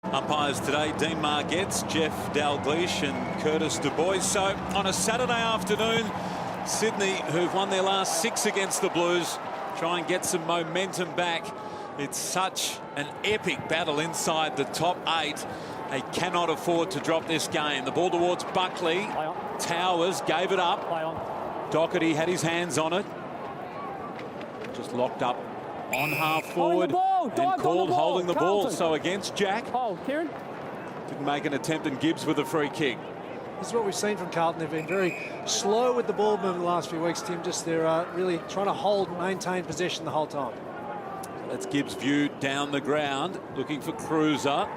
Umpires today, Dean Margetts, Jeff Dalgleish and Curtis Du Bois. So on a Saturday afternoon, Sydney, who've won their last 6 against the Blues, try and get some momentum back. It's such an epic battle inside the top 8. They cannot afford to drop this game. The ball towards Buckley. Towers gave it up. Doherty had his hands on it. Just locked up on half forward and called holding the ball. So against Jack. Kieren didn't make an attempt, and Gibbs with a free kick. This is what we've seen from Carlton. They've been very slow with the ball movement the last few weeks, Tim. Just they're really trying to maintain possession the whole time. That's Gibbs' view down the ground, looking for Cruiser.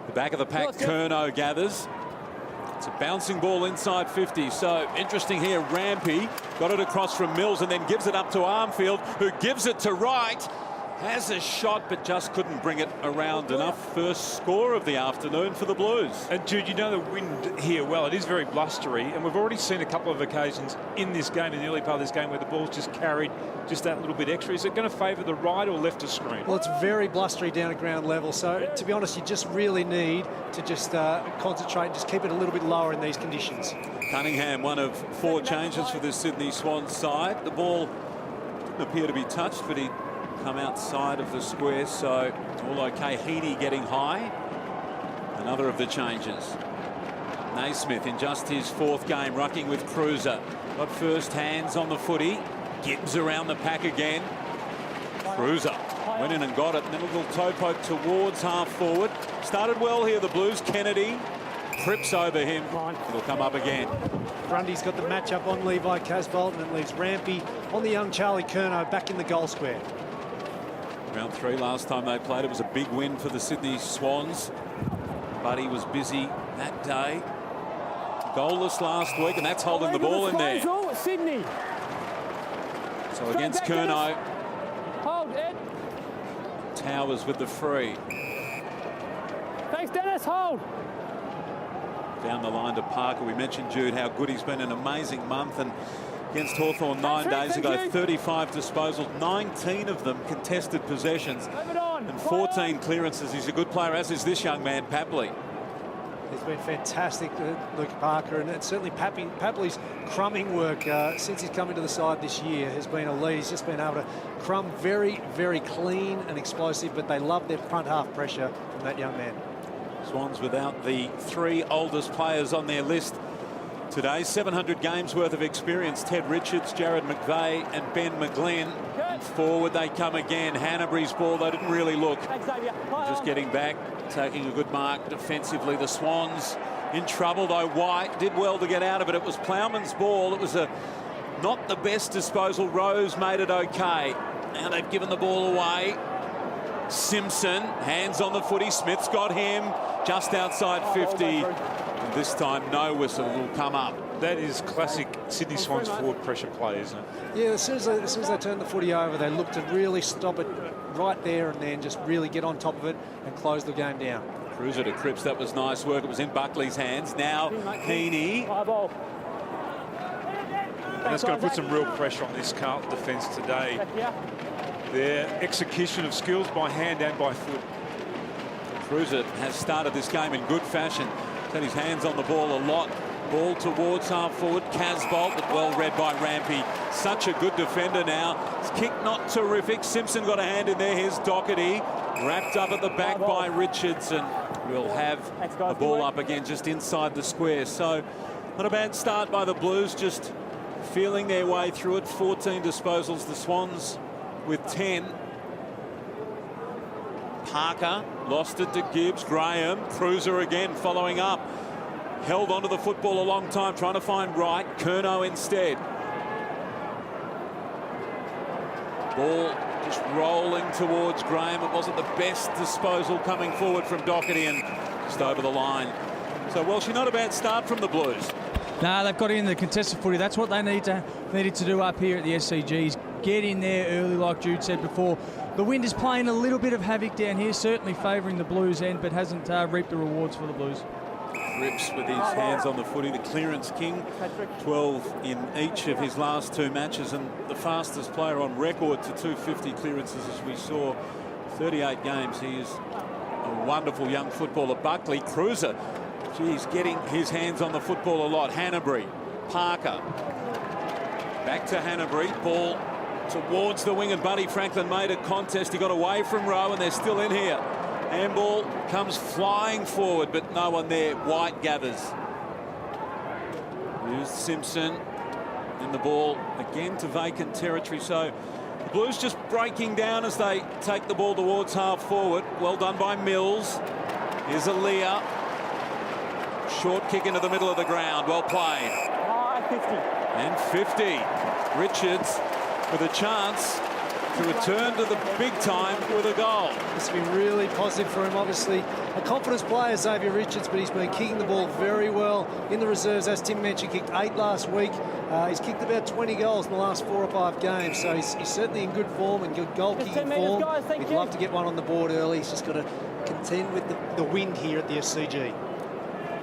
The back of the pack, Curnow gathers. It's a bouncing ball inside 50. So interesting here, Rampy got it across from Mills and then gives it up to Armfield, who gives it to Wright. Has a shot, but just couldn't bring it around enough. First score of the afternoon for the Blues. And Jude, you know the wind here well. It is very blustery, and we've already seen a couple of occasions in this game, in the early part of this game, where the ball's just carried just that little bit extra. Is it going to favour the right or left of screen? Well, it's very blustery down at ground level. So, to be honest, you just really need to just concentrate and just keep it a little bit lower in these conditions. Cunningham, one of 4 changes for the Sydney Swans side. The ball didn't appear to be touched, but he come outside of the square, so all okay. Heeney getting high. Another of the changes. Naismith in just his 4th game, rucking with Cruiser. Got first hands on the footy. Gibbs around the pack again. Cruiser went in and got it, and then a little toe poke towards half forward. Started well here, the Blues. Kennedy trips over him. It'll come up again. Grundy's got the matchup on Levi Casbolt, and it leaves Rampy on the young Charlie Curnow back in the goal square. Round 3 last time they played. It was a big win for the Sydney Swans. Buddy was busy that day. Goalless last week, and that's holding the ball in there. Sydney. So against Curnow. Hold it. Towers with the free. Thanks, Dennis. Hold. Down the line to Parker. We mentioned, Jude, how good he's been. An amazing month. And against Hawthorn 9 days ago, 35 disposals, 19 of them contested possessions, and 14 clearances. He's a good player, as is this young man, Papley. He's been fantastic, Luke Parker, and certainly Papley's crumbing work since he's come into the side this year has been elite. He's just been able to crumb very, very clean and explosive, but they love their front half pressure from that young man. Swans without the 3 oldest players on their list today. 700 games worth of experience. Ted Richards, Jared McVeigh and Ben McGlynn. And forward they come again. Hanbury's ball, they didn't really look. Xavier. Just getting back, taking a good mark defensively. The Swans in trouble, though. White did well to get out of it. It was Plowman's ball. It was not the best disposal. Rose made it okay. Now they've given the ball away. Simpson, hands on the footy. Smith's got him just outside 50. And this time, no whistle will come up. That is classic Sydney Swans forward pressure play, isn't it? Yeah, as soon as they turned the footy over, they looked to really stop it right there and then just really get on top of it and close the game down. Cruiser to Cripps, that was nice work. It was in Buckley's hands. Now Heeney. And that's going to put some real pressure on this Carlton defence today. Their execution of skills by hand and by foot. Cruiser has started this game in good fashion. He's had his hands on the ball a lot. Ball towards half forward. Casbolt, but well read by Rampy. Such a good defender now. His kick not terrific. Simpson got a hand in there. Here's Doherty. Wrapped up at the back by Richards, and we'll have the ball up again just inside the square. So not a bad start by the Blues, just feeling their way through it. 14 disposals. The Swans with 10. Parker lost it to Gibbs. Graham. Cruiser again following up. Held onto the football a long time, trying to find Wright. Curnow instead. Ball just rolling towards Graham. It wasn't the best disposal coming forward from Doherty, and just over the line. So, Welshie, not a bad start from the Blues. No, they've got in the contested footy. That's what they needed to do up here at the SCGs. Get in there early, like Jude said before. The wind is playing a little bit of havoc down here, certainly favouring the Blues end, but hasn't reaped the rewards for the Blues. Cripps with his hands on the footy, the clearance king, 12 in each of his last 2 matches, and the fastest player on record to 250 clearances, as we saw. 38 games, he is a wonderful young footballer, Buckley. Cruiser, geez, getting his hands on the football a lot. Hanbury, Parker. Back to Hanbury. Ball towards the wing, and Buddy Franklin made a contest. He got away from Rowan. They're still in here. Handball comes flying forward, but no one there. White gathers. Here's Simpson. And the ball again to vacant territory. So the Blues just breaking down as they take the ball towards half forward. Well done by Mills. Here's Aliir. Short kick into the middle of the ground. Well played. 50. And 50. Richards with a chance to return to the big time with a goal. It's been really positive for him. Obviously, a confidence player, Xavier Richards, but he's been kicking the ball very well in the reserves. As Tim mentioned, kicked 8 last week. He's kicked about 20 goals in the last 4 or 5 games, so he's certainly in good form and good goal-kicking form. He'd love to get one on the board early. He's just got to contend with the wind here at the SCG.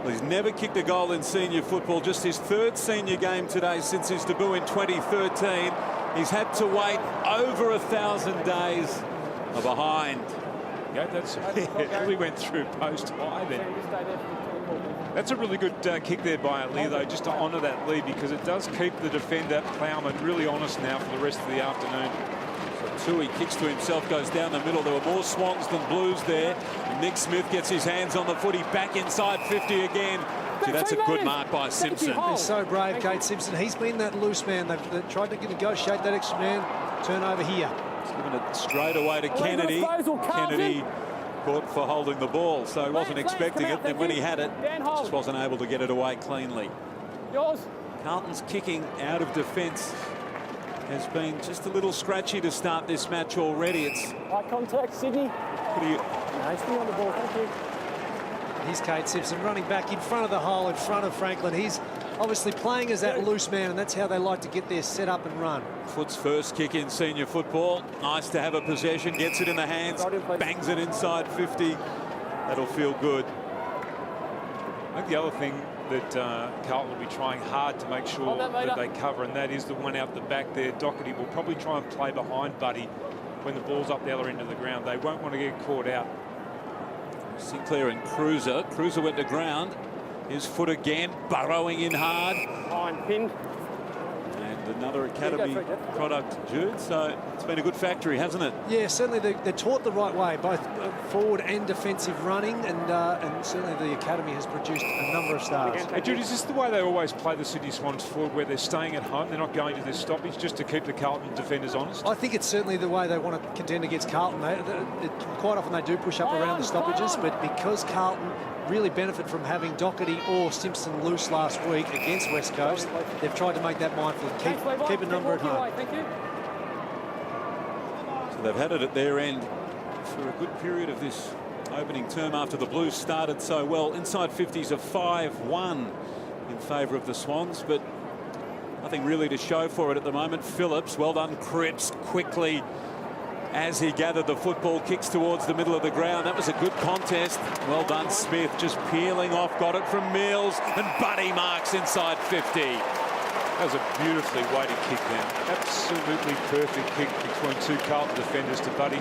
Well, he's never kicked a goal in senior football, just his 3rd senior game today since his debut in 2013. He's had to wait over 1,000 days behind. Yeah, that's it really went through post high then. That's a really good kick there by Aliir, though, just to honour that lead, because it does keep the defender, Plowman, really honest now for the rest of the afternoon. So Tui kicks to himself, goes down the middle. There were more Swans than Blues there. Nick Smith gets his hands on the footy, back inside 50 again. See, that's a good mark by Simpson. He's so brave, Kate Simpson. He's been that loose man. They've tried to negotiate that extra man. Turn over here. He's given it straight away to Kennedy. Kennedy caught for holding the ball, so he wasn't expecting it. Then when he had it, just wasn't able to get it away cleanly. Carlton's kicking out of defence has been just a little scratchy to start this match already. It's Eye contact, Sydney. pretty. Nice on the ball, thank you. Here's Kate Simpson running back in front of the hole, in front of Franklin. He's obviously playing as that loose man, and that's how they like to get their set up and run. Foote's first kick in senior football. Nice to have a possession, gets it in the hands, bangs it inside 50. That'll feel good. I think the other thing that Carlton will be trying hard to make sure that they cover, and that is the one out the back there. Doherty will probably try and play behind Buddy when the ball's up the other end of the ground. They won't want to get caught out. Sinclair and Cruiser. Cruiser went to ground. Here's Foote again, burrowing in hard. Fine, pinned. And another academy product, Jude. So it's been a good factory, hasn't it? Yeah, certainly they're taught the right way, both forward and defensive running, and certainly the academy has produced a number of stars. Hey, Jude, is this the way they always play the Sydney Swans forward, where they're staying at home, they're not going to their stoppage, just to keep the Carlton defenders honest? I think it's certainly the way they want to contend against Carlton. Quite often they do push up around the stoppages, but because Carlton really benefit from having Doherty or Simpson loose last week against West Coast, they've tried to make that mindful. Keep a number at home. So they've had it at their end for a good period of this opening term after the Blues started so well. Inside 50s a 5-1 in favour of the Swans, but nothing really to show for it at the moment. Phillips, well done. Cripps quickly as he gathered the football, kicks towards the middle of the ground. That was a good contest. Well done, Smith, just peeling off, got it from Mills, and Buddy marks inside 50. That was a beautifully weighted kick then. Absolutely perfect kick between 2 Carlton defenders to Buddy.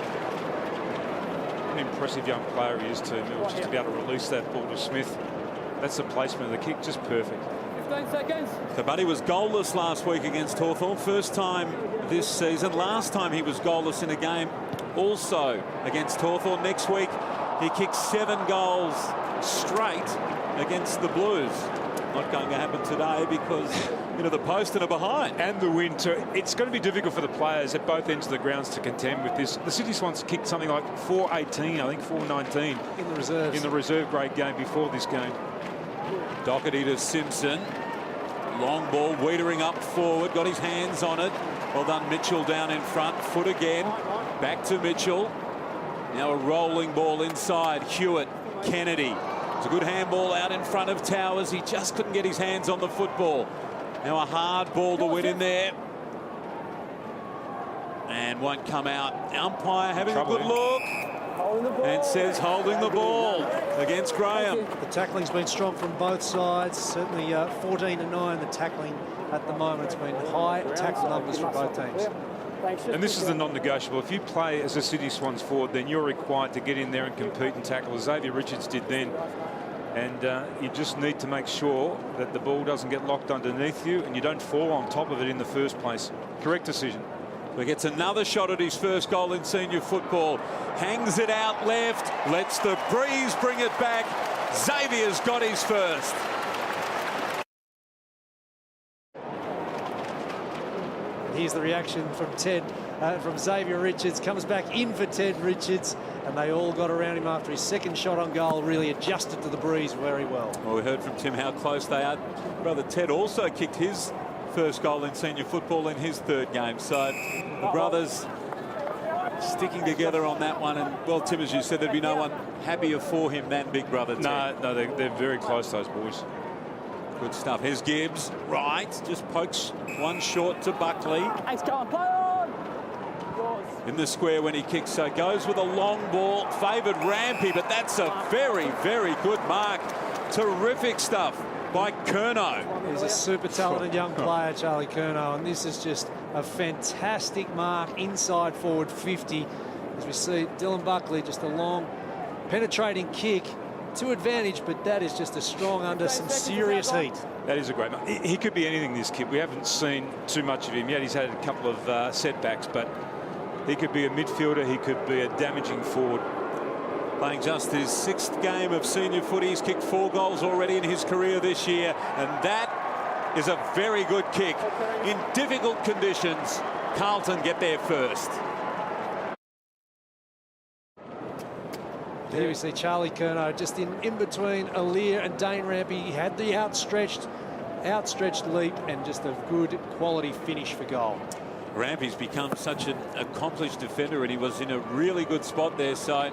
An impressive young player he is too, Mills, just to be able to release that ball to Smith. That's the placement of the kick, just perfect. 15 seconds. So Buddy was goalless last week against Hawthorn. First time this season. Last time he was goalless in a game also against Hawthorn. Next week he kicked 7 goals straight against the Blues. Not going to happen today because the post and are behind. And the wind too. It's going to be difficult for the players at both ends of the grounds to contend with this. The Sydney Swans kicked something like 4-18, I think 4-19 in the reserves. In the reserve grade game before this game. Doherty to Simpson. Long ball, Wiedering up forward, got his hands on it. Well done, Mitchell down in front. Foote again. Back to Mitchell. Now a rolling ball inside. Hewitt, Kennedy. It's a good handball out in front of Towers. He just couldn't get his hands on the football. Now a hard ball to win in there. And won't come out. Umpire having a good look. And says holding the ball against Graham. The tackling's been strong from both sides. Certainly 14-9 the tackling at the moment. It's been high tackle numbers from both teams. Thanks. And this is the non-negotiable. If you play as a Sydney Swans forward, then you're required to get in there and compete and tackle, as Xavier Richards did then. And you just need to make sure that the ball doesn't get locked underneath you and you don't fall on top of it in the first place. Correct decision. He gets another shot at his first goal in senior football. Hangs it out left. Lets the breeze bring it back. Xavier's got his first. Here's the reaction from Xavier Richards. Comes back in for Ted Richards, and they all got around him after his second shot on goal. Really adjusted to the breeze very well. Well, we heard from Tim how close they are. Brother Ted also kicked his first goal in senior football in his third game. So the brothers sticking together on that one. And, well, Tim, as you said, there'd be no one happier for him than big brother Ted. No, they're very close, those boys. Good stuff. Here's Gibbs. Right. Just pokes one short to Buckley. Thanks, Carlton. Play on. Yours. In the square when he kicks. So goes with a long ball. Favoured Rampy, but that's a very, very good mark. Terrific stuff by Curnow. He's a super talented young player, Charlie Curnow, and this is just a fantastic mark inside forward 50. As we see Dylan Buckley, just a long penetrating kick to advantage, but that is just a strong under some serious heat. That is a great mark. He could be anything, this kid. We haven't seen too much of him yet. He's had a couple of setbacks, but he could be a midfielder. He could be a damaging forward. Playing just his 6th game of senior footy. He's kicked 4 goals already in his career this year, and that is a very good kick. In difficult conditions, Carlton get there first. Here we see Charlie Curnow just in between Aliir and Dane Rampy. He had the outstretched leap and just a good quality finish for goal. Rampy's become such an accomplished defender, and he was in a really good spot there. So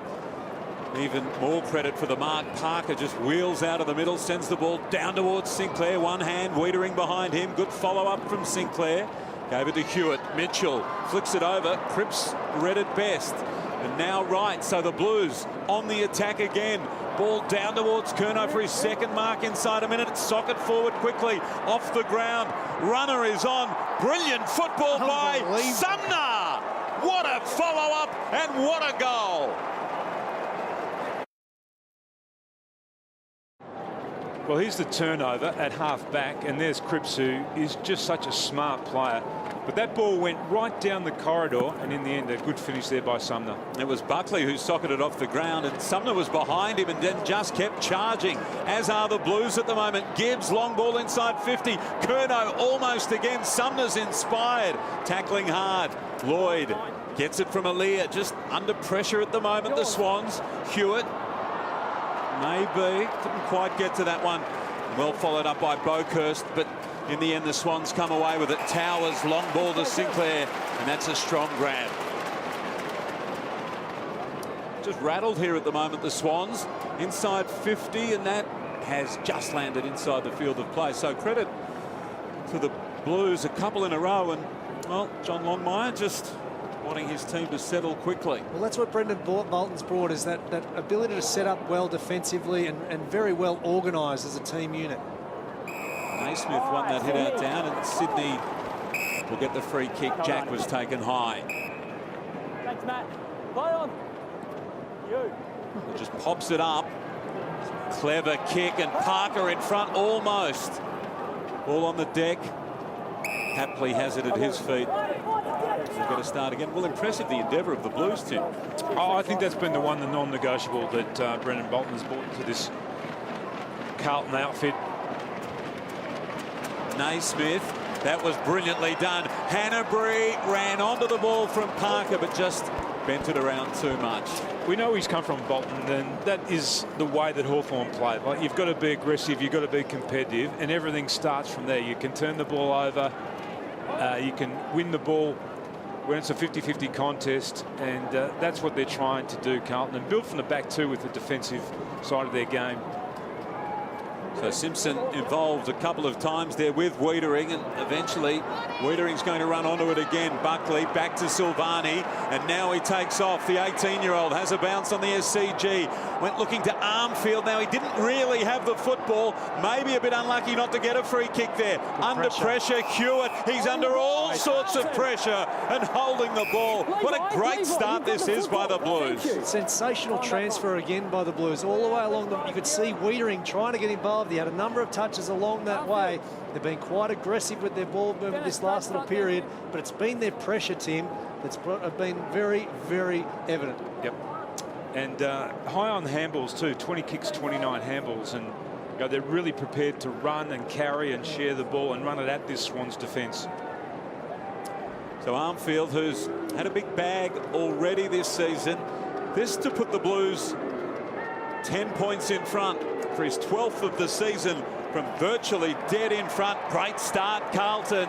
even more credit for the mark. Parker just wheels out of the middle, sends the ball down towards Sinclair. One hand Wiedering behind him. Good follow-up from Sinclair. Gave it to Hewitt. Mitchell flicks it over. Cripps read it best. And now Wright. So the Blues on the attack again. Ball down towards Curnow for his second mark inside a minute. Socket forward quickly. Off the ground. Runner is on. Brilliant football by Sumner. What a follow-up and what a goal. Well, here's the turnover at half-back, and there's Cripps, who is just such a smart player. But that ball went right down the corridor, and in the end, a good finish there by Sumner. It was Buckley who socketed off the ground, and Sumner was behind him and then just kept charging, as are the Blues at the moment. Gibbs, long ball inside 50. Curnow almost again. Sumner's inspired. Tackling hard. Lloyd gets it from Aliir, just under pressure at the moment, the Swans. Hewitt. Maybe couldn't quite get to that one. Well followed up by Boakhurst, but in the end the Swans come away with it. Towers, long ball to Sinclair, and that's a strong grab. Just rattled here at the moment, the Swans. Inside 50, and that has just landed inside the field of play. So credit to the Blues, a couple in a row, and, well, John Longmire just wanting his team to settle quickly. Well, that's what Brendan Bolton's brought, is that ability to set up well defensively and very well organised as a team unit. Naismith won that hit out down, and Sydney will get the free kick. Jack was taken high. Thanks, Matt. Play on. You. Just pops it up. Clever kick, and Parker in front almost. Ball on the deck. Hapley has it at his feet. We'll get a start again. Well, impressive the endeavour of the Blues, Tim. Oh, I think that's been the non-negotiable that Brendan Bolton has brought to this Carlton outfit. Naismith, that was brilliantly done. Hanbury ran onto the ball from Parker, but just bent it around too much. We know he's come from Bolton, and that is the way that Hawthorn played. Like, you've got to be aggressive, you've got to be competitive, and everything starts from there. You can turn the ball over, you can win the ball when it's a 50-50 contest, and that's what they're trying to do, Carlton, and build from the back too with the defensive side of their game. So Simpson involved a couple of times there with Wiedering, and eventually Wiedering's going to run onto it again. Buckley back to Silvani, and now he takes off. The 18-year-old has a bounce on the SCG. Went looking to Armfield. Now he didn't really have the football. Maybe a bit unlucky not to get a free kick there. Under pressure, Hewitt. He's under all sorts of pressure and holding the ball. What a great start this is by the Blues. Sensational transfer again by the Blues. All the way along them, you could see Wiedering trying to get involved. He had a number of touches along that way. They've been quite aggressive with their ball movement this last little period, but it's been their pressure, Tim, that's been very, very evident. Yep. And high on handballs too. 20 kicks, 29 handballs, and you know, they're really prepared to run and carry and share the ball and run it at this Swans defence. So Armfield, who's had a big bag already this season, this to put the Blues 10 points in front for his 12th of the season from virtually dead in front. Great start, Carlton.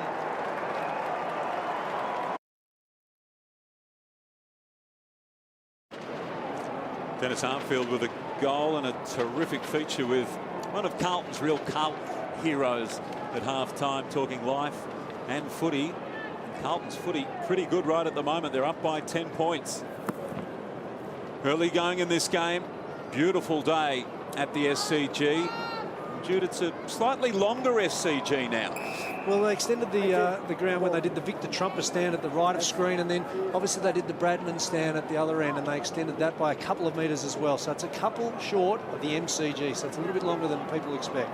Dennis Armfield with a goal and a terrific feature with one of Carlton's real Carlton heroes at half-time, talking life and footy. Carlton's footy pretty good right at the moment. They're up by 10 points. Early going in this game. Beautiful day at the SCG. Jude, it's a slightly longer SCG now. Well, they extended the ground when they did the Victor Trumper stand at the right of screen, and then obviously they did the Bradman stand at the other end, and they extended that by a couple of metres as well. So it's a couple short of the MCG, so it's a little bit longer than people expect.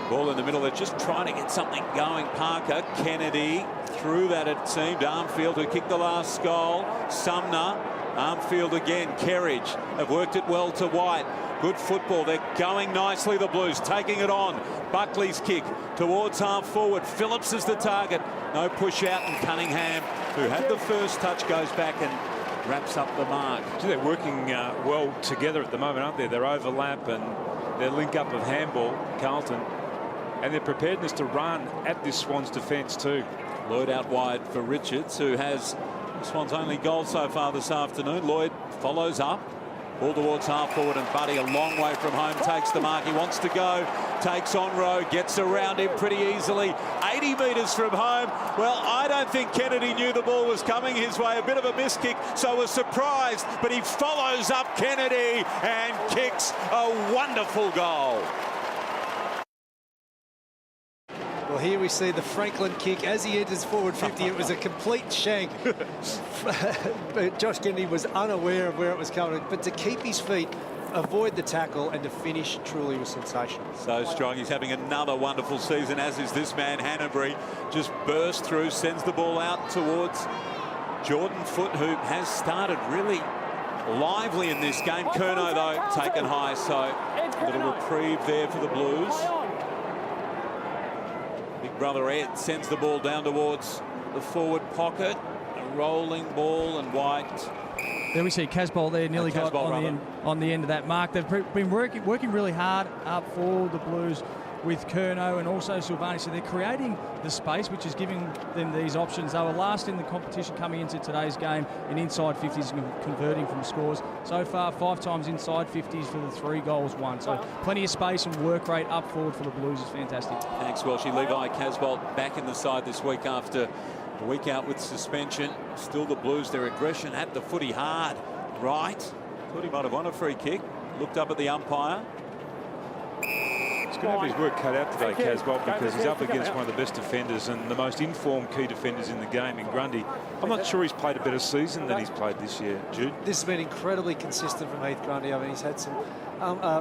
Ball in the middle. They're just trying to get something going. Parker, Kennedy, through that it seemed. Armfield, who kicked the last goal. Sumner, Armfield again. Kerridge have worked it well to White. Good football. They're going nicely, the Blues, taking it on. Buckley's kick towards half forward. Phillips is the target. No push out, and Cunningham, who had the first touch, goes back and wraps up the mark. So they're working well together at the moment, aren't they? Their overlap and their link up of handball, Carlton, and their preparedness to run at this Swans defence too. Lloyd out wide for Richards, who has Swans' only goal so far this afternoon. Lloyd follows up. Ball towards half forward, and Buddy, a long way from home, takes the mark. He wants to go, takes on row, gets around him pretty easily. 80 metres from home. Well, I don't think Kennedy knew the ball was coming his way. A bit of a miss kick, so was surprised, but he follows up Kennedy and kicks a wonderful goal. Well, here we see the Franklin kick as he enters forward 50. It was a complete shank. But Josh Kennedy was unaware of where it was coming. But to keep his feet, avoid the tackle, and to finish truly was sensational. So strong. He's having another wonderful season, as is this man, Hanbury. Just bursts through, sends the ball out towards Jordan Foote, who has started really lively in this game. Curnow, though, taken high. So a little reprieve there for the Blues. Big brother Ed sends the ball down towards the forward pocket. A rolling ball, and White. There we see Casbolt there, nearly got on the end of that mark. They've been working really hard up for the Blues with Curnow and also Silvani. So they're creating the space, which is giving them these options. They were last in the competition coming into today's game in inside 50s and converting from scores. So far, 5 times inside 50s for the 3 goals won. So plenty of space and work rate up forward for the Blues is fantastic. Thanks, Welshie. Levi Casbolt back in the side this week after a week out with suspension. Still the Blues, their aggression at the footy hard. Right. Thought he might have won a free kick. Looked up at the umpire. He's going to have his work cut out today, Casbolt, because he's up against one of the best defenders and the most informed key defenders in the game in Grundy. I'm not sure he's played a better season than he's played this year, Jude. This has been incredibly consistent from Heath Grundy. I mean, he's had some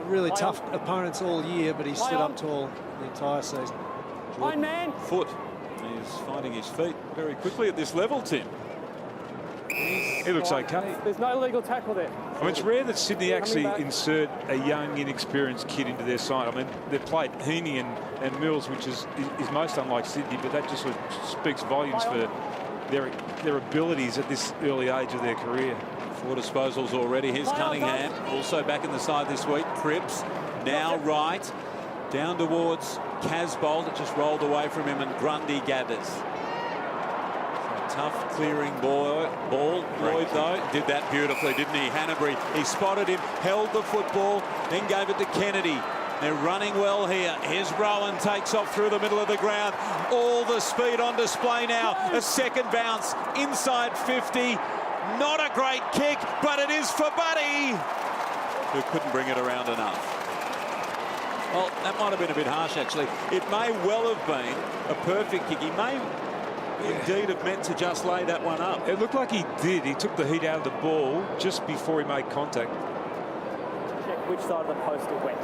really tough opponents all year, but he's stood up tall the entire season. Foote is finding his feet very quickly at this level, Tim. He looks okay. There's no legal tackle there. I mean, it's rare that Sydney actually insert a young, inexperienced kid into their side. I mean, they've played Heeney and Mills, which is most unlike Sydney, but that just sort of speaks volumes for their abilities at this early age of their career. 4 disposals already. Here's Cunningham, also back in the side this week. Cripps, now right, down towards Casbolt. It just rolled away from him, and Grundy gathers. Tough clearing ball. Lloyd, though, did that beautifully, didn't he? Hanbury, he spotted him, held the football, then gave it to Kennedy. They're running well here. Here's Rowan, takes off through the middle of the ground. All the speed on display now. A second bounce inside 50. Not a great kick, but it is for Buddy, who couldn't bring it around enough. Well, that might have been a bit harsh, actually. It may well have been a perfect kick. He may indeed have meant to just lay that one up. It looked like he did. He took the heat out of the ball just before he made contact. Check which side of the post it went.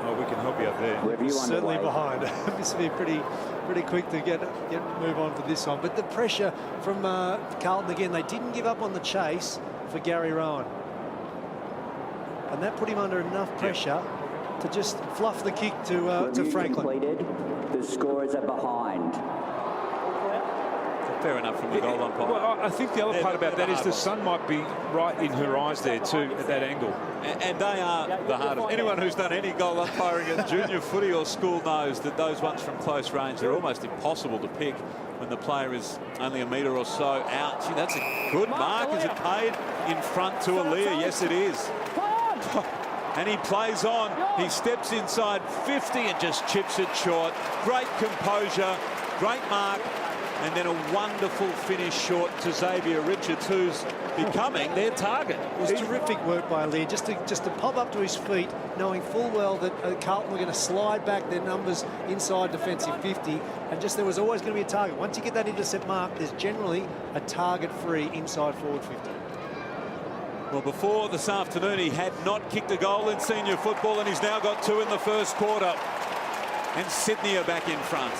Oh, we can help you out there. Certainly behind. This will be pretty quick to move on for this one. But the pressure from Carlton again, they didn't give up on the chase for Gazza Rowan. And that put him under enough pressure to just fluff the kick to Franklin. Completed. The scores are behind. Fair enough from the goal umpire. Well, I think the other part about that is the sun might be right in her eyes there too at that angle. And they are the hardest. Anyone who's done any goal umpiring at junior footy or school knows that those ones from close range, they're almost impossible to pick when the player is only a metre or so out. Gee, that's a good mark. Is it paid in front to Aliir? Yes, it is. And he plays on. He steps inside 50 and just chips it short. Great composure, great mark. And then a wonderful finish short to Xavier Richards, who's becoming their target. It was terrific work by Aliir, just to pop up to his feet, knowing full well that Carlton were going to slide back their numbers inside defensive 50, and just there was always going to be a target. Once you get that intercept mark, there's generally a target-free inside forward 50. Well, before this afternoon, he had not kicked a goal in senior football, and he's now got 2 in the first quarter. And Sydney are back in front.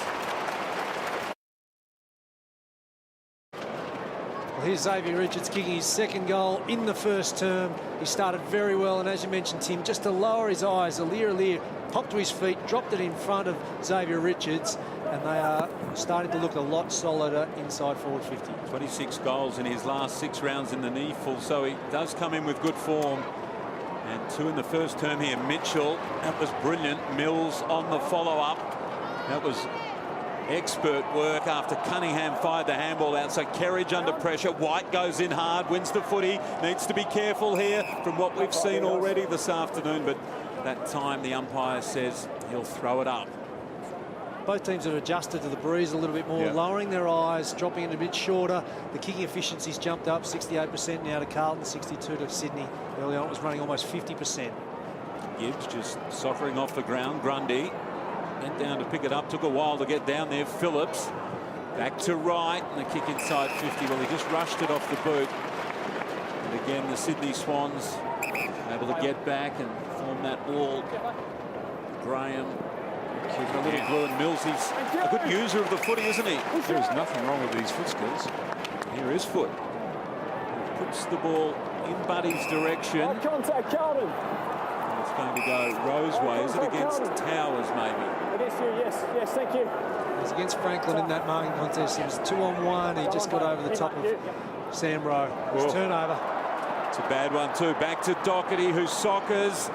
Here's Xavier Richards kicking his second goal in the first term. He started very well, and as you mentioned, Tim, just to lower his eyes, Aliir popped to his feet, dropped it in front of Xavier Richards, and they are starting to look a lot solider inside forward 50. 26 goals in his last 6 rounds in the knee-full, so he does come in with good form. And 2 in the first term here. Mitchell, that was brilliant. Mills on the follow-up. That was expert work after Cunningham fired the handball out. So Kerridge under pressure. White goes in hard, wins the footy. Needs to be careful here from what we've seen already this afternoon. But that time the umpire says he'll throw it up. Both teams have adjusted to the breeze a little bit more, lowering their eyes, dropping it a bit shorter. The kicking efficiency's jumped up 68% now to Carlton, 62 to Sydney. Early on it was running almost 50%. Gibbs just soccering off the ground. Grundy went down to pick it up. Took a while to get down there. Phillips back to right, and the kick inside 50. Well, he just rushed it off the boot. And again, the Sydney Swans able to get back and form that wall. Graham keeping a little blue, and Mills, he's a good user of the footy, isn't he? There's nothing wrong with these foot skills. Here is Foote. He puts the ball in Buddy's direction. Contact, Carlton. It's going to go Rowe's way. Is it against Towers, maybe? It is you, yes, thank you. It was against Franklin in that marking contest. It was 2-on-1. He just got over the top of Sam Rowe. It was turnover. It's a bad one too. Back to Doherty, who soccers.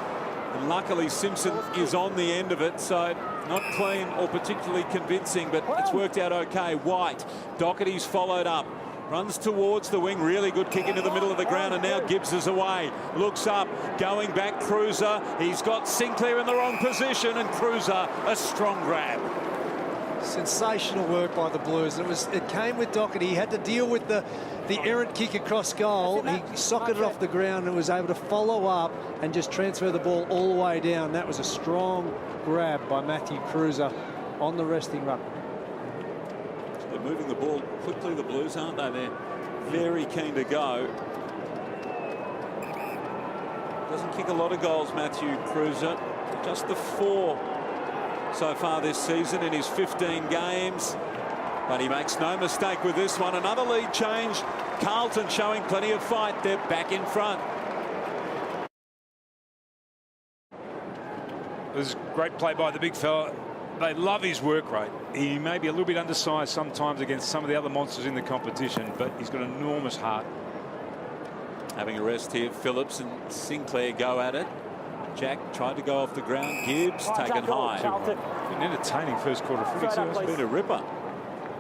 And luckily Simpson is on the end of it, so not clean or particularly convincing, but it's worked out okay. White, Doherty's followed up. Runs towards the wing. Really good kick into the middle of the ground, and now Gibbs is away. Looks up, going back, Cruiser. He's got Sinclair in the wrong position, and Cruiser, a strong grab. Sensational work by the Blues. It came with Doherty. He had to deal with the errant kick across goal. He socketed it off the ground and was able to follow up and just transfer the ball all the way down. That was a strong grab by Matthew Cruiser on the resting ruck. They're moving the ball quickly, the Blues, aren't they? They're very keen to go. Doesn't kick a lot of goals, Matthew Cruiser. Just the 4 so far this season in his 15 games. But he makes no mistake with this one. Another lead change. Carlton showing plenty of fight. They're back in front. It was great play by the big fella. They love his work rate. He may be a little bit undersized sometimes against some of the other monsters in the competition, but he's got enormous heart. Having a rest here. Phillips and Sinclair go at it. Jack tried to go off the ground. Gibbs taken high. An entertaining first quarter footy. It's been a ripper.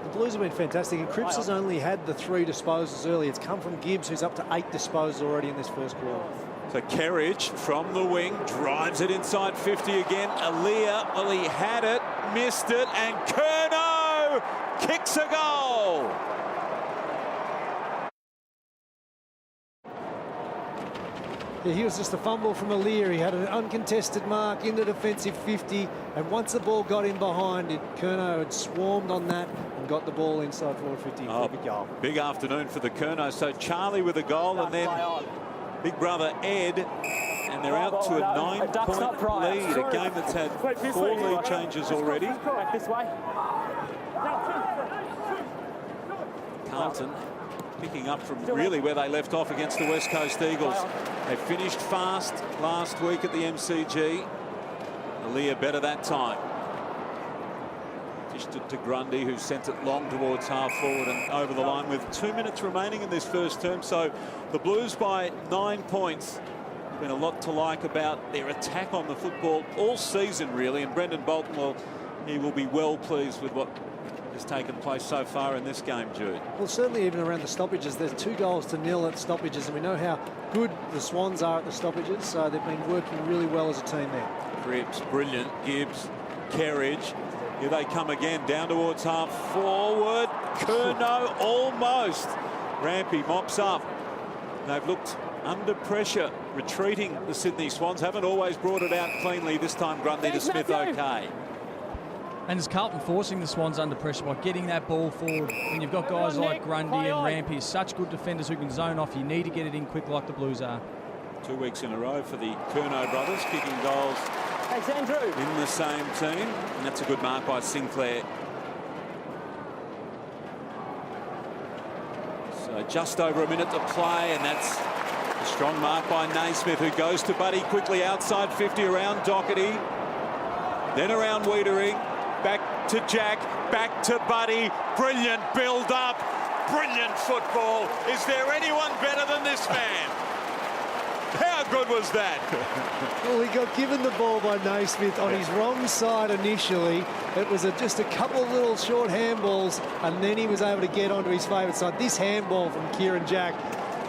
The Blues have been fantastic, and Cripps has only had the 3 disposals early. It's come from Gibbs, who's up to 8 disposals already in this first quarter. So Kerridge from the wing drives it inside 50 again. Aliir, well, he had it, missed it, and Curnow kicks a goal. Yeah, he was just a fumble from Aliir. He had an uncontested mark in the defensive 50, and once the ball got in behind it, Curnow had swarmed on that and got the ball inside forward 50 for a big goal. Big afternoon for the Curnow. So Charlie with a goal, and then big brother Ed, and they're out to a 9-point lead. A game that's had 4 lead changes already. This way. Carlton picking up from really where they left off against the West Coast Eagles. They finished fast last week at the MCG. Aliir better that time. Dished it to Grundy, who sent it long towards half forward and over the line with 2 minutes remaining in this first term. So the Blues by 9 points. Been a lot to like about their attack on the football all season, really. And Brendan Bolton, well, he will be well pleased with what has taken place so far in this game, Jude. Well, certainly even around the stoppages, there's 2-0 at stoppages, and we know how good the Swans are at the stoppages, so they've been working really well as a team there. Cripps, brilliant. Gibbs, Kerridge. Here they come again, down towards half forward. Curnow almost. Rampy mops up. They've looked under pressure, retreating the Sydney Swans. Haven't always brought it out cleanly. This time Grundy to Smith okay. And it's Carlton forcing the Swans under pressure by getting that ball forward. When you've got guys like Grundy and Rampy, such good defenders who can zone off, you need to get it in quick like the Blues are. 2 weeks in a row for the Curnow brothers, kicking goals in the same team. And that's a good mark by Sinclair. So just over a minute to play, and that's a strong mark by Naismith, who goes to Buddy quickly outside 50 around Doherty. Then around Wiedering. Back to Jack, back to Buddy. Brilliant build-up, brilliant football. Is there anyone better than this man? How good was that? Well, he got given the ball by Naismith on his wrong side initially. It was just a couple of little short handballs, and then he was able to get onto his favourite side. This handball from Kieren Jack,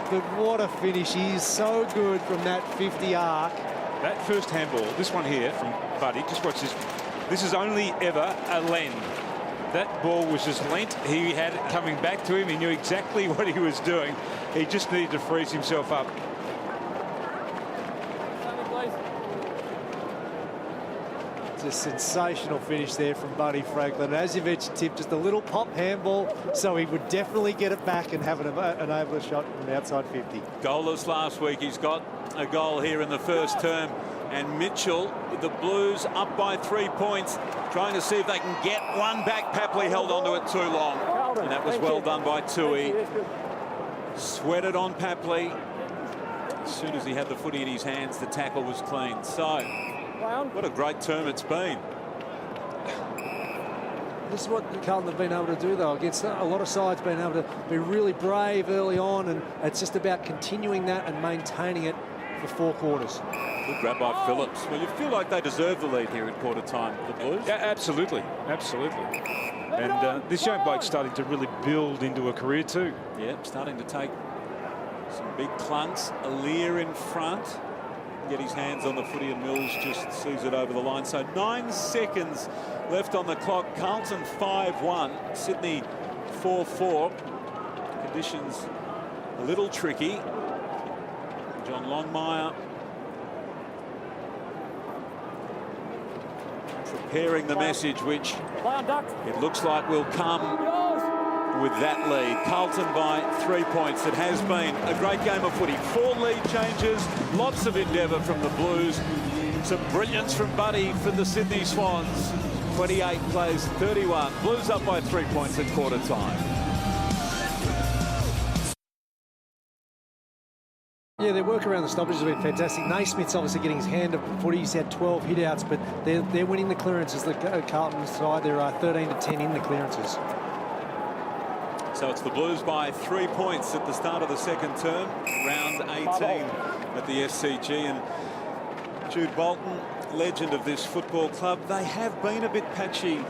but what a finish. He is so good from that 50 arc. That first handball, this one here from Buddy, just watch this. This is only ever a lend. That ball was just lent. He had it coming back to him. He knew exactly what he was doing. He just needed to freeze himself up. It's a sensational finish there from Buddy Franklin. As you mentioned, Tip, just a little pop handball, so he would definitely get it back and have an enabler shot from outside 50. Goalless last week. He's got a goal here in the first term. And Mitchell, with the Blues up by 3 points, trying to see if they can get one back. Papley held onto it too long. And that was well done by Tui. Sweated on Papley. As soon as he had the footy in his hands, the tackle was clean. So, what a great term it's been. This is what Carlton have been able to do, though, against a lot of sides, being able to be really brave early on, and it's just about continuing that and maintaining it for 4 quarters. Good grab by Phillips. Well, you feel like they deserve the lead here at quarter time, the Blues. Yeah, absolutely, absolutely. And this young bloke's starting to really build into a career too. Yeah, starting to take some big clunks. Aliir in front. Get his hands on the footy, and Mills just sees it over the line. So 9 seconds left on the clock. Carlton 5-1, Sydney 4-4. Conditions a little tricky. John Longmire preparing the message, which it looks like will come with that lead. Carlton by 3 points. It has been a great game of footy. 4 lead changes, lots of endeavour from the Blues. Some brilliance from Buddy for the Sydney Swans. 28 plays 31. Blues up by 3 points at quarter time. Yeah, their work around the stoppages has been fantastic. Naismith's obviously getting his hand up footy. He's had 12 hit-outs, but they're winning the clearances. The Carlton side, there are 13 to 10 in the clearances. So it's the Blues by 3 points at the start of the second term, round 18 at the SCG. And Jude Bolton, legend of this football club, they have been a bit patchy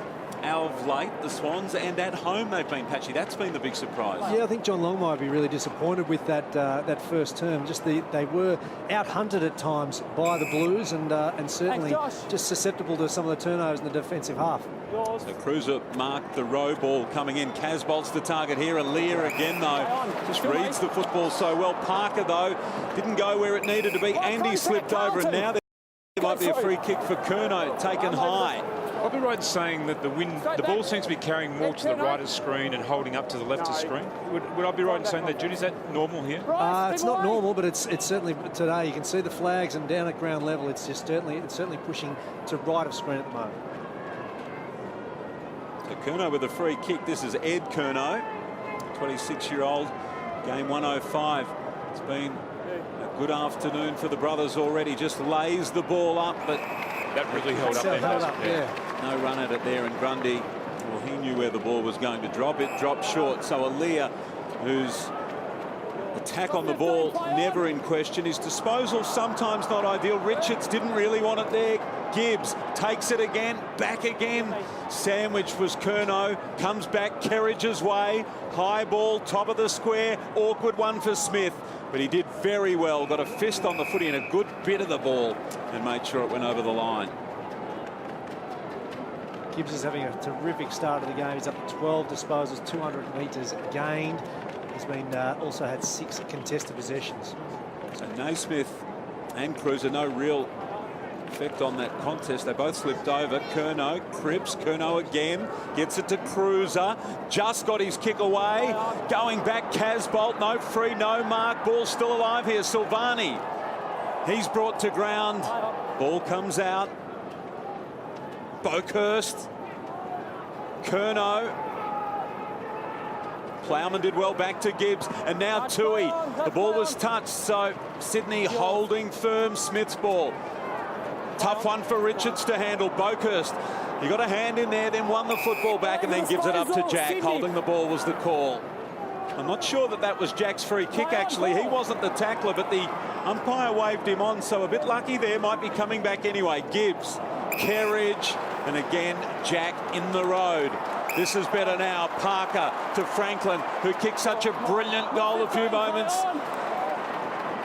of late, the Swans, and at home they've been patchy. That's been the big surprise. Yeah, I think John Long might be really disappointed with that that first term. Just they were out-hunted at times by the Blues, and certainly just susceptible to some of the turnovers in the defensive half. So Cruiser marked the row ball coming in. Casbolt's the target here. Aliir again, though, just reads the football so well. Parker, though, didn't go where it needed to be. Andy slipped over, and now there might be a free kick for Curnow, taken high. I'll be right in saying that the ball seems to be carrying more to the right of screen and holding up to the left of screen. Would I be right in saying that, Judy? Is that normal here? It's not normal, but it's certainly today. You can see the flags, and down at ground level, it's just certainly pushing to right of screen at the moment. So Curnow with a free kick. This is Ed Curnow, 26-year-old. Game 105. It's been a good afternoon for the brothers already. Just lays the ball up, but that really held up there. Yeah. No run at it there, and Grundy, well, he knew where the ball was going to drop. It dropped short. So Aliir, whose attack on the ball never in question, his disposal sometimes not ideal. Richards didn't really want it there. Gibbs takes it again, back again. Sandwich was Curnow, comes back Kerridge's way. High ball, top of the square, awkward one for Smith. But he did very well, got a fist on the footy and a good bit of the ball and made sure it went over the line. Gibbs is having a terrific start of the game. He's up to 12 disposals, 200 metres gained. He's been also had 6 contested possessions. So Naismith and Cruiser, no real effect on that contest. They both slipped over. Curnow, Cripps, Curnow again, gets it to Cruiser. Just got his kick away. Going back, Casbolt, no free, no mark. Ball still alive here. Silvani, he's brought to ground. Ball comes out. Boakhurst, Curnow. Plowman did well back to Gibbs, and now Tui. The ball was touched, so Sydney holding firm. Smith's ball. Tough one for Richards to handle. Boakhurst, he got a hand in there, then won the football back and then gives it up to Jack. Holding the ball was the call. I'm not sure that that was Jack's free kick, actually. He wasn't the tackler, but the umpire waved him on, so a bit lucky there. Might be coming back anyway. Gibbs, Kerridge, and again, Jack in the road. This is better now. Parker to Franklin, who kicked such a brilliant goal a few moments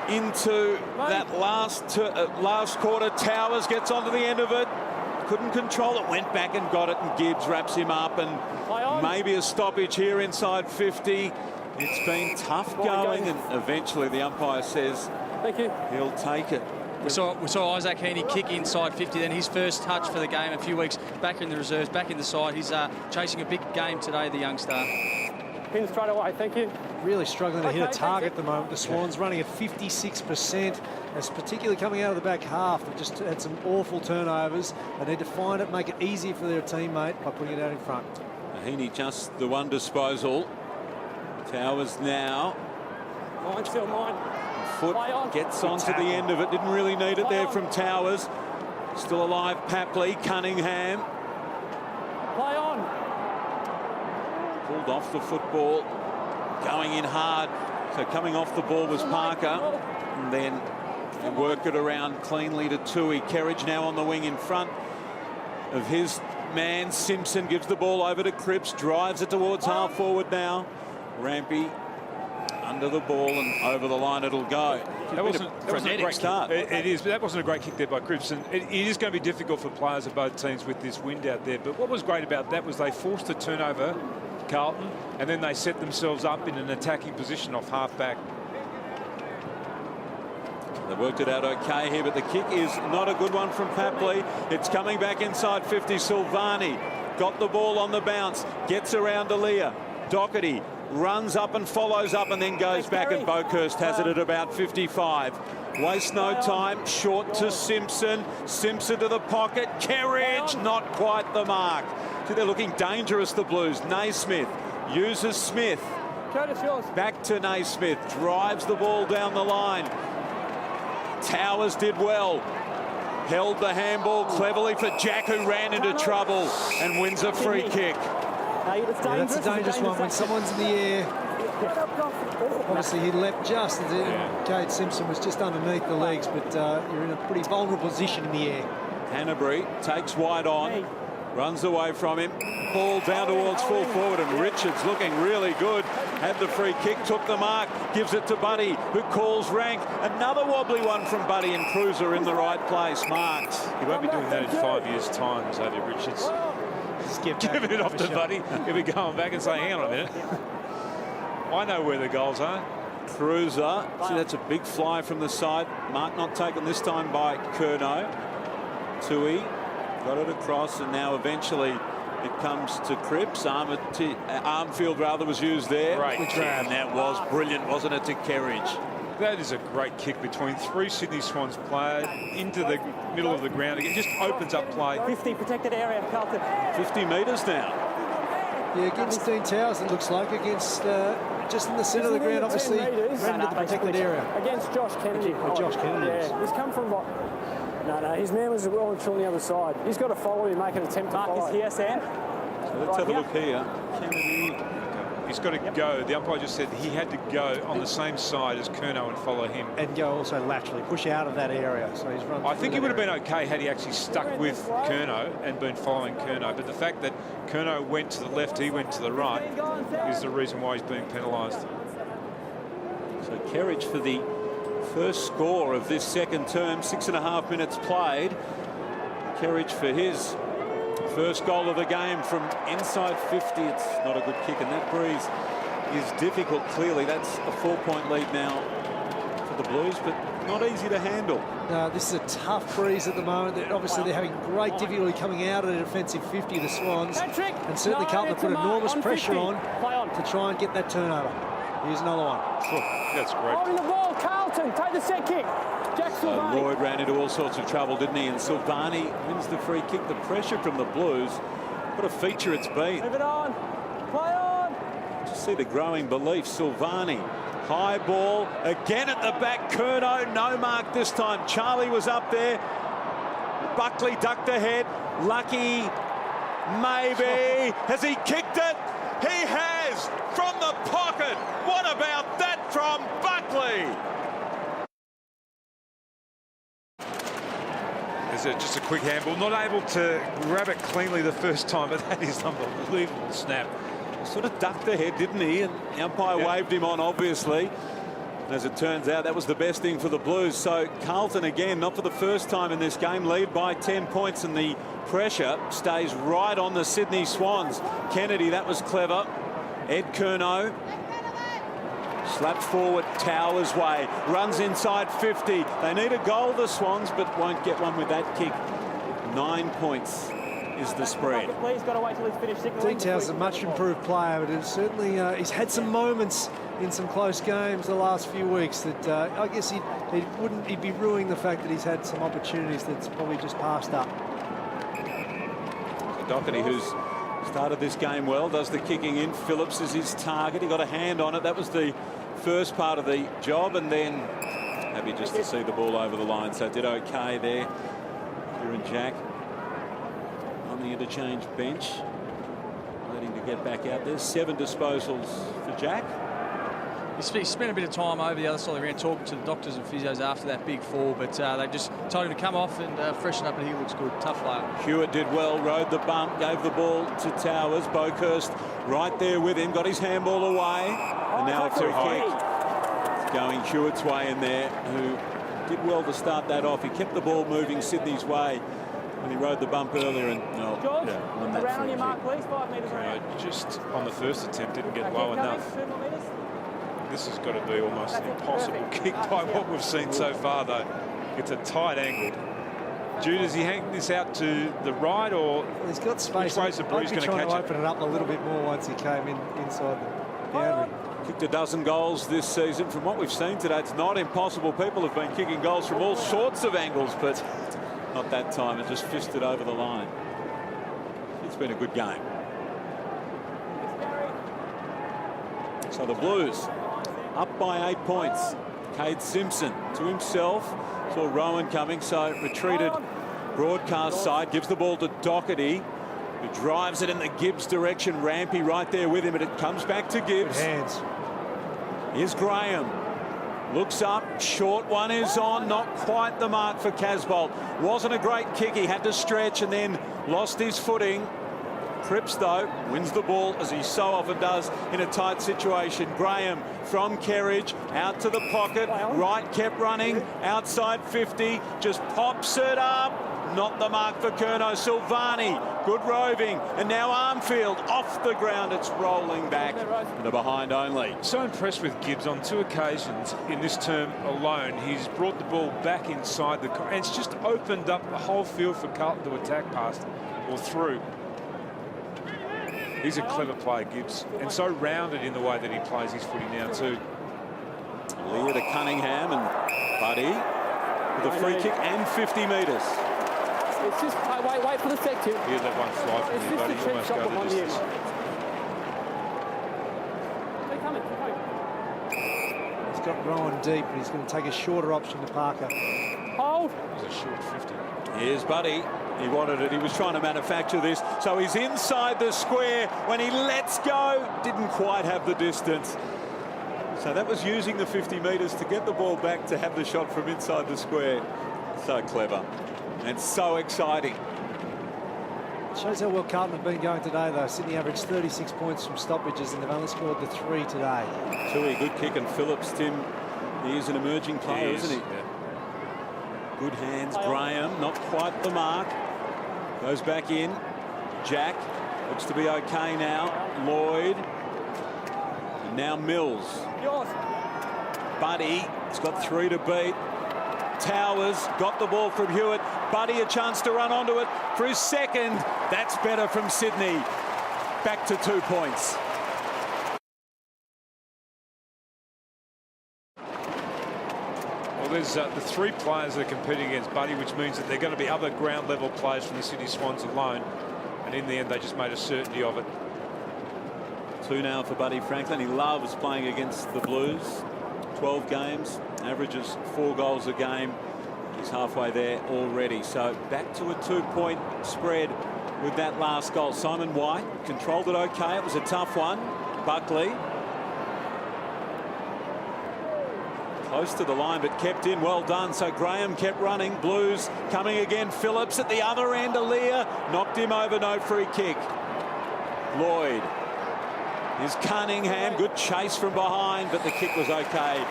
into that last quarter. Towers gets onto the end of it. Couldn't control it. Went back and got it, and Gibbs wraps him up. And maybe a stoppage here inside 50. It's been tough going, and eventually the umpire says he'll take it. We saw Isaac Heeney kick inside 50, then his first touch for the game a few weeks back in the reserves, back in the side. He's chasing a big game today, the young star. Pin straight away, thank you. Really struggling to hit a target at the moment. The Swans running at 56%. That's particularly coming out of the back half. They've just had some awful turnovers. They need to find it, make it easier for their teammate by putting it out in front. Heeney just the one disposal. Towers now. Mine, still mine. Foote gets onto the end of it. Didn't really need it there from Towers. Still alive, Papley, Cunningham. Play on. Pulled off the football. Going in hard. So coming off the ball was Parker. And then they work it around cleanly to Tui. Kerridge now on the wing in front of his man. Simpson gives the ball over to Cripps. Drives it towards half forward now. Rampy under the ball and over the line it'll go. That wasn't a great start. It is, but that wasn't a great kick there by Cripps. And it is going to be difficult for players of both teams with this wind out there. But what was great about that was they forced a turnover, Carlton, and then they set themselves up in an attacking position off half-back. They worked it out okay here, but the kick is not a good one from Papley. It's coming back inside 50. Silvani got the ball on the bounce, gets around Aliir. Doherty runs up and follows up and then goes back, and Boakhurst has it at about 55. Wastes no time. Short to Simpson. Simpson to the pocket. Kerridge, not quite the mark. See, they're looking dangerous, the Blues. Naismith uses Smith. Back to Naismith. Drives the ball down the line. Towers did well. Held the handball cleverly for Jack, who ran into trouble and wins a free kick. Yeah, that's a dangerous one when someone's in the air. Obviously, he leapt just as Cade Simpson was just underneath the legs, but you're in a pretty vulnerable position in the air. Hanbury takes wide on. Runs away from him. Ball down towards full forward, and Richards looking really good. Had the free kick, took the mark, gives it to Buddy, who calls rank. Another wobbly one from Buddy, and Cruiser in the right place. Marks. He won't be doing that in 5 years' time, Xavier Richards. Just Giving it off to Buddy. He'll be going back and saying, hang on a minute. I know where the goals are. Cruiser. See, that's a big fly from the side. Mark not taken this time by Curnow. Tui got it across, and now eventually it comes to Cripps. Armfield rather was used there. Great kick. And that was brilliant, wasn't it, to Kerridge? That is a great kick between 3 Sydney Swans players into the middle of the ground. It just opens up play. 50 protected area, Carlton. 50 metres now. Yeah, against Dean Towers, it looks like, against just in the centre of the ground, obviously, right into the protected area. Against Josh Kennedy. Josh Kennedy. Yeah, he's come from... No, his man was well and truly on the other side. He's got to follow him, make an attempt to follow. Mark is here, Sam. So let's have a look here. Kennedy. He's got to go. The umpire just said he had to go on the same side as Curnow and follow him. And go also laterally, push out of that area. So he's run. I think he would have been okay had he actually stuck with Curnow and been following Curnow. But the fact that Curnow went to the left, he went to the right, is the reason why he's being penalised. So Kerridge for the first score of this second term, 6.5 minutes played. Kerridge for his first goal of the game from inside 50. It's not a good kick, and that breeze is difficult. Clearly, that's a 4-point lead now for the Blues, but not easy to handle. No, this is a tough breeze at the moment. Obviously, they're having great difficulty coming out of the defensive 50, the Swans. And certainly Carlton put enormous pressure on to try and get that turnover. Here's another one. That's great. Holding the ball, Carlton. Take the set kick. Jack Silvani. Lloyd ran into all sorts of trouble, didn't he? And Silvani wins the free kick. The pressure from the Blues. What a feature it's been. Move it on. Play on. Just see the growing belief. Silvani. High ball. Again at the back. Curnow. No mark this time. Charlie was up there. Buckley ducked ahead. Lucky. Maybe. Has he kicked it? He has. From the pocket. What about that from Buckley? Is it just a quick handball? Not able to grab it cleanly the first time, but that is unbelievable snap. Sort of ducked ahead, didn't he? And the umpire waved him on, obviously. And as it turns out, that was the best thing for the Blues. So Carlton, again, not for the first time in this game, lead by 10 points, and the pressure stays right on the Sydney Swans. Kennedy, that was clever. Ed Curnow. Slapped forward Towers' way. Runs inside 50. They need a goal, the Swans, but won't get one with that kick. 9 points is the spread. Please, got to wait till he's finished signaling. Dean Towers is a much improved player, but it's certainly he's had some moments in some close games the last few weeks that I guess he'd be ruining the fact that he's had some opportunities that's probably just passed up. Doherty, who's started this game well, does the kicking in. Phillips is his target. He got a hand on it. That was the first part of the job, and then happy just to see the ball over the line. So did okay there. Kieren Jack on the interchange bench, waiting to get back out there. 7 disposals for Jack. He spent a bit of time over the other side of the ground talking to the doctors and physios after that big fall, but they just told him to come off and freshen up, and he looks good. Tough player. Hewitt did well, rode the bump, gave the ball to Towers. Boakhurst right there with him, got his handball away, and now a free kick. It's going Hewitt's way in there, who did well to start that off. He kept the ball moving Sydney's way, and he rode the bump earlier, and George, won that around on free your mark, kick. please. 5 metres around. Just on the first attempt, didn't get Okay, low coming, enough. 2 more metres. This has got to be almost an impossible kick by what we've seen so far, though. It's a tight angle. Jude, does he hang this out to the right, or He's got space. which way's the Blues going to trying catch to it? open it up a little bit more once he came inside the boundary. Kicked a dozen goals this season. From what we've seen today, it's not impossible. People have been kicking goals from all sorts of angles, but not that time. It just fisted over the line. It's been a good game. So the Blues up by 8 points. Cade Simpson to himself. Saw Rowan coming, so retreated broadcast side. Gives the ball to Doherty, who drives it in the Gibbs direction. Rampy right there with him, and it comes back to Gibbs. Good hands. Here's Graham. Looks up, short one is on, not quite the mark for Casbolt. Wasn't a great kick, he had to stretch and then lost his footing. Cripps, though, wins the ball, as he so often does in a tight situation. Graham from Kerridge, out to the pocket. Wright kept running, outside 50, just pops it up. Not the mark for Curnow. Silvani, good roving. And now Armfield off the ground. It's rolling back. The behind only. So impressed with Gibbs on 2 occasions in this term alone. He's brought the ball back inside the... And it's just opened up the whole field for Carlton to attack past or through. He's a clever player, Gibbs, and so rounded in the way that he plays his footy now too. Aliir to Cunningham and Buddy with a free kick and 50 metres. It's just wait for the sector. Here's that one fly from you, Buddy. Almost go the distance. He's got Rowan deep, and he's going to take a shorter option to Parker. Hold. It was a short 50. Here's Buddy. He wanted it. He was trying to manufacture this. So he's inside the square. When he lets go, didn't quite have the distance. So that was using the 50 metres to get the ball back to have the shot from inside the square. So clever and so exciting. Shows how well Carlton have been going today, though. Sydney averaged 36 points from stoppages, and they've only scored the 3 today. Tui, good kick, and Phillips, Tim, he is an emerging player, isn't he? Yeah. Good hands. Graham, not quite the mark. Goes back in. Jack looks to be okay now. Lloyd. And now Mills. Buddy has got 3 to beat. Towers got the ball from Hewitt. Buddy a chance to run onto it for his second. That's better from Sydney. Back to 2 points. Well, there's the 3 players that are competing against Buddy, which means that they're going to be other ground level players from the Sydney Swans alone. And in the end, they just made a certainty of it. 2 now for Buddy Franklin. He loves playing against the Blues. 12 games, averages 4 goals a game. He's halfway there already. So back to a 2-point spread with that last goal. Simon White controlled it okay. It was a tough one. Buckley close to the line, but kept in. Well done. So Graham kept running. Blues coming again. Phillips at the other end. Aliir knocked him over. No free kick. Lloyd. Here's Cunningham. Good chase from behind, but the kick was okay.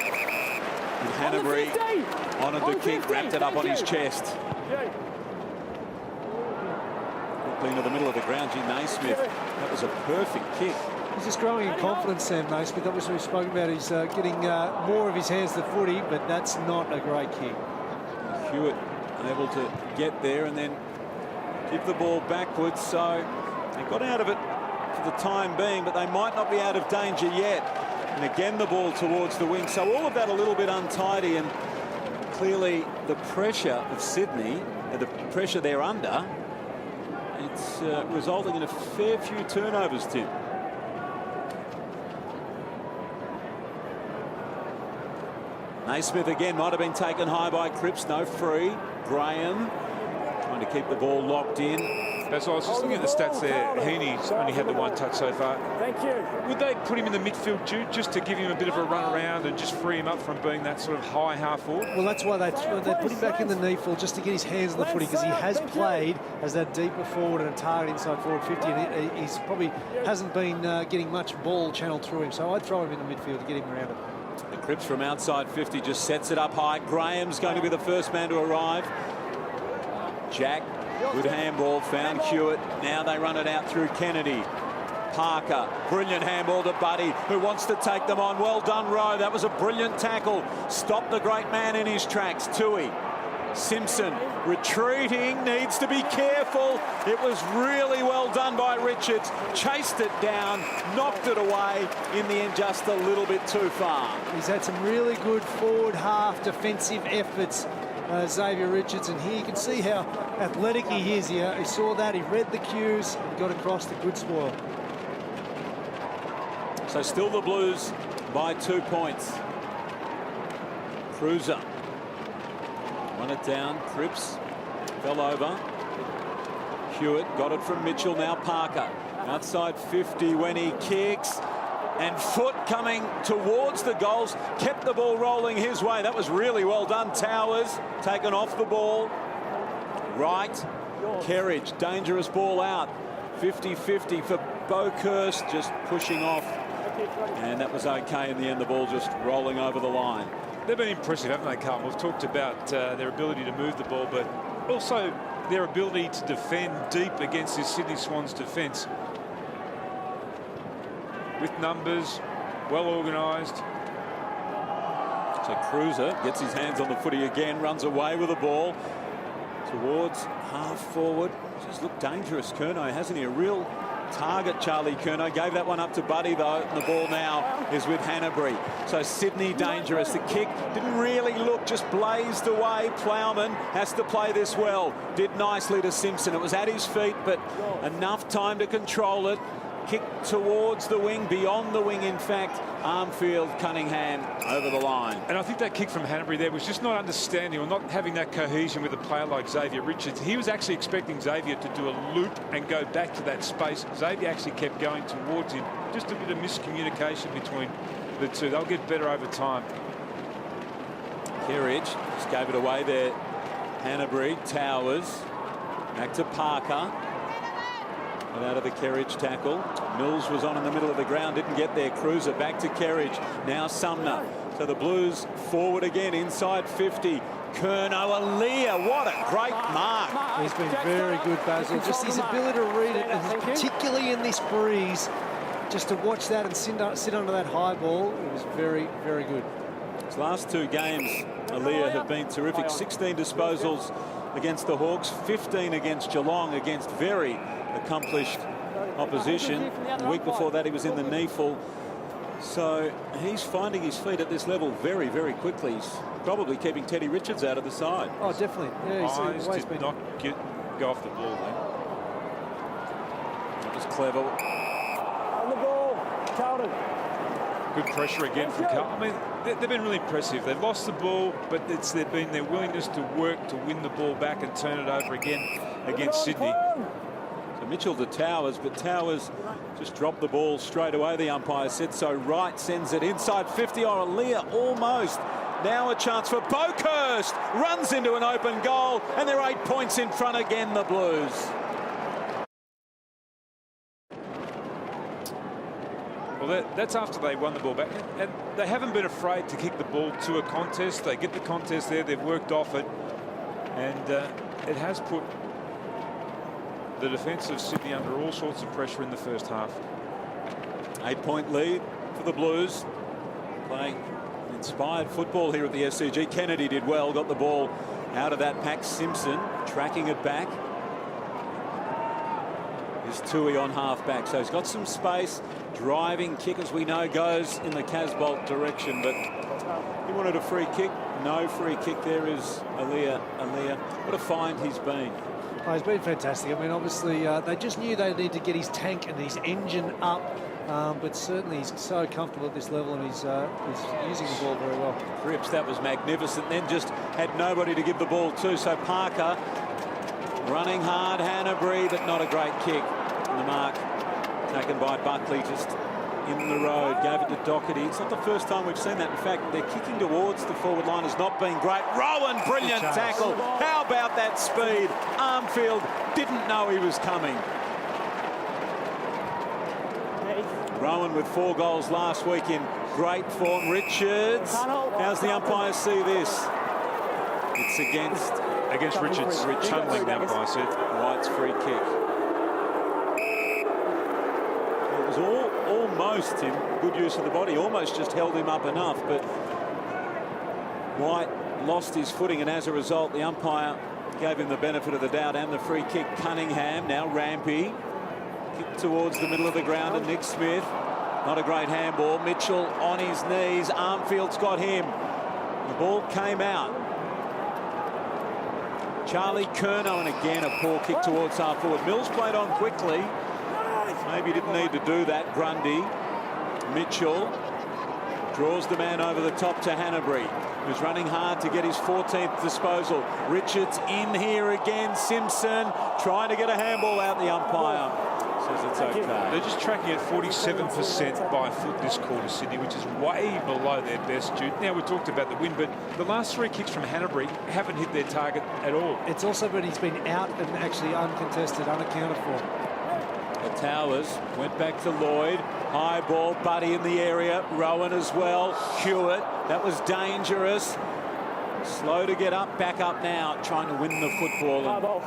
And Hanbury honoured the kick, wrapped it up on his chest. Clean to the middle of the ground, G. Naismith. That was a perfect kick. He's just growing in confidence, Sam Naismith. Obviously, we've spoken about he's getting more of his hands to footy, but that's not a great kick. Hewitt able to get there and then give the ball backwards. So they got out of it for the time being, but they might not be out of danger yet. And again, the ball towards the wing. So all of that a little bit untidy, and clearly the pressure of Sydney, the pressure they're under, it's resulting in a fair few turnovers, Tim. Naismith again might have been taken high by Cripps. No free. Graham trying to keep the ball locked in. That's why I was just looking at the stats there. Heeney's only had the 1 touch so far. Thank you. Would they put him in the midfield, Jude, just to give him a bit of a run around and just free him up from being that sort of high half forward? Well, that's why they put him back in the knee full, just to get his hands on the footy, because he has played as that deeper forward and a target inside forward 50, and he's probably hasn't been getting much ball channeled through him. So I'd throw him in the midfield to get him around it. The Cripps from outside 50 just sets it up high. Graham's going to be the first man to arrive. Jack, good handball, found Hewitt. Now they run it out through Kennedy. Parker, brilliant handball to Buddy, who wants to take them on. Well done, Rowe. That was a brilliant tackle. Stopped the great man in his tracks. Tui. Simpson retreating, needs to be careful. It was really well done by Richards. Chased it down, knocked it away. In the end, just a little bit too far. He's had some really good forward half defensive efforts, Xavier Richards, and here you can see how athletic he is. He saw that, he read the cues, and got across the good spoil. So still the Blues by 2 points. Cruiser. Run it down. Cripps fell over. Hewitt got it from Mitchell. Now Parker outside 50 when he kicks. And Foote coming towards the goals, kept the ball rolling his way. That was really well done. Towers taken off the ball. Right. Kerridge, dangerous ball out. 50-50 for Boakhurst, just pushing off. And that was okay in the end, the ball just rolling over the line. They've been impressive, haven't they, Carlton? We've talked about their ability to move the ball, but also their ability to defend deep against this Sydney Swans defence. With numbers, well organised. So Cruiser gets his hands on the footy again, runs away with the ball towards half forward. Just looked dangerous, Curnow, hasn't he? A real target, Charlie Curnow. Gave that one up to Buddy, though, and the ball now is with Hanbury. So Sydney dangerous. The kick didn't really look, just blazed away. Plowman has to play this well. Did nicely to Simpson. It was at his feet, but enough time to control it. Kick towards the wing, beyond the wing, in fact. Armfield, Cunningham over the line. And I think that kick from Hanbury there was just not understanding or not having that cohesion with a player like Xavier Richards. He was actually expecting Xavier to do a loop and go back to that space. Xavier actually kept going towards him. Just a bit of miscommunication between the two. They'll get better over time. Kerridge just gave it away there. Hanbury, Towers, back to Parker. Out of the Kerridge tackle. Mills was on in the middle of the ground, didn't get there. Cruiser back to Kerridge. Now Sumner. So the Blues forward again inside 50. Curnow, Aliir. What a great mark. He's been very good, Basil. Just his ability to read it, and particularly in this breeze, just to watch that and sit under that high ball, it was very, very good. His last two games, Aliir, have been terrific. 16 disposals against the Hawks, 15 against Geelong, against very accomplished opposition. The week before that he was in the NEFL. So he's finding his feet at this level very, very quickly. He's probably keeping Teddy Richards out of the side. Oh, definitely. Yeah, Eyes did not go off the ball there. That was clever. On the ball, Carlton. Good pressure again from Carlton. I mean, they've been really impressive. They've lost the ball, but it's been their willingness to work to win the ball back and turn it over again against Sydney. So Mitchell to Towers, but Towers just dropped the ball straight away, the umpire said. So Wright sends it inside 50. Oh, Aliir almost. Now a chance for Boakhurst. Runs into an open goal, and they're 8 points in front again, the Blues. Well, that's after they won the ball back. And they haven't been afraid to kick the ball to a contest. They get the contest there. They've worked off it. And it has put the defence of Sydney under all sorts of pressure in the first half. 8-point lead for the Blues. Playing inspired football here at the SCG. Kennedy did well, got the ball out of that pack. Simpson tracking it back. Is Tui on half-back, so he's got some space. Driving kick, as we know, goes in the Casbolt direction, but he wanted a free kick. No free kick. There is Aliir. What a find he's been. Oh, he's been fantastic. I mean, obviously, they just knew they need to get his tank and his engine up, but certainly he's so comfortable at this level, and he's using the ball very well. Cripps, that was magnificent. Then just had nobody to give the ball to, so Parker running hard. Hanbury, but not a great kick. And the mark taken by Buckley, just in the road, gave it to Doherty. It's not the first time we've seen that. In fact, they're kicking towards the forward line has not been great. Rowan, brilliant tackle. How about that speed? Armfield didn't know he was coming. Rowan with 4 goals last week in great form. Richards, how's the umpire see this? It's against Richards. Tunneling, the umpire said. White's free kick. It was almost in good use of the body, almost just held him up enough, but White lost his footing, and as a result the umpire gave him the benefit of the doubt and the free kick. Cunningham, now Rampy, kick towards the middle of the ground, and Nick Smith, not a great handball. Mitchell on his knees, Armfield's got him. The ball came out. Charlie Curnow, and again a poor kick towards half forward. Mills played on quickly. Maybe didn't need to do that. Grundy. Mitchell draws the man over the top to Hanbury, who's running hard to get his 14th disposal. Richards in here again. Simpson trying to get a handball out, the umpire says it's okay. They're just tracking at 47% by Foote this quarter, Sydney, which is way below their best, Jude. Now, we talked about the win, but the last 3 kicks from Hanbury haven't hit their target at all. It's also been he's been out and actually uncontested, unaccounted for. The Towers went back to Lloyd. High ball, Buddy in the area. Rowan as well. Hewitt, that was dangerous. Slow to get up, back up now, trying to win the football. And we'll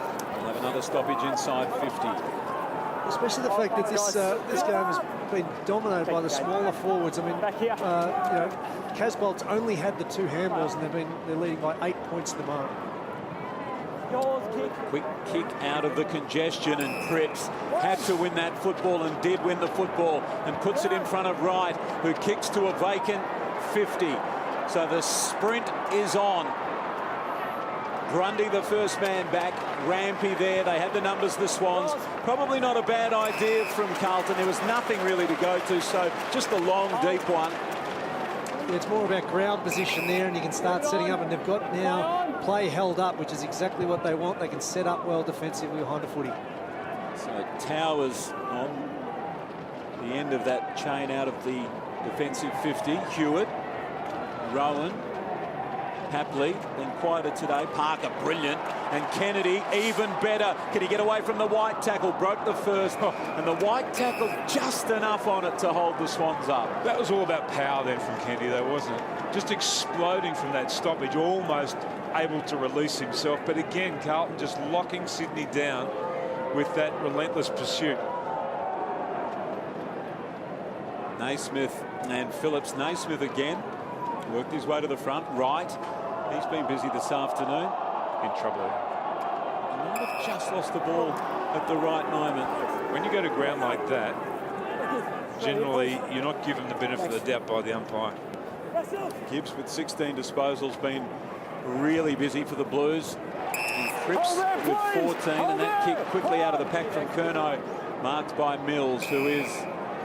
have another stoppage inside 50. Especially the fact that this game has been dominated by the smaller forwards. I mean, you know, Casbolt's only had the 2 handballs and they're leading by 8 points at the moment. Quick kick out of the congestion, and Cripps had to win that football and did win the football and puts it in front of Wright, who kicks to a vacant 50. So the sprint is on. Grundy, the first man back. Rampy there. They had the numbers, the Swans. Probably not a bad idea from Carlton. There was nothing really to go to, so just a long, deep one. Yeah, it's more about ground position there, and you can start setting up, and they've got now play held up, which is exactly what they want. They can set up well defensively behind the footy. So Towers on the end of that chain out of the defensive 50. Hewitt, Rowan, Hapley, been quieter today. Parker, brilliant. And Kennedy, even better. Can he get away from the white tackle? Broke the first. And the white tackle just enough on it to hold the Swans up. That was all about power then from Kennedy, though, wasn't it? Just exploding from that stoppage, almost able to release himself. But again, Carlton just locking Sydney down with that relentless pursuit. Naismith and Phillips. Naismith again. Worked his way to the front. Right. He's been busy this afternoon. In trouble. And might have just lost the ball at the right moment. When you go to ground like that, generally you're not given the benefit of the doubt by the umpire. Gibbs with 16 disposals, been really busy for the Blues. And Cripps with 14, and that kick quickly out of the pack from Curnow, marked by Mills, who is,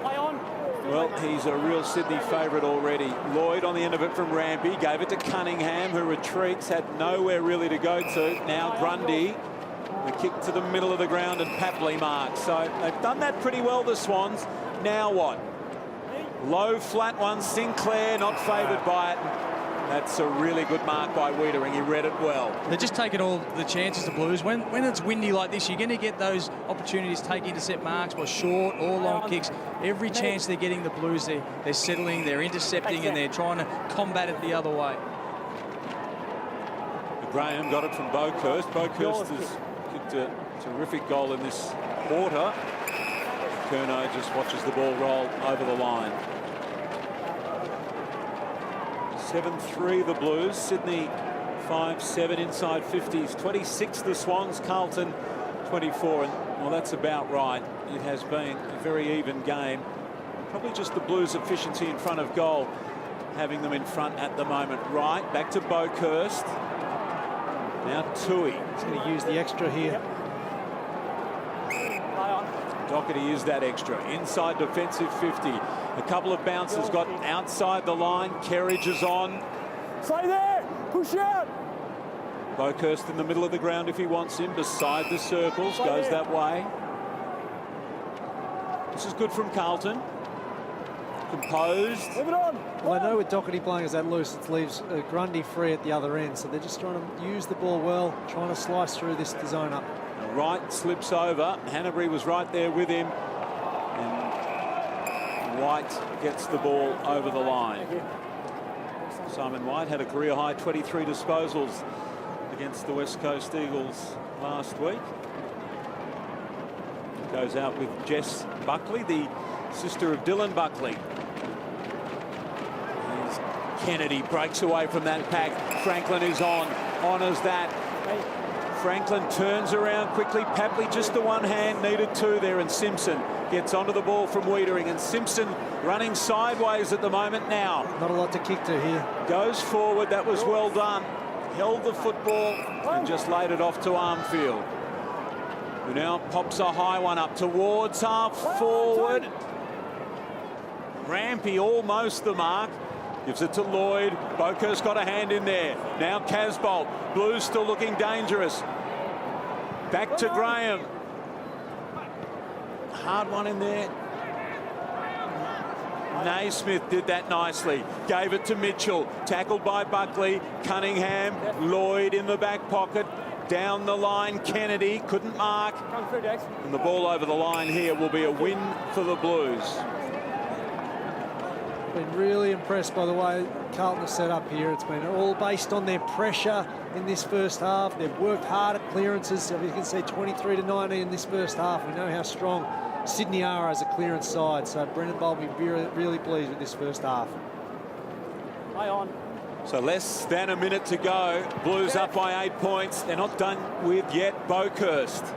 well, he's a real Sydney favourite already. Lloyd on the end of it from Rampy, gave it to Cunningham, who retreats, had nowhere really to go to. Now Grundy, the kick to the middle of the ground, and Papley marks. So they've done that pretty well, the Swans. Now what? Low, flat one, Sinclair not favoured by it. That's a really good mark by Wiedering. He read it well. They're just taking all the chances, the Blues. When it's windy like this, you're going to get those opportunities to take intercept marks by short or long kicks. Every chance they're getting, the Blues, they're settling, they're intercepting, and they're trying to combat it the other way. Graham got it from Boakhurst. Boakhurst has kicked a terrific goal in this quarter. Curnow just watches the ball roll over the line. 7-3 the Blues. Sydney 5-7 inside 50s. 26 the Swans. Carlton 24. And well, that's about right. It has been a very even game. Probably just the Blues' efficiency in front of goal, having them in front at the moment. Right, back to Boakhurst. Now Tui. He's going to use the extra here. Doherty used that extra. Inside defensive 50. A couple of bounces got outside the line. Kerridge is on. Stay there. Push out. Boakhurst in the middle of the ground if he wants him. Beside the circles. Goes that way. This is good from Carlton. Composed. Well, I know with Doherty playing as that loose, it leaves Grundy free at the other end. So they're just trying to use the ball well, trying to slice through this to zone up. Wright slips over. Hanbury was right there with him. And White gets the ball over the line. Simon White had a career high 23 disposals against the West Coast Eagles last week. Goes out with Jess Buckley, the sister of Dylan Buckley. Here's Kennedy, breaks away from that pack. Franklin is on, honours that. Franklin turns around quickly. Papley just the one hand, needed two there, and Simpson gets onto the ball from Wiedering, and Simpson running sideways at the moment now. Not a lot to kick to here. Goes forward, that was well done. Held the football and just laid it off to Armfield, who now pops a high one up towards half forward. Rampy almost the mark. Gives it to Lloyd. Boakhurst got a hand in there. Now Casbolt. Blues still looking dangerous. Back to Graham. hard one in there. Naismith did that nicely. Gave it to Mitchell. Tackled by Buckley. Cunningham. Lloyd in the back pocket. Down the line, Kennedy couldn't mark. And the ball over the line here will be a win for the Blues. Been really impressed by the way Carlton have set up here. It's been all based on their pressure in this first half. They've worked hard at clearances. So you can see 23-19 in this first half. We know how strong Sydney are as a clearance side. So Brendan Bolt will be really pleased with this first half. Play on. So less than a minute to go. Blues up by 8 points. They're not done with yet. Boakhurst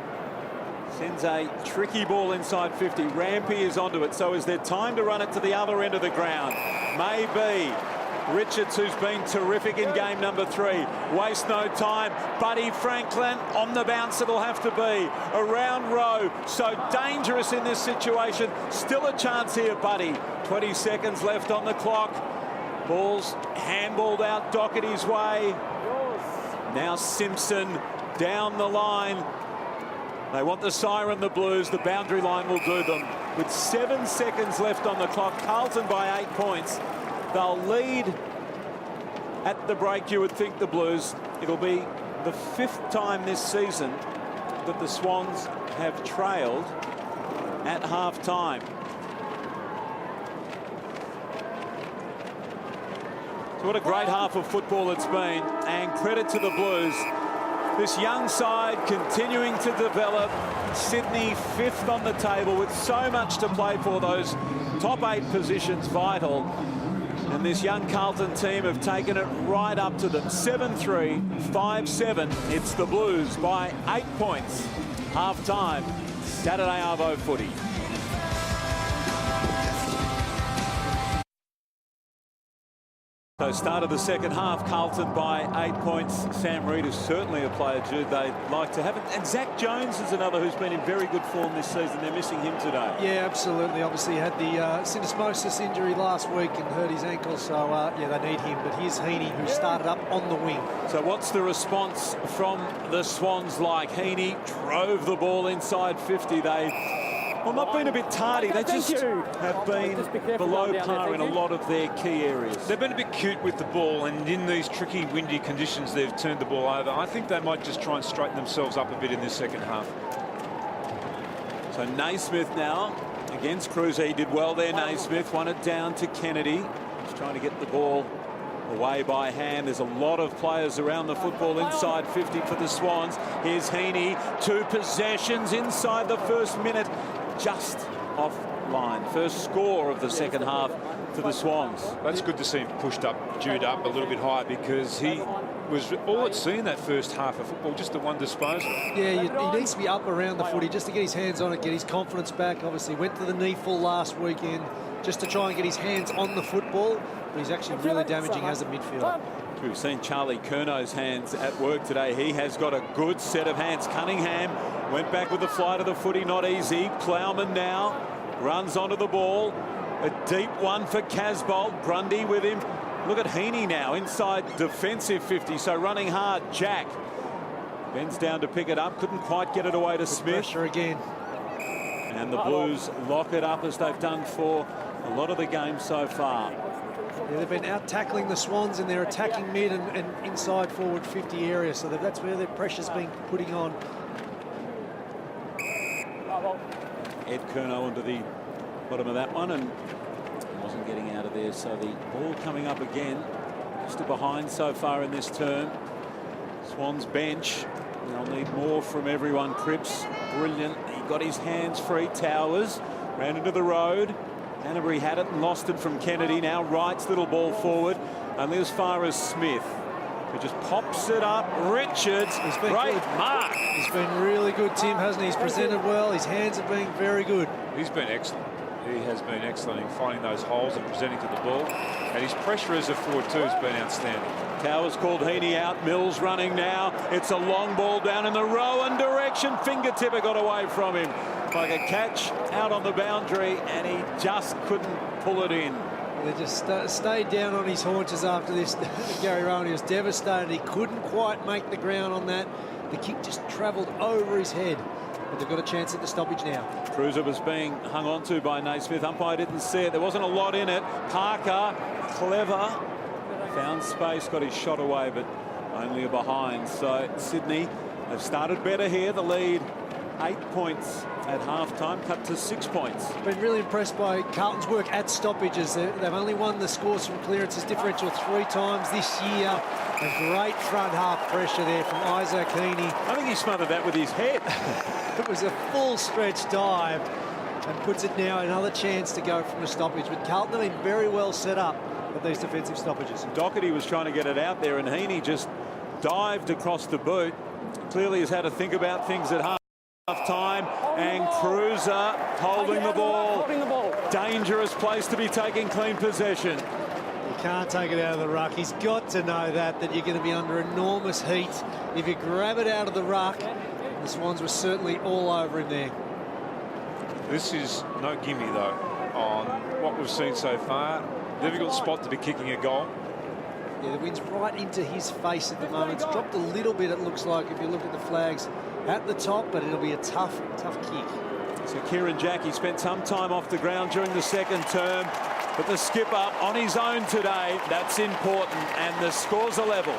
sends a tricky ball inside 50. Rampy is onto it. So is there time to run it to the other end of the ground? Maybe. Richards, who's been terrific in game number 3. Waste no time. Buddy Franklin on the bounce it'll have to be. Around row. So dangerous in this situation. Still a chance here, Buddy. 20 seconds left on the clock. Ball's handballed out Doherty's way. Now Simpson down the line. They want the siren, the Blues. The boundary line will do them. With 7 seconds left on the clock, Carlton by 8 points. They'll lead at the break, you would think, the Blues. It'll be the 5th time this season that the Swans have trailed at half-time. So what a great half of football it's been, and credit to the Blues. This young side continuing to develop. Sydney 5th on the table with so much to play for. Those top 8 positions vital. And this young Carlton team have taken it right up to them. 7-3, 5-7. It's the Blues by 8 points. Half-time, Saturday Arvo footy. So start of the second half, Carlton by 8 points. Sam Reid is certainly a player, Jude, they'd like to have. And Zach Jones is another who's been in very good form this season. They're missing him today. Yeah, absolutely. Obviously he had the syndesmosis injury last week and hurt his ankle. So, yeah, they need him. But here's Heeney, who started up on the wing. So what's the response from the Swans like? Heeney drove the ball inside 50. Well, not been a bit tardy. They just have been below par in a lot of their key areas. They've been a bit cute with the ball, and in these tricky, windy conditions, they've turned the ball over. I think they might just try and straighten themselves up a bit in this second half. So Naismith now against Cruiser. He did well there, Naismith. Won it down to Kennedy. He's trying to get the ball away by hand. There's a lot of players around the football inside 50 for the Swans. Here's Heeney. 2 possessions inside the first minute. Just off line. First score of the second half to the Swans. That's good to see him pushed up, Jude up a little bit higher, because he was all at sea in that first half of football, just the one disposal. Yeah, he needs to be up around the footy just to get his hands on it, get his confidence back. Obviously went to the knee full last weekend just to try and get his hands on the football, but he's actually really damaging as a midfielder. We've seen Charlie Curnow's hands at work today. He has got a good set of hands. Cunningham went back with the fly to the footy, not easy. Plowman now runs onto the ball. A deep one for Casbolt. Grundy with him. Look at Heeney now inside defensive 50, so running hard. Jack bends down to pick it up. Couldn't quite get it away to Smith. Pressure again. And the Blues lock it up as they've done for a lot of the game so far. Yeah, they've been out tackling the Swans in their attacking mid and inside forward 50 area, so that's where their pressure's been putting on. Ed Curnow onto the bottom of that one and wasn't getting out of there. So the ball coming up again, just a behind so far in this term. Swans bench. They'll need more from everyone. Cripps, brilliant. He got his hands free. Towers ran into the road. Canterbury had it and lost it from Kennedy. Now Wright's little ball forward, only as far as Smith, who just pops it up. Richards, great mark. He's been really good, Tim, hasn't he? He's presented well. His hands have been very good. He's been excellent. He has been excellent in finding those holes and presenting to the ball. And his pressure as a forward too has been outstanding. Towers called Heeney out. Mills running now. It's a long ball down in the Rowan direction. Fingertipper got away from him. Like a catch out on the boundary, and he just couldn't pull it in. They just stayed down on his haunches after this. Gary Rowan, he was devastated. He couldn't quite make the ground on that. The kick just travelled over his head. but they've got a chance at the stoppage now. Cruiser was being hung on to by Naismith. Umpire didn't see it. There wasn't a lot in it. Parker, clever, found space, got his shot away, but only a behind. So Sydney have started better here. The lead 8 points at half-time, cut to 6 points. Been really impressed by Carlton's work at stoppages. They've only won the scores from clearances differential 3 times this year. A great front half pressure there from Isaac Heeney. I think he smothered that with his head. It was a full stretch dive and puts it now another chance to go from the stoppage. But Carlton have been very well set up at these defensive stoppages. Doherty was trying to get it out there, and Heeney just dived across the boot. Clearly has had to think about things at half-time. And Cruiser holding the ball. Dangerous place to be taking clean possession. You can't take it out of the ruck. He's got to know that you're going to be under enormous heat. If you grab it out of the ruck, the Swans were certainly all over him there. This is no gimme, though, on what we've seen so far. Difficult spot to be kicking a goal. Yeah, the wind's right into his face at the moment. It's dropped a little bit, it looks like, if you look at the flags at the top, but it'll be a tough kick. So Kieren Jackie spent some time off the ground during the second term, but the skipper on his own today, that's important, and the scores are level.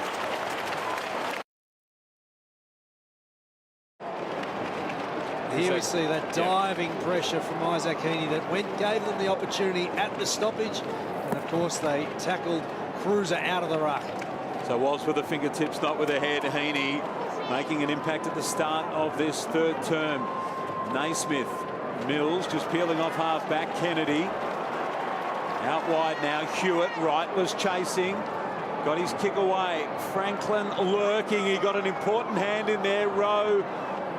Here we see that diving pressure from Isaac Heeney that gave them the opportunity at the stoppage, and of course they tackled Cruiser out of the ruck. So was with the fingertips, not with the head. Heeney making an impact at the start of this third term. Naismith, Mills just peeling off half-back. Kennedy out wide now. Hewitt, right, was chasing. Got his kick away. Franklin lurking. He got an important hand in there. Rowe,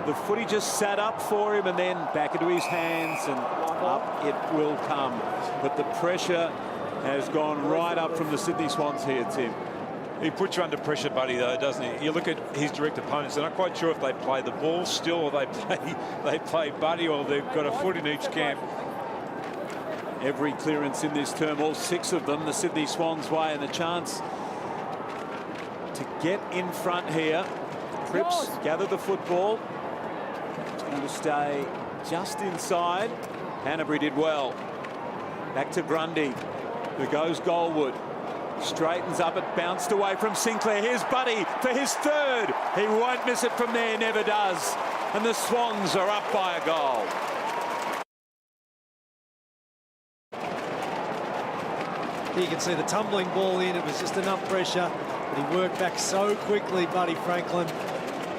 the footy just sat up for him and then back into his hands, and up it will come. But the pressure has gone right up from the Sydney Swans here, Tim. He puts you under pressure, buddy, though, doesn't he? You look at his direct opponents, they're not quite sure if they play the ball still or they play buddy, or they've got a foot in each camp. Every clearance in this term, all 6 of them, the Sydney Swans way, and the chance to get in front here. Cripps gathered the football. It's going to stay just inside. Hanbury did well. Back to Grundy, who goes goalward. Straightens up, it bounced away from Sinclair. Here's Buddy for his third. He won't miss it from there, never does. And the Swans are up by a goal. Here you can see the tumbling ball in. It was just enough pressure, but he worked back so quickly, Buddy Franklin.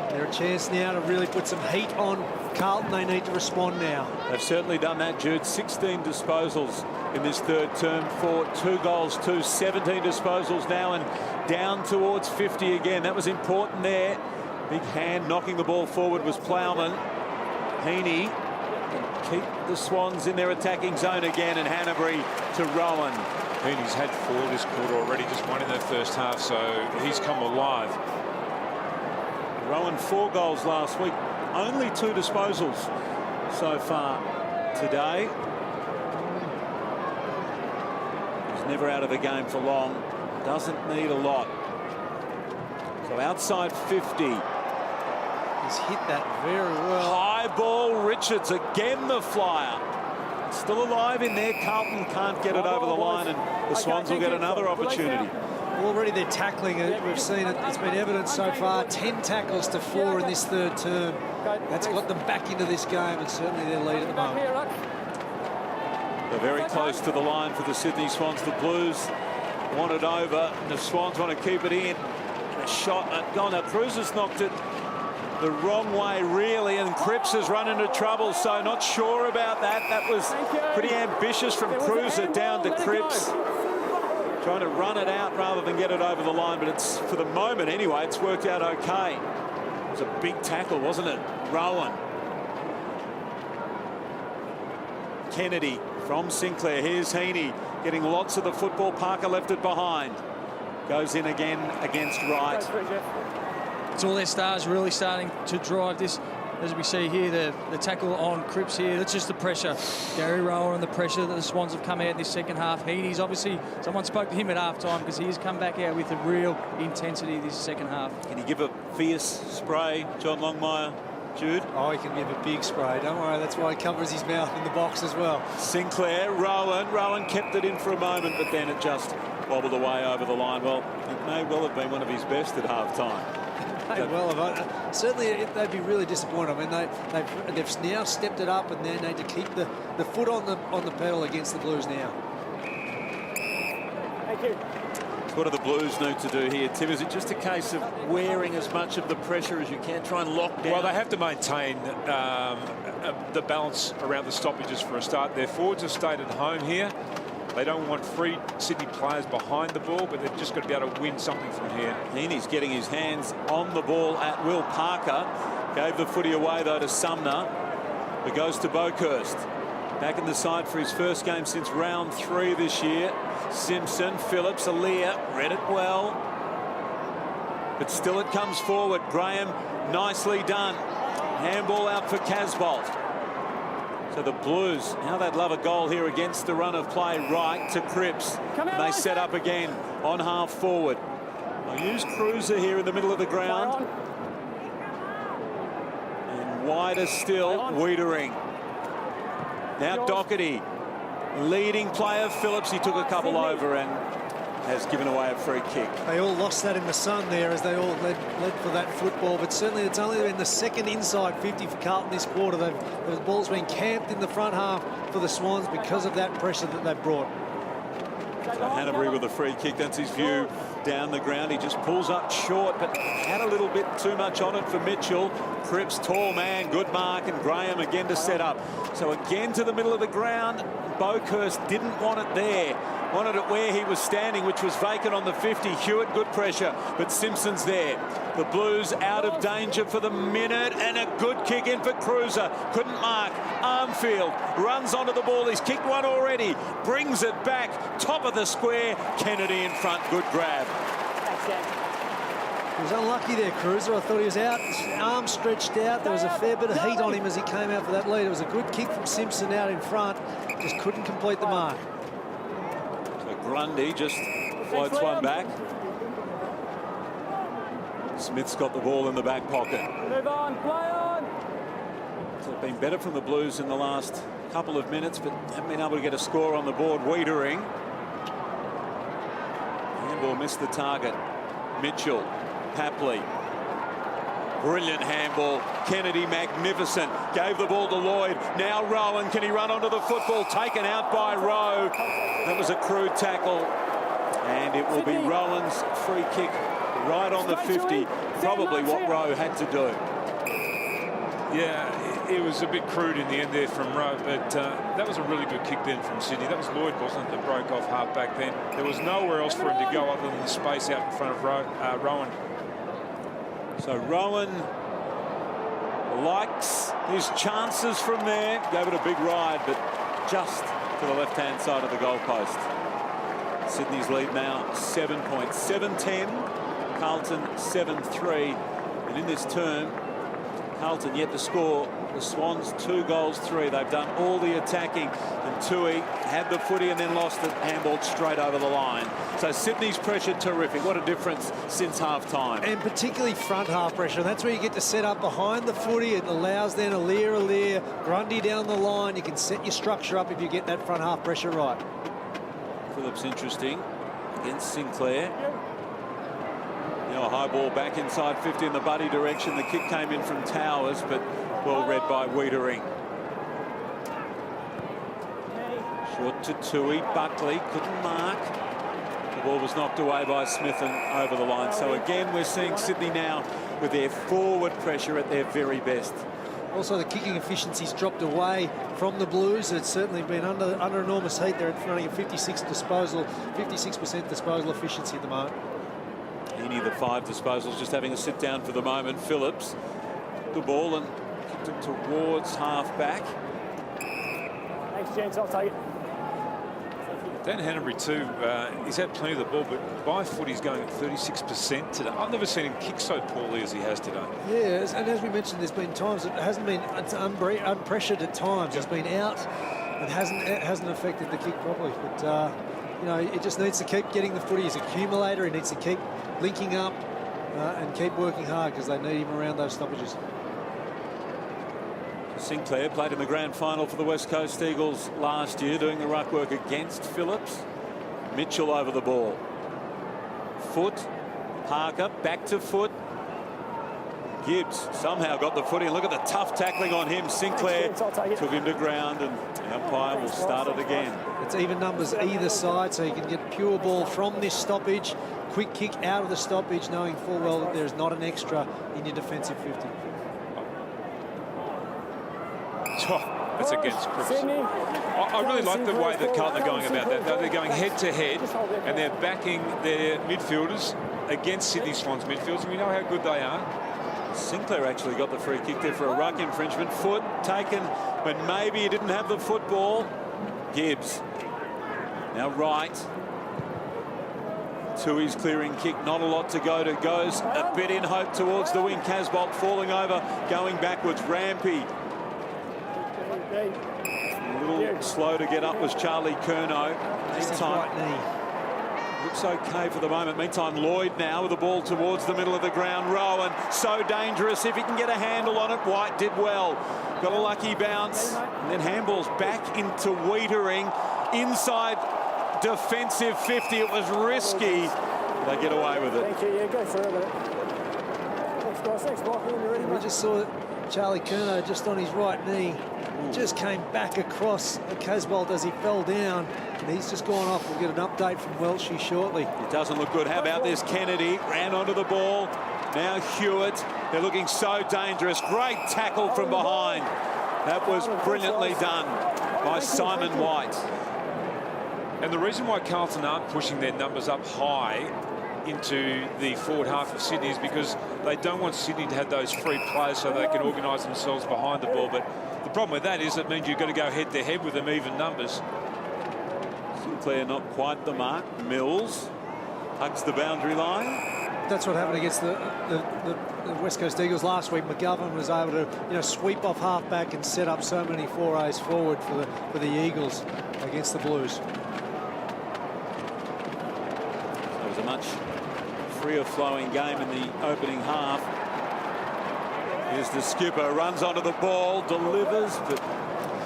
They're a chance now to really put some heat on Carlton. They need to respond now. They've certainly done that, Jude. 16 disposals in this third term for 2 goals, 17 disposals now, and down towards 50 again. That was important there. Big hand knocking the ball forward was Plowman. Heeney keep the Swans in their attacking zone again, and Hanbury to Rowan. Heeney's had 4 this quarter already, just 1 in the first half, so he's come alive. Rowan 4 goals last week, only 2 disposals so far today. He's never out of the game for long, doesn't need a lot. So outside 50. He's hit that very well. High ball, Richards again the flyer. Still alive in there. Carlton can't get it over the line, and the Swans will get another opportunity. Already they're tackling it. We've seen it. It's been evident so far. 10 tackles to 4 in this third term. That's got them back into this game, and certainly their lead at the moment. They're very close to the line for the Sydney Swans. The Blues want it over. The Swans want to keep it in. A shot at goal. Now Cruiser's knocked it the wrong way, really, and Cripps has run into trouble, so not sure about that. That was pretty ambitious from Cruiser down to Cripps. Trying to run it out rather than get it over the line, but it's, for the moment anyway, it's worked out okay. It was a big tackle, wasn't it? Rowan. Kennedy from Sinclair. Here's Heeney getting lots of the football. Parker left it behind. Goes in again against Wright. It's all their stars really starting to drive this. As we see here, the tackle on Cripps here, that's just the pressure. Gary Rowan and the pressure that the Swans have come out in this second half. Heeney's obviously, someone spoke to him at half-time because he has come back out with a real intensity this second half. Can he give a fierce spray, John Longmire? Jude? Oh, he can give a big spray. Don't worry, that's why he covers his mouth in the box as well. Sinclair, Rowan kept it in for a moment, but then it just wobbled away over the line. Well, it may well have been one of his best at half-time. Hey, well, certainly they'd be really disappointed. I mean, they've now stepped it up, and they need to keep the foot on the pedal against the Blues now. Thank you. What do the Blues need to do here, Tim? Is it just a case of wearing as much of the pressure as you can, try and lock down? Well, they have to maintain the balance around the stoppages for a start. Their forwards have stayed at home here. They don't want free Sydney players behind the ball, but they've just got to be able to win something from here. Heeney's getting his hands on the ball at will. Parker gave the footy away, though, to Sumner. It goes to Boakhurst. Back in the side for his first game since round 3 this year. Simpson, Phillips, Aliir read it well. But still it comes forward. Graham, nicely done. Handball out for Casbolt. So the Blues, now they'd love a goal here against the run of play. Right to Cripps. They set up again on half forward. They'll use Cruiser here in the middle of the ground. And wider still, Wiedering. Now Doherty, leading player Phillips. He took a couple over and has given away a free kick. They all lost that in the sun there as they all led for that football, but certainly it's only been the second inside 50 for Carlton this quarter. The ball's been camped in the front half for the Swans because of that pressure that they've brought. So Hanbury with a free kick. That's his view down the ground. He just pulls up short, but had a little bit too much on it for Mitchell. Cripps, tall man, good mark, and Graham again to set up. So again to the middle of the ground. Boakhurst didn't want it there. Wanted it where he was standing, which was vacant on the 50. Hewitt, good pressure, but Simpson's there. The Blues out of danger for the minute, and a good kick in for Cruiser. Couldn't mark. Armfield runs onto the ball. He's kicked one already. Brings it back. Top of the square. Kennedy in front. Good grab. He was unlucky there, Cruiser. I thought he was out, arms stretched out. There was a fair bit of heat on him as he came out for that lead. It was a good kick from Simpson out in front. Just couldn't complete the mark. So Grundy just floats one back. Smith's got the ball in the back pocket. Move on, play on. So it's been better from the Blues in the last couple of minutes, but haven't been able to get a score on the board. Wiedering. Handball missed the target. Mitchell. Papley. Brilliant handball. Kennedy, magnificent. Gave the ball to Lloyd. Now Rowan. Can he run onto the football? Taken out by Rowe. That was a crude tackle. And it will be Rowan's free kick right on the 50. Probably what Rowe had to do. Yeah, it was a bit crude in the end there from Rowe, but that was a really good kick then from Sydney. That was Lloyd, wasn't it, that broke off half back then. There was nowhere else for him to go other than the space out in front of Rowan. So Rowan likes his chances from there. Gave it a big ride, but just to the left-hand side of the goalpost. Sydney's lead now 7 points. 7-10. Carlton 7-3. And in this term, Carlton yet to score. The Swans 2 goals 3. They've done all the attacking, and Tui had the footy and then lost it, handballed straight over the line. So Sydney's pressure terrific. What a difference since half-time. And particularly front half pressure. That's where you get to set up behind the footy. It allows then Aliir, Grundy down the line. You can set your structure up if you get that front half pressure right. Phillips interesting against Sinclair. Now a high ball back inside 50 in the Buddy direction. The kick came in from Towers, but well read by Wiedering. Short to Tui. Buckley couldn't mark. The ball was knocked away by Smith and over the line. So again, we're seeing Sydney now with their forward pressure at their very best. Also, the kicking efficiency's dropped away from the Blues. It's certainly been under enormous heat. They're running a 56% disposal efficiency at the moment. Heeney, the 5 disposals, just having a sit down for the moment. Phillips, the ball and kicked it towards half back. Thanks, gents. I'll take it. Dan Hanbury too, he's had plenty of the ball, but by foot he's going at 36% today. I've never seen him kick so poorly as he has today. Yeah, and as we mentioned, there's been times it hasn't been, it's unpressured at times. It's been out. It hasn't affected the kick properly. But you know, it just needs to keep getting the footy. He's an accumulator. He needs to keep linking up and keep working hard because they need him around those stoppages. Sinclair played in the grand final for the West Coast Eagles last year, doing the ruck work against Phillips. Mitchell over the ball. Foote, Parker, back to Foote. Gibbs somehow got the footy. Look at the tough tackling on him. Sinclair took him to ground, and the umpire will start it again. It's even numbers either side, so you can get pure ball from this stoppage. Quick kick out of the stoppage, knowing full well that there's not an extra in your defensive 50. Oh, that's against Cripps. I really like the way that Carlton are going about that. They're going head to head, and they're backing their midfielders against Sydney Swans midfielders, and we know how good they are. Sinclair actually got the free kick there for a ruck infringement. Foote taken when maybe he didn't have the football. Gibbs now right to his clearing kick. Not a lot to go to. Goes a bit in hope towards the wing. Casbolt falling over, going backwards. Rampy a little slow to get up was Charlie Curnow. Meantime, looks okay for the moment. Meantime, Lloyd now with the ball towards the middle of the ground. Rowan, so dangerous. If he can get a handle on it, White did well. Got a lucky bounce. And then handballs back into Wiedering. Inside defensive 50. It was risky. They get away with it. Thank you. Yeah, go further. Thanks, guys. Thanks, Michael. When you're ready, We just saw Charlie Curnow just on his right knee. Just came back across Casbolt as he fell down, and he's just gone off. We'll get an update from Welshie shortly. It doesn't look good. How about this? Kennedy ran onto the ball. Now Hewitt. They're looking so dangerous. Great tackle from behind. That was brilliantly done by Simon White. And the reason why Carlton aren't pushing their numbers up high into the forward half of Sydney is because they don't want Sydney to have those free players so they can organise themselves behind the ball. But the problem with that is it means you've got to go head to head with them, even numbers. Sinclair not quite the mark. Mills hugs the boundary line. That's what happened against the West Coast Eagles last week. McGovern was able to, sweep off halfback and set up so many forays forward for the Eagles against the Blues. It was a much freer flowing game in the opening half. Here's the skipper, runs onto the ball, delivers, but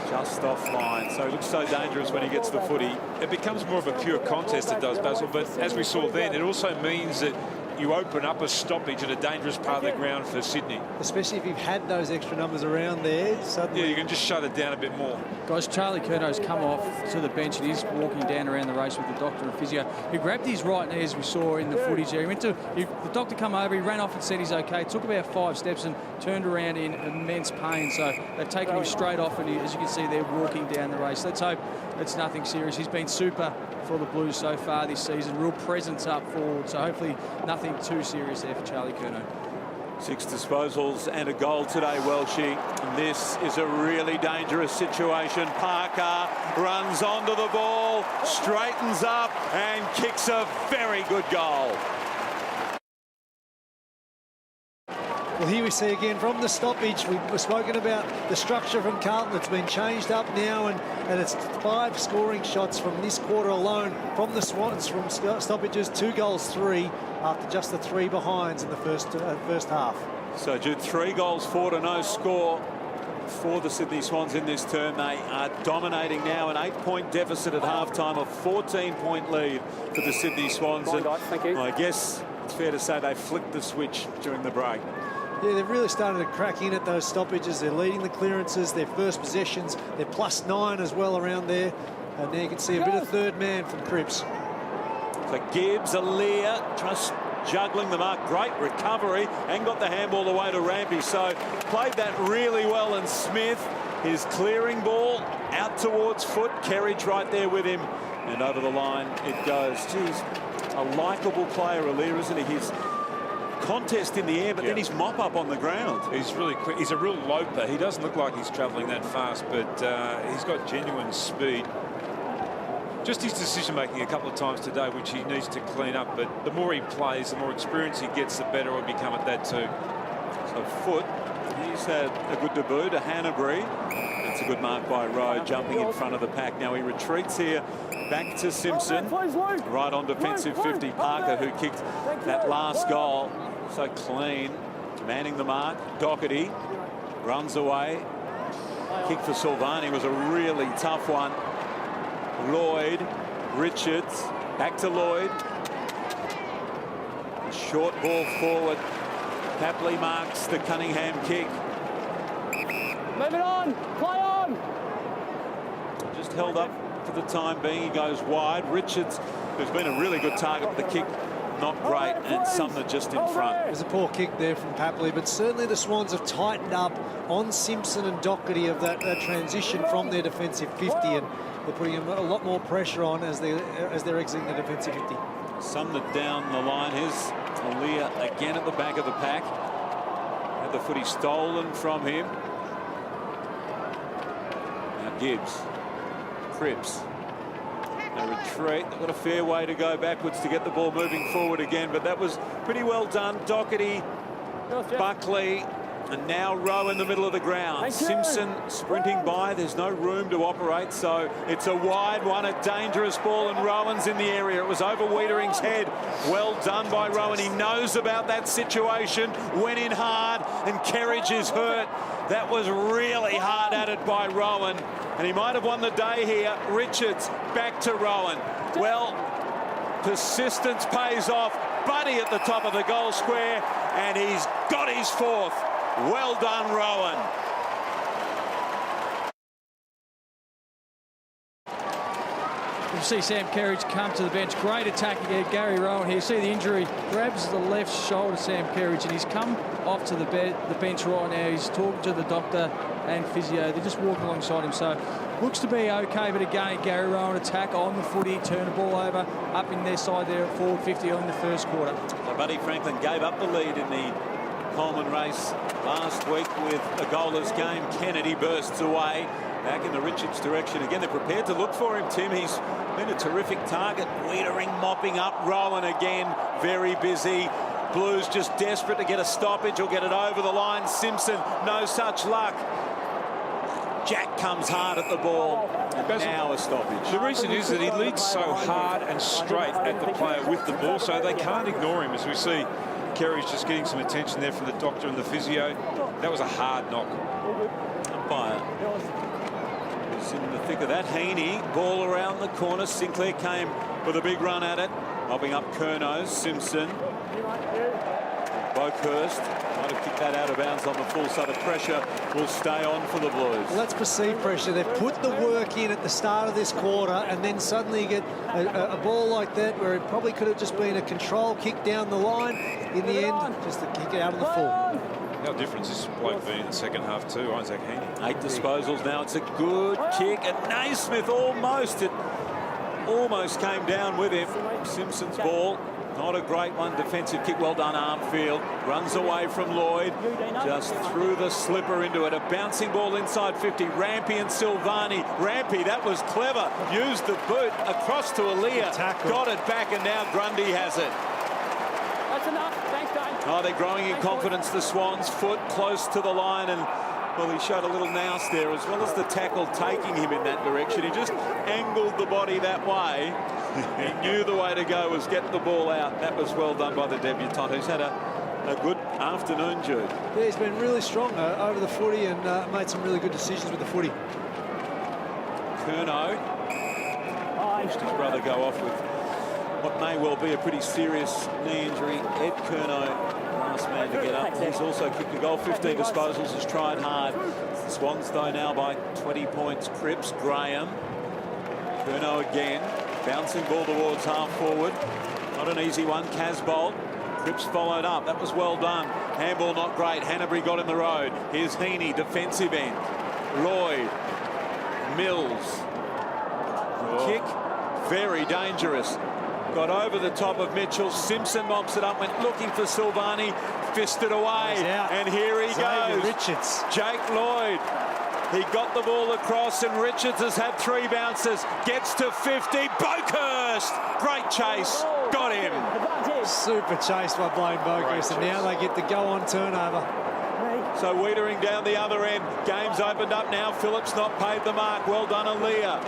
just offline. So he looks so dangerous when he gets the footy. It becomes more of a pure contest, it does, Basil, but as we saw then, it also means that you open up a stoppage at a dangerous part of the ground for Sydney. Especially if you've had those extra numbers around there. Suddenly, yeah, you can just shut it down a bit more. Guys, Charlie Curnow's come off to the bench and he's walking down around the race with the doctor and physio. He grabbed his right knee, as we saw in the footage there. The doctor come over, he ran off and said he's okay. Took about 5 steps and turned around in immense pain. So they've taken him straight off, and as you can see, they're walking down the race. Let's hope it's nothing serious. He's been super for the Blues so far this season. Real presence up forward. So hopefully nothing too serious there for Charlie Curnow. 6 disposals and a goal today, Welshie. And this is a really dangerous situation. Parker runs onto the ball, straightens up and kicks a very good goal. Well, here we see again from the stoppage. We've spoken about the structure from Carlton. It's been changed up now, and it's 5 scoring shots from this quarter alone from the Swans from stoppages. 2 goals, 3 after just the 3 behinds in the first half. So, Jude, 3 goals, 4 to no score for the Sydney Swans in this term. They are dominating now, an 8-point deficit at halftime, a 14-point lead for the Sydney Swans. And I guess it's fair to say they flicked the switch during the break. Yeah, they've really started to crack in at those stoppages. They're leading the clearances, their first possessions. They're +9 as well around there. And there you can see a bit of third man from Cripps. So Gibbs, Aliir, just juggling the mark. Great recovery and got the handball away to Rampy. So played that really well. And Smith, his clearing ball out towards Foote. Kerridge right there with him. And over the line it goes. Geez, a likeable player, Aliir, isn't he? He's contest in the air, but then he's mop up on the ground. He's really quick. He's a real loper. He doesn't look like he's travelling that fast, but he's got genuine speed. Just his decision making a couple of times today, which he needs to clean up. But the more he plays, the more experience he gets, the better he'll become at that too. So Foote, he's had a good debut to Hanbury. That's a good mark by Rowe, jumping in front of the pack. Now he retreats here back to Simpson. Right on defensive 50. Parker, who kicked that last goal. So clean, manning the mark. Doherty runs away. Kick for Silvani was a really tough one. Lloyd, Richards, back to Lloyd. Short ball forward. Papley marks the Cunningham kick. Move it on. Play on. Just held up for the time being. He goes wide. Richards, who's been a really good target for the kick, not great, and Sumner just in front. There's a poor kick there from Papley, but certainly the Swans have tightened up on Simpson and Doherty of that transition from their defensive 50, and they're putting a lot more pressure on as they're exiting the defensive 50. Sumner down the line. Here's Aliir again at the back of the pack. Had the footy stolen from him. Now Gibbs, Cripps. They retreat. They've got a fair way to go backwards to get the ball moving forward again, but that was pretty well done. Doherty, Buckley, and now Rowe in the middle of the ground. Simpson sprinting by. There's no room to operate, so it's a wide one, a dangerous ball, and Rowan's in the area. It was over Wiedering's head. Well done by Rowan. He knows about that situation. Went in hard, and Kerridge is hurt. That was really hard at it by Rowan, and he might have won the day here. Richards back to Rowan. Well, persistence pays off. Buddy at the top of the goal square, and he's got his fourth. Well done, Rowan. You see Sam Kerridge come to the bench. Great attack again. Gary Rowan here. See the injury. Grabs the left shoulder, Sam Kerridge, and he's come off to the bench right now. He's talking to the doctor and physio. They're just walking alongside him. So looks to be okay, but again, Gary Rowan attack on the footy, turn the ball over, up in their side there at forward 50 in the first quarter. So Buddy Franklin gave up the lead in the Coleman race last week with a goalless game. Kennedy bursts away back in the Richards direction. Again, they're prepared to look for him, Tim. He's been a terrific target. Wiedering mopping up. Rowan again, very busy. Blues just desperate to get a stoppage or get it over the line. Simpson, no such luck. Jack comes hard at the ball, and now a stoppage. The reason is that he leads so hard and straight at the player with the ball, so they can't ignore him. As we see, Kerry's just getting some attention there from the doctor and the physio. That was a hard knock. Umpire is in the thick of that. Heeney, ball around the corner. Sinclair came with a big run at it, mopping up Curnow. Simpson. Boakhurst might have kicked that out of bounds on the full, so the pressure will stay on for the Blues. Well, that's perceived pressure. They've put the work in at the start of this quarter, and then suddenly you get a ball like that where it probably could have just been a control kick down the line. In the end, just to kick it out on the full. How different this bloke been in the second half too, Isaac Heeney. 8 disposals now. It's a good kick, and Naismith almost came down with him. Simpson's ball. Not a great one. Defensive kick. Well done, Armfield. Runs away from Lloyd. Just threw the slipper into it. A bouncing ball inside 50. Rampy and Silvani. Rampy, that was clever. Used the boot across to Aliir. Got it back, and now Grundy has it. That's enough. Thanks, Dane. Oh, they're growing in confidence, the Swans. Foote close to the line, and well, he showed a little nous there, as well as the tackle taking him in that direction. He just angled the body that way. He knew the way to go was get the ball out. That was well done by the debutant, who's had a good afternoon, Jude. Yeah, he's been really strong over the footy and made some really good decisions with the footy. Curnow pushed his brother go off with what may well be a pretty serious knee injury. Ed Curnow, last man to get up. He's also kicked a goal. 15 disposals, has tried hard. The Swans, though, now by 20 points. Cripps, Graham. Curnow again. Bouncing ball towards half forward. Not an easy one. Casbolt. Cripps followed up. That was well done. Handball not great. Hanbury got in the road. Here's Heeney, defensive end. Lloyd. Mills. Kick. Very dangerous. Got over the top of Mitchell. Simpson mops it up, went looking for Silvani, fisted away, and here he Xavier goes. Richards. Jake Lloyd. He got the ball across, and Richards has had 3 bounces. Gets to 50. Boakhurst. Great chase. Got him. Super chase by Blaine Boakhurst, and now they get the go-on turnover. So Wiedering down the other end. Game's opened up now. Phillips not paid the mark. Well done, Aliir.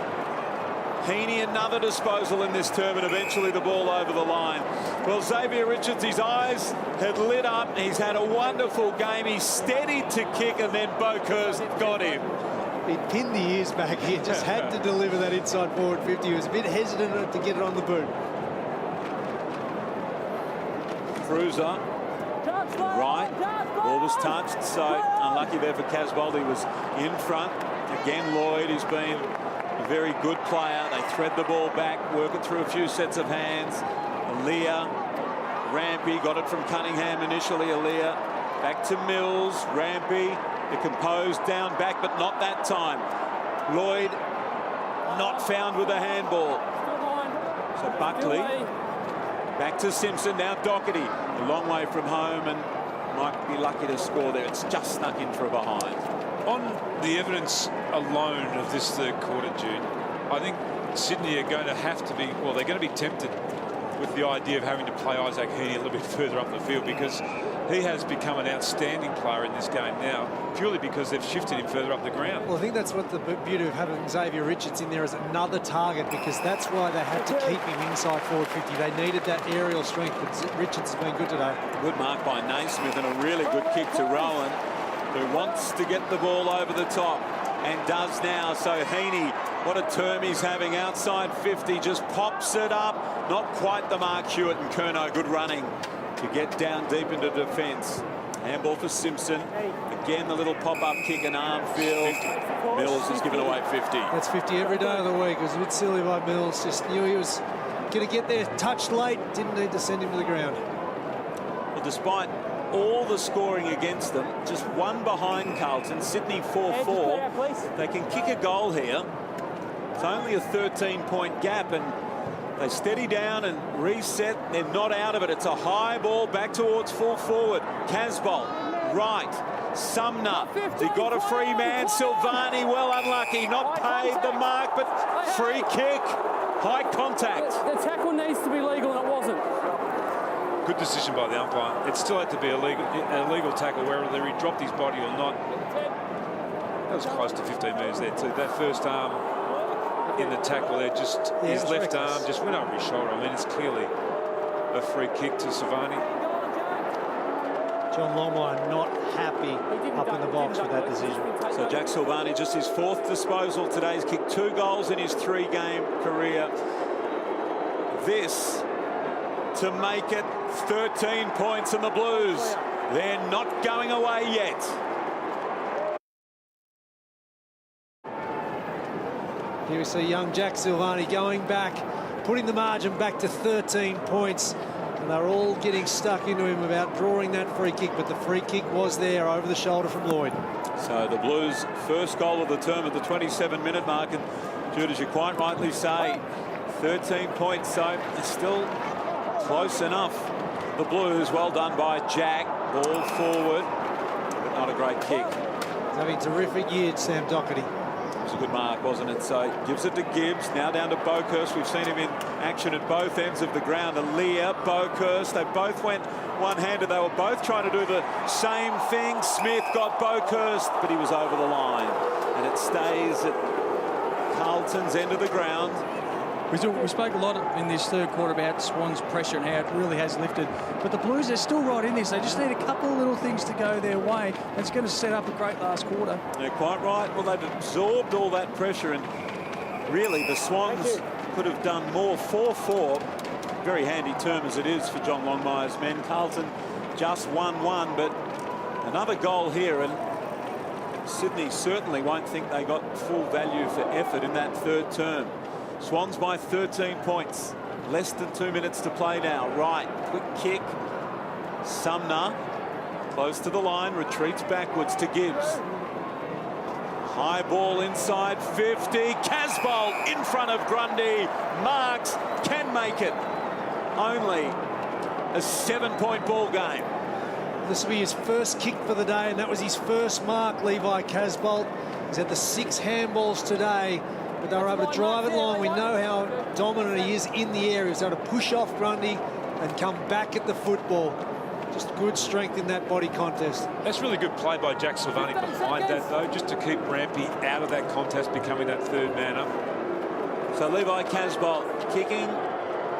Heeney, another disposal in this term, and eventually the ball over the line. Well, Xavier Richards, his eyes had lit up. He's had a wonderful game. He's steadied to kick, and then Boakhurst got him. He pinned the ears back here, just had to deliver that inside forward 50. He was a bit hesitant to get it on the boot. Cruiser, right, ball was touched, so unlucky there for Casbolt. He was in front. Again, Lloyd, he's been a very good player. They thread the ball back, work it through a few sets of hands. Aliir, Rampy, got it from Cunningham initially. Aliir, back to Mills, Rampy, the composed down back, but not that time. Lloyd, not found with a handball. So Buckley, back to Simpson, now Doherty. A long way from home and might be lucky to score there. It's just snuck in for a behind. On the evidence alone of this third quarter, Jude, I think Sydney are going to have to be, well, they're going to be tempted with the idea of having to play Isaac Heeney a little bit further up the field, because he has become an outstanding player in this game now, purely because they've shifted him further up the ground. Well, I think that's what the beauty of having Xavier Richards in there as another target, because that's why they had to keep him inside forward 50. They needed that aerial strength, but Richards has been good today. Good mark by Naismith and a really good kick to Rowan, who wants to get the ball over the top and does now. So Heeney, what a term he's having outside 50, just pops it up. Not quite the mark. Hewitt and Curnow, good running to get down deep into defence. Handball for Simpson. Again, the little pop-up kick and Armfield. Mills has given away 50. That's 50 every day of the week. It was a bit silly by Mills. Just knew he was going to get there, touched late, didn't need to send him to the ground. Well, despite all the scoring against them, just one behind Carlton, Sydney 4-4. They can kick a goal here. It's only a 13-point gap, and they steady down and reset. They're not out of it. It's a high ball back towards full forward. Casbolt, right. Sumner, he got a free man. Silvani, well unlucky. Not paid the mark, but free kick. High contact. The tackle needs to be legal, and it wasn't. Good decision by the umpire. It still had to be a legal tackle, whether he dropped his body or not. That was close to 15 metres there too. That first arm in the tackle there, just his left arm just went over his shoulder. I mean, it's clearly a free kick to Silvani. John Longmire not happy up in the box with that decision. So Jack Silvani, just his 4th disposal today. He's kicked 2 goals in his 3-game career. This to make it 13 points in the Blues. They're not going away yet. Here we see young Jack Silvani going back, putting the margin back to 13 points. And they're all getting stuck into him about drawing that free kick, but the free kick was there over the shoulder from Lloyd. So the Blues' first goal of the term at the 27-minute mark, and Jude, as you quite rightly say, 13 points, so it's still close enough. The Blues, well done by Jack. Ball forward, but not a great kick. He's having a terrific year, Sam Doherty. It was a good mark, wasn't it? So gives it to Gibbs, now down to Boakhurst. We've seen him in action at both ends of the ground. Aliir, Boakhurst, they both went one-handed. They were both trying to do the same thing. Smith got Boakhurst, but he was over the line. And it stays at Carlton's end of the ground. We spoke a lot in this third quarter about Swans' pressure and how it really has lifted. But the Blues, they're still right in this. They just need a couple of little things to go their way. It's going to set up a great last quarter. They're quite right. Well, they've absorbed all that pressure, and really the Swans could have done more. 4-4. Very handy term as it is for John Longmire's men. Carlton just 1-1, but another goal here, and Sydney certainly won't think they got full value for effort in that third term. Swans by 13 points. Less than 2 minutes to play now. Right, quick kick. Sumner, close to the line, retreats backwards to Gibbs. High ball inside 50. Casbolt in front of Grundy. Marks can make it. Only a 7-point ball game. This will be his first kick for the day, and that was his first mark, Levi Casbolt. He's had the 6 handballs today, but they were able to drive it long. We know how dominant he is in the air. He's able to push off Grundy and come back at the football. Just good strength in that body contest. That's really good play by Jack Silvani behind that, though, just to keep Rampy out of that contest, becoming that third man up. So Levi Casbolt kicking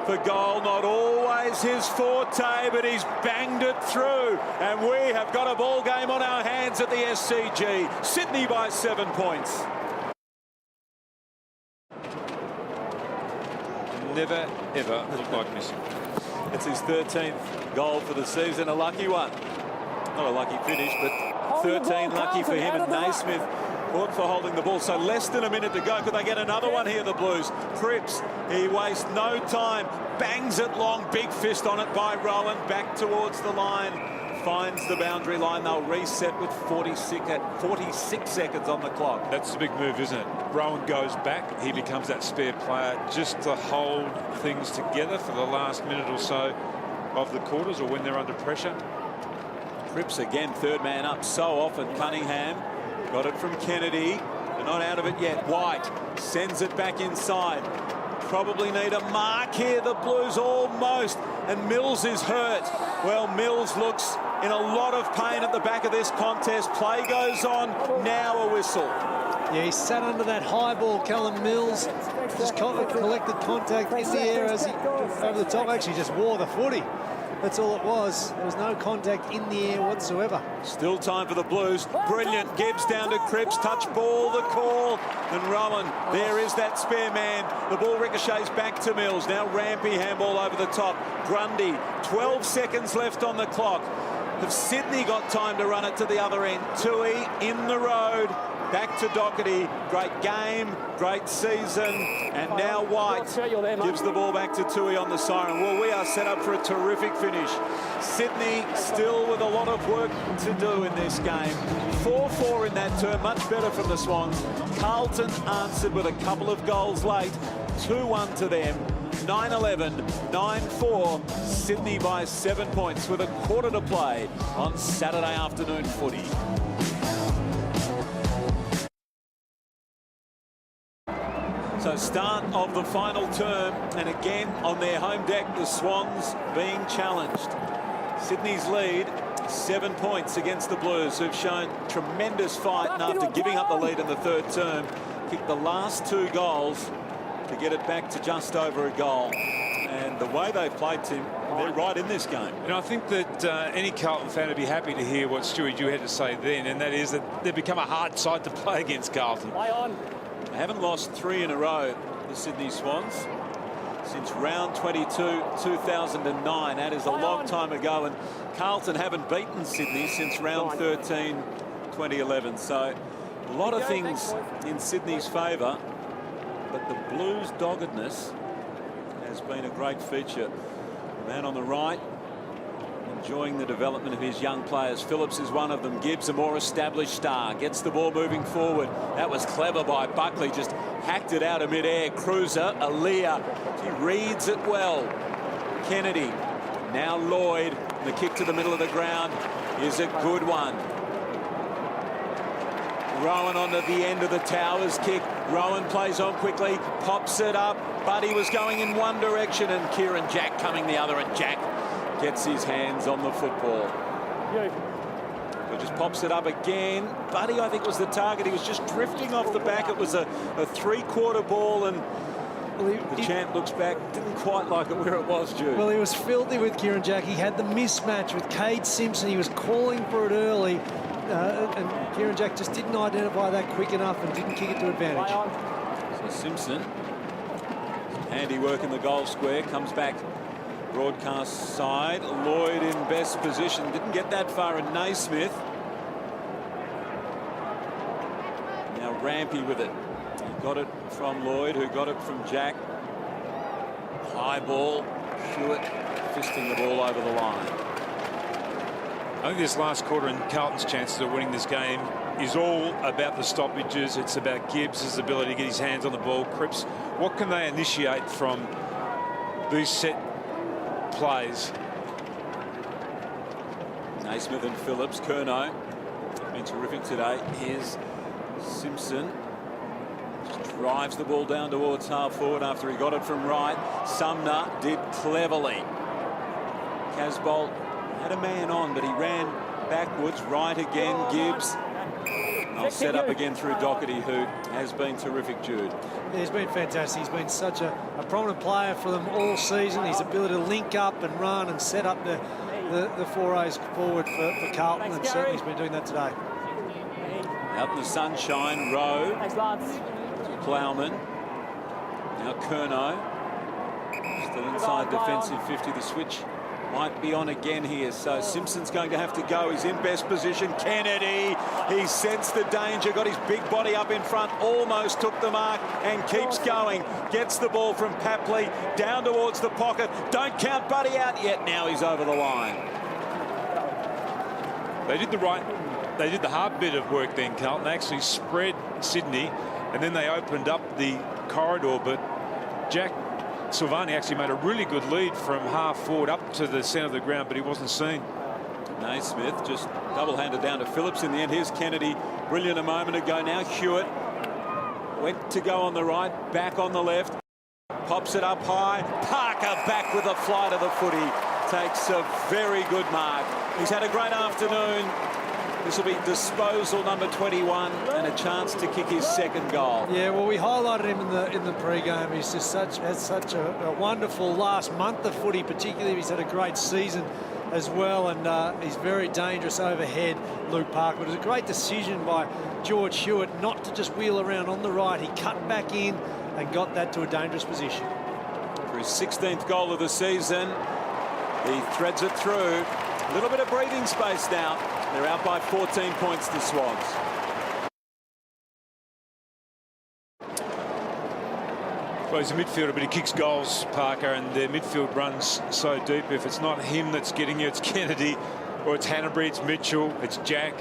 for goal, not always his forte, but he's banged it through, and we have got a ball game on our hands at the SCG. Sydney by 7 points. never, ever look like missing. It's his 13th goal for the season, a lucky one. Not a lucky finish, but 13 lucky for him, and Naismith caught for holding the ball. So less than a minute to go. Could they get another one here, the Blues? Cripps, he wastes no time, bangs it long, big fist on it by Rowan, back towards the line, finds the boundary line. They'll reset with 46 seconds on the clock. That's the big move, isn't it? Rowan goes back, he becomes that spare player just to hold things together for the last minute or so of the quarters, or when they're under pressure. Cripps again, third man up so often. Cunningham got it from Kennedy. They're not out of it yet. White sends it back inside. Probably need a mark here, the Blues, almost. And Mills is hurt. Well, Mills looks in a lot of pain at the back of this contest. Play goes on. Now a whistle. Yeah, he sat under that high ball, Callum Mills. Just collected contact in the air as he over the top. Actually just wore the footy. That's all it was. There was no contact in the air whatsoever. Still time for the Blues. Brilliant. Gibbs down to Cripps. Touch ball, the call. And Rowan, there is that spare man. The ball ricochets back to Mills. Now Rampy, handball over the top. Grundy, 12 seconds left on the clock. Have Sydney got time to run it to the other end? Tui in the road. Back to Doherty. Great game, great season. And now White gives the ball back to Tui on the siren. Well, we are set up for a terrific finish. Sydney still with a lot of work to do in this game. 4-4 in that term, much better from the Swans. Carlton answered with a couple of goals late. 2-1 to them. 9-11, 9-4. Sydney by 7 points with a quarter to play on Saturday afternoon footy. So start of the final term, and again on their home deck, the Swans being challenged. Sydney's lead, 7 points against the Blues, who've shown tremendous fight, and after giving up the lead in the third term, kicked the last 2 goals to get it back to just over a goal. And the way they've played, Tim, they're right in this game. And I think that any Carlton fan would be happy to hear what Stewie, you had to say then, and that is that they've become a hard side to play against Carlton. Play on. They haven't lost 3 in a row, the Sydney Swans, since round 22, 2009. That is a long time ago, and Carlton haven't beaten Sydney since round 13, 2011. So a lot of things in Sydney's favour, but the Blues' doggedness has been a great feature. The man on the right, enjoying the development of his young players. Phillips is one of them. Gibbs, a more established star, gets the ball moving forward. That was clever by Buckley, just hacked it out of midair. Cruiser, Aliir, he reads it well. Kennedy, now Lloyd. The kick to the middle of the ground is a good one. Rowan onto the end of the Towers kick. Rowan plays on quickly, pops it up. Buddy was going in one direction, and Kieren Jack coming the other, and Jack gets his hands on the football. He just pops it up again. Buddy, I think, was the target. He was just drifting off the back. It was a three-quarter ball, and the champ looks back, didn't quite like it where it was, Jude. Well, he was filthy with Kieren Jack. He had the mismatch with Cade Simpson. He was calling for it early, and Kieren Jack just didn't identify that quick enough and didn't kick it to advantage. So Simpson, handy work in the goal square, comes back broadcast side. Lloyd in best position, didn't get that far, and Naismith. Now Rampy with it. He got it from Lloyd, who got it from Jack. High ball, Foote fisting the ball over the line. I think this last quarter and Carlton's chances of winning this game is all about the stoppages. It's about Gibbs' ability to get his hands on the ball. Cripps, what can they initiate from these set plays? Naismith and Phillips. Curnow been terrific today. Here's Simpson. Just drives the ball down towards half forward after he got it from right. Sumner did cleverly. Casbolt had a man on, but he ran backwards. Right again, Gibbs. I'll set up again through Doherty, who has been terrific, Jude. Yeah, he's been fantastic. He's been such a prominent player for them all season. His ability to link up and run and set up the forays forward for Carlton, and certainly he's been doing that today. Out in the sunshine, Rowe. Plowman. Now Curnow. Still inside defensive 50. The switch might be on again here, so Simpson's going to have to go. He's in best position. Kennedy, he sensed the danger, got his big body up in front, almost took the mark and keeps going. Gets the ball from Papley down towards the pocket. Don't count Buddy out yet. Now he's over the line. They did the hard bit of work then, Carlton. They actually spread Sydney and then they opened up the corridor, but Jack Silvani actually made a really good lead from half forward up to the centre of the ground, but he wasn't seen. Naismith just double-handed down to Phillips in the end. Here's Kennedy, brilliant a moment ago. Now Hewitt went to go on the right, back on the left, pops it up high. Parker back with a fly to the footy, takes a very good mark. He's had a great afternoon. This will be disposal number 21 and a chance to kick his second goal. Yeah, well, we highlighted him in the pre-game. He's just has such a wonderful last month of footy, particularly. He's had a great season as well, and he's very dangerous overhead, Luke Parker. But it was a great decision by George Hewitt not to just wheel around on the right. He cut back in and got that to a dangerous position. For his 16th goal of the season, he threads it through. A little bit of breathing space now. They're out by 14 points, the Swans. Well, he's a midfielder, but he kicks goals, Parker, and their midfield runs so deep. If it's not him that's getting you, it's Kennedy, or it's Hanbury, it's Mitchell, it's Jack.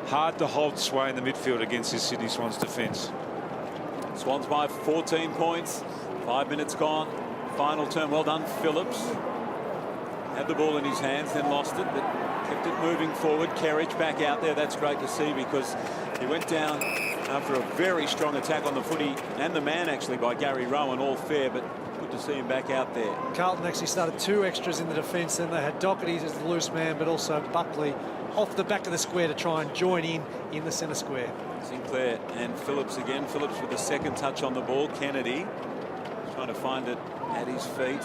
Hard to hold sway in the midfield against this Sydney Swans defence. Swans by 14 points. 5 minutes gone. Final turn. Well done, Phillips. Had the ball in his hands, then lost it, but kept it moving forward. Kerridge back out there. That's great to see because he went down after a very strong attack on the footy and the man actually by Gazza Rowan, all fair, but good to see him back out there. Carlton actually started 2 extras in the defence. Then they had Doherty as the loose man, but also Buckley off the back of the square to try and join in the centre square. Sinclair and Phillips again. Phillips with the second touch on the ball. Kennedy trying to find it at his feet.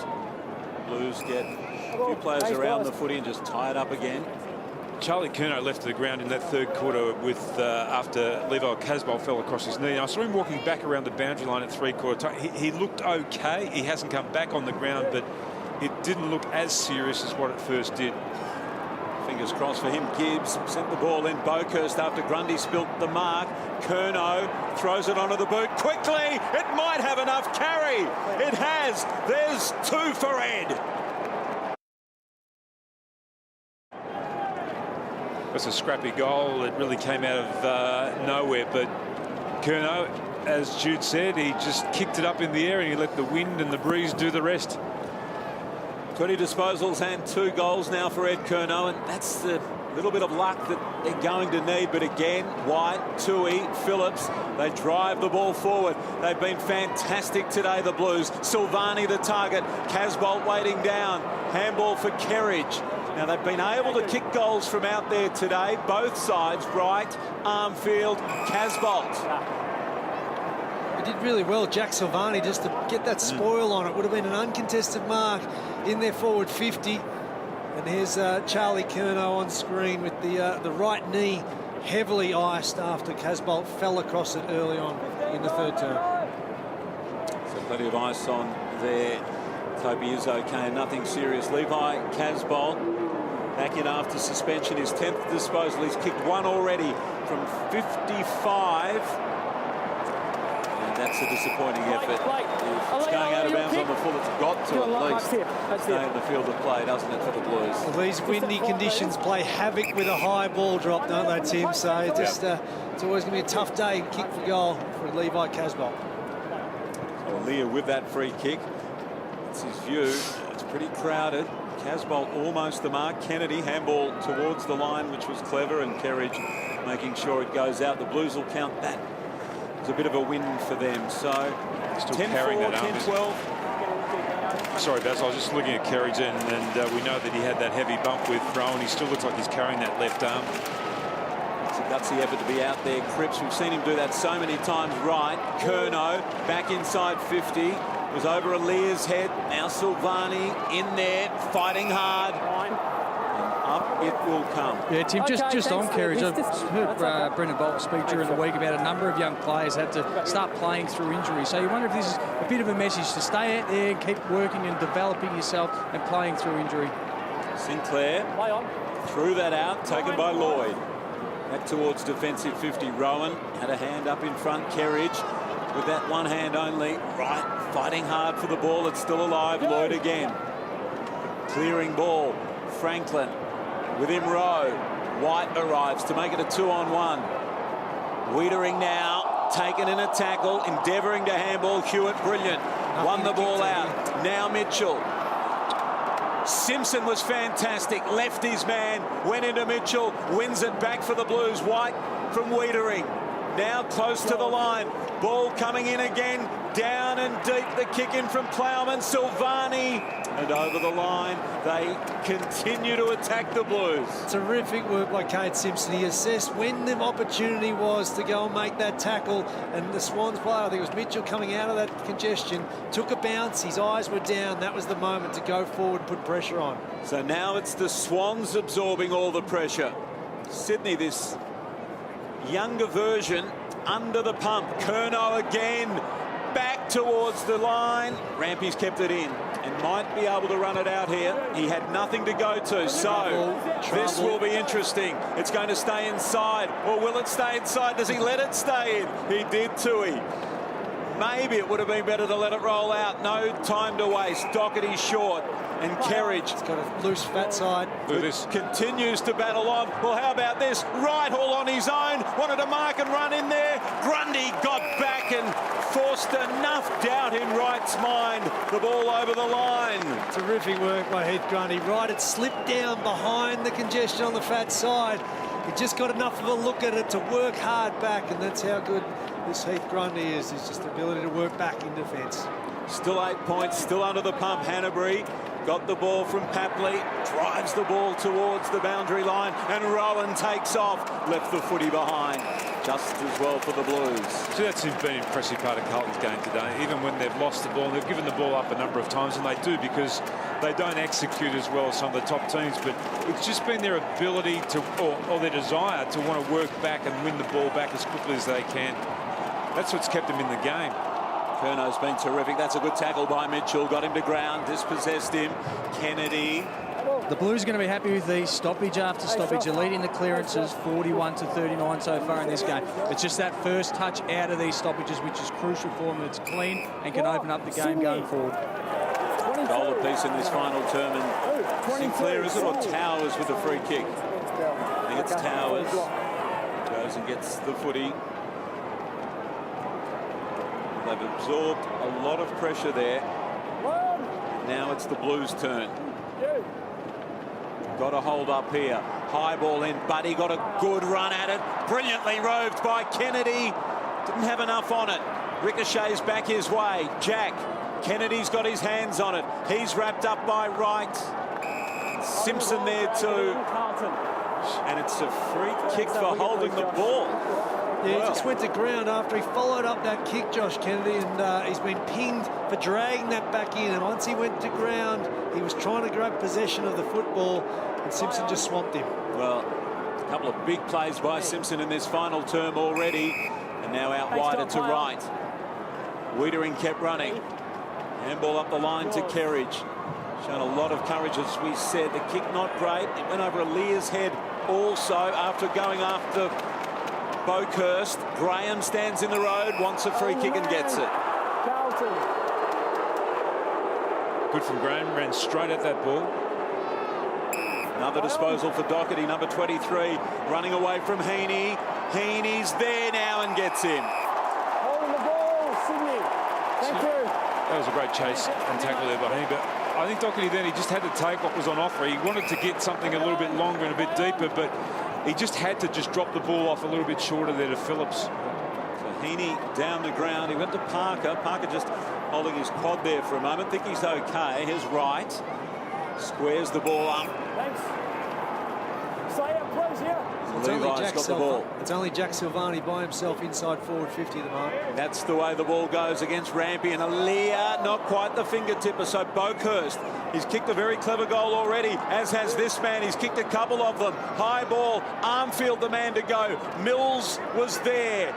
Blues get a few players around the footy and just tie it up again. Charlie Curnow left the ground in that third quarter with after Levi Casbolt fell across his knee. I saw him walking back around the boundary line at three-quarter time. He looked okay. He hasn't come back on the ground, but it didn't look as serious as what it first did. Fingers crossed for him. Gibbs sent the ball in. Boakhurst after Grundy spilt the mark. Curnow throws it onto the boot quickly. It might have enough carry. It has. There's 2 for Ed. It's a scrappy goal. It really came out of nowhere, but Curnow, as Jude said, he just kicked it up in the air and he let the wind and the breeze do the rest. 20 disposals and 2 goals now for Ed Curnow, and that's the little bit of luck that they're going to need. But again, White, Tui, Phillips, they drive the ball forward. They've been fantastic today, the Blues. Silvani the target. Casbolt waiting down. Handball for Kerridge. Now, they've been able to kick goals from out there today. Both sides, Wright, Armfield, Casbolt. He did really well, Jack Silvani, just to get that spoil on it. Would have been an uncontested mark in their forward 50. And here's Charlie Curnow on screen with the right knee heavily iced after Casbolt fell across it early on in the third term. So plenty of ice on there. Hope he is okay and nothing serious. Levi Casbolt back in after suspension, his 10th disposal. He's kicked 1 already from 55. And that's a disappointing effort. It's going out of bounds on the full. It's got to at least stay in the field of play, doesn't it, for the Blues? Well, these windy conditions play havoc with a high ball drop, don't they, Tim? So just, it's always going to be a tough day to kick for goal for Levi Casbolt. So Aliir with that free kick. It's his view. It's pretty crowded. Casbolt almost the mark. Kennedy handball towards the line, which was clever, and Kerridge making sure it goes out. The Blues will count that. It's a bit of a win for them. So 10-4, 10-12. Sorry, Baz, I was just looking at Kerridge, and we know that he had that heavy bump with Rowan. He still looks like he's carrying that left arm. It's a gutsy effort to be out there. Cripps, we've seen him do that so many times. Right, Curnow back inside 50. Was over Aliir's head. Now Silvani in there, fighting hard. And up it will come. Yeah, Tim, Okay, just on thanks, Kerridge, Steve. I've heard Brendan Bolton speak during the week about a number of young players had to start playing through injury. So you wonder if this is a bit of a message to stay out there and keep working and developing yourself and playing through injury. Sinclair Play on. threw that out, taken by Lloyd. Back towards defensive 50. Rowan had a hand up in front. Kerridge with that one hand only. Right, fighting hard for the ball. It's still alive. Lloyd again. Clearing ball. Franklin with him Rowe. White arrives to make it a 2-on-1. Wiedering now, taken in a tackle, endeavouring to handball. Hewitt, brilliant. Won the ball out. Now Mitchell. Simpson was fantastic. Left his man, went into Mitchell, wins it back for the Blues. White from Wiedering. Now close to the line. Ball coming in again. Down and deep. The kick in from Plowman. Silvani. And over the line. They continue to attack the Blues. Terrific work by Kade Simpson. He assessed when the opportunity was to go and make that tackle. And the Swans player, I think it was Mitchell, coming out of that congestion, took a bounce. His eyes were down. That was the moment to go forward and put pressure on. So now it's the Swans absorbing all the pressure. Sydney, this younger version, under the pump. Curnow again, back towards the line. Rampy's kept it in and might be able to run it out here. He had nothing to go to, so this will be interesting. It's going to stay inside, or will it stay inside? Does he let it stay in? He did, Tui. Maybe it would have been better to let it roll out. No time to waste. Doherty short. And Kerridge. He's got a loose fat side. Look at this. Continues to battle on. Well, how about this? Right all on his own. Wanted to mark and run in there. Grundy got back and forced enough doubt in Wright's mind. The ball over the line. Terrific work by Heath Grundy. Wright had slipped down behind the congestion on the fat side. He just got enough of a look at it to work hard back, and that's how good this Heath Grundy is. It's just the ability to work back in defence. Still 8 points, still under the pump. Hanbury got the ball from Papley, drives the ball towards the boundary line, and Rowan takes off. Left the footy behind. Just as well for the Blues. So that's been an impressive part of Carlton's game today. Even when they've lost the ball, and they've given the ball up a number of times, and they do because they don't execute as well as some of the top teams. But it's just been their ability to, or their desire to want to work back and win the ball back as quickly as they can. That's what's kept them in the game. Curnow's been terrific. That's a good tackle by Mitchell. Got him to ground, dispossessed him. Kennedy. The Blues are going to be happy with these stoppage after stoppage. They're leading the clearances 41-39 so far in this game. It's just that first touch out of these stoppages which is crucial for them. It's clean and can open up the game going forward. Goal apiece in this final term. And Sinclair, is it, or Towers with the free kick? I think it's Towers. Goes and gets the footy. They've absorbed a lot of pressure there. Now it's the Blues' turn. Got a hold up here. High ball in. Buddy got a good run at it. Brilliantly roved by Kennedy. Didn't have enough on it. Ricochets back his way. Jack. Kennedy's got his hands on it. He's wrapped up by Wright. Simpson there too. And it's a free kick for holding the ball. Yeah, he just went to ground after he followed up that kick, Josh Kennedy, and he's been pinged for dragging that back in. And once he went to ground, he was trying to grab possession of the football, and Simpson just swamped him. Well, a couple of big plays by Simpson in this final term already, and now out wider to Wright. Wiedering kept running. Handball up the line to Kerridge. Shown a lot of courage, as we said. The kick not great. It went over Aliir's head also after going after Boakhurst. Graham stands in the road, wants a free kick and gets it. Carlton. Good from Graham, ran straight at that ball. Another disposal for Doherty, number 23, running away from Heeney. Heeney's there now and gets him. Holding the ball, Sydney. Thank you. That was a great chase and tackle there by Heeney. But I think Doherty then, he just had to take what was on offer. He wanted to get something a little bit longer and a bit deeper, but he just had to just drop the ball off a little bit shorter there to Phillips. So Heeney down the ground. He went to Parker. Parker just holding his quad there for a moment. Think he's okay. Here's Wright. Squares the ball up. Thanks. Stay up. please, here. Levi's got the ball. It's only Jack Silvani by himself inside forward 50 at the moment. That's the way the ball goes against Rampy and Aliir. Not quite the fingertipper, so Boakhurst. He's kicked a very clever goal already, as has this man. He's kicked a couple of them. High ball, Armfield the man to go. Mills was there.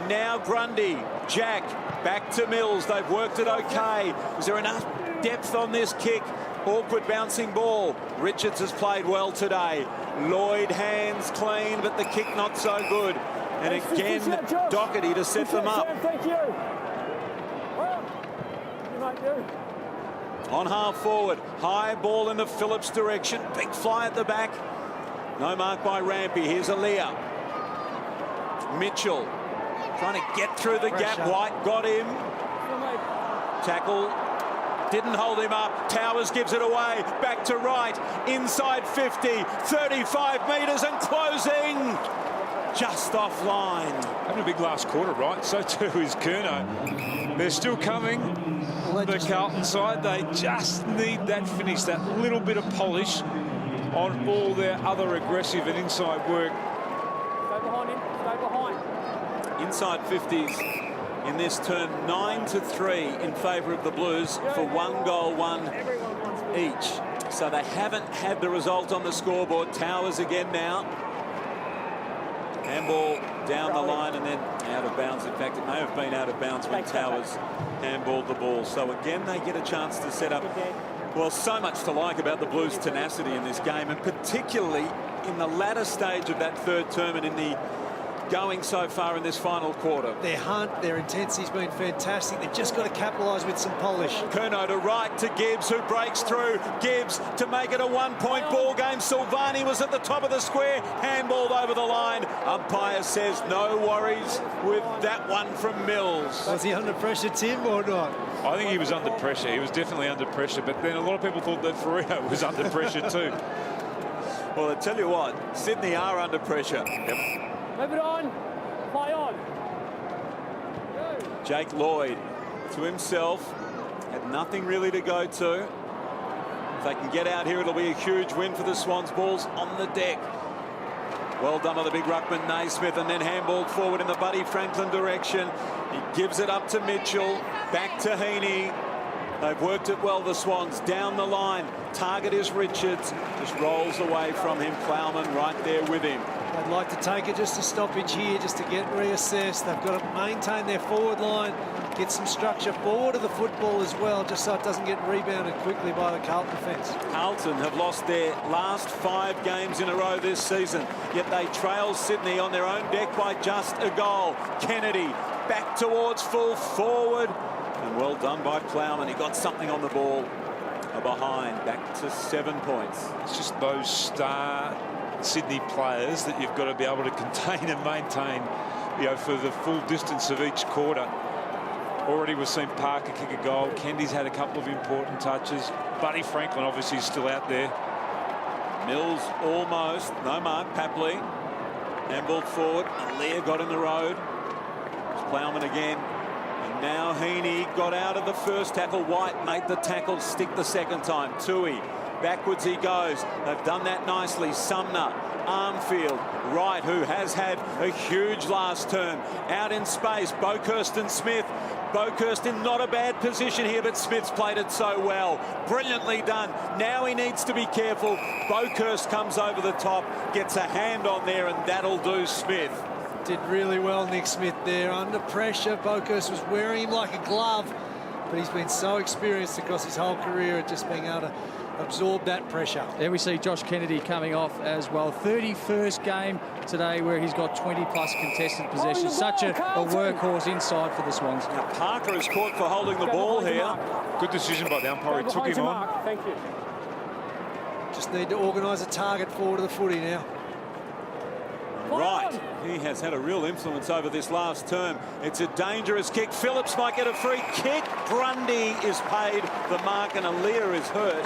Now Grundy, Jack, back to Mills. They've worked it okay. Is there enough depth on this kick? Awkward bouncing ball. Richards has played well today. Lloyd hands clean, but the kick not so good. And again, Doherty to set them up. Thank you. Well, you might do. On half forward, high ball in the Phillips direction. Big fly at the back. No mark by Rampy. Here's Aliir. Mitchell trying to get through the gap. White got him. Tackle. Didn't hold him up. Towers gives it away. Back to right. Inside 50. 35 metres and closing. Just offline. Having a big last quarter, right? So too is Curnow. They're still coming. The Carlton side, they just need that finish, that little bit of polish on all their other aggressive and inside work. Stay behind him. Stay behind. Inside 50s. In this turn, 9-3 in favour of the Blues for 1 goal, 1 each. So they haven't had the result on the scoreboard. Towers again now. Handball down the line and then out of bounds. In fact, it may have been out of bounds when Towers handballed the ball. So again, they get a chance to set up. Well, so much to like about the Blues' tenacity in this game, and particularly in the latter stage of that third term and in the going so far in this final quarter. Their hunt, their intensity's been fantastic. They've just got to capitalise with some polish. Curnow to right to Gibbs, who breaks through. Gibbs to make it a one-point ball game. Silvani was at the top of the square, handballed over the line. Umpire says no worries with that one from Mills. Was he under pressure, Tim, or not? I think he was under pressure. He was definitely under pressure, but then a lot of people thought that Ferrero was under pressure too. Well, I tell you what, Sydney are under pressure. Move it on. Play on. Jake Lloyd to himself. Had nothing really to go to. If they can get out here, it'll be a huge win for the Swans. Balls on the deck. Well done by the big ruckman Naismith, and then handballed forward in the Buddy Franklin direction. He gives it up to Mitchell. Back to Heeney. They've worked it well, the Swans. Down the line. Target is Richards. Just rolls away from him. Plowman right there with him. They'd like to take it just a stoppage here, just to get reassessed. They've got to maintain their forward line, get some structure forward of the football as well, just so it doesn't get rebounded quickly by the Carlton defence. Carlton have lost their last 5 games in a row this season, yet they trail Sydney on their own deck by just a goal. Kennedy back towards full forward, and well done by Plowman. He got something on the ball. Behind, back to 7 points. It's just those star Sydney players that you've got to be able to contain and maintain, you know, for the full distance of each quarter. Already we've seen Parker kick a goal. Kendy's had a couple of important touches. Buddy Franklin obviously is still out there. Mills almost. No mark. Papley. Handballed forward. Aliir got in the road. It's Plowman again. And now Heeney got out of the first tackle. White made the tackle stick the second time. Tui. Backwards he goes. They've done that nicely. Sumner, Armfield, Wright, who has had a huge last term. Out in space, Boakhurst and Smith. Boakhurst in not a bad position here, but Smith's played it so well. Brilliantly done. Now he needs to be careful. Boakhurst comes over the top, gets a hand on there, and that'll do Smith. Did really well, Nick Smith, there. Under pressure, Boakhurst was wearing him like a glove, but he's been so experienced across his whole career at just being able to absorb that pressure. There we see Josh Kennedy coming off as well. 31st game today where he's got 20-plus contested possessions. Such a workhorse inside for the Swans. Now Parker is caught for holding the ball here. Good decision by the umpire. He took him on. Thank you. Just need to organise a target forward of the footy now. Right, he has had a real influence over this last term. It's a dangerous kick. Phillips might get a free kick. Grundy is paid the mark, and Aliir is hurt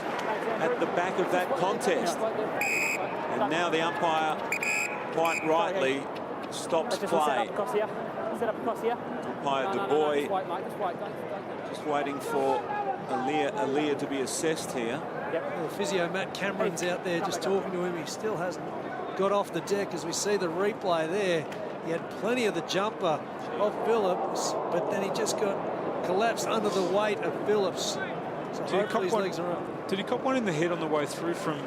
at the back of that contest. And now the umpire, quite rightly, stops play. Set up across here. Umpire Du Bois just waiting for Aliir to be assessed here. The physio Matt Cameron's out there just talking to him. He still hasn't got off the deck. As we see the replay there, he had plenty of the jumper of Phillips, but then he just got collapsed under the weight of Phillips. So hopefully his legs are up. Did he cop one in the head on the way through from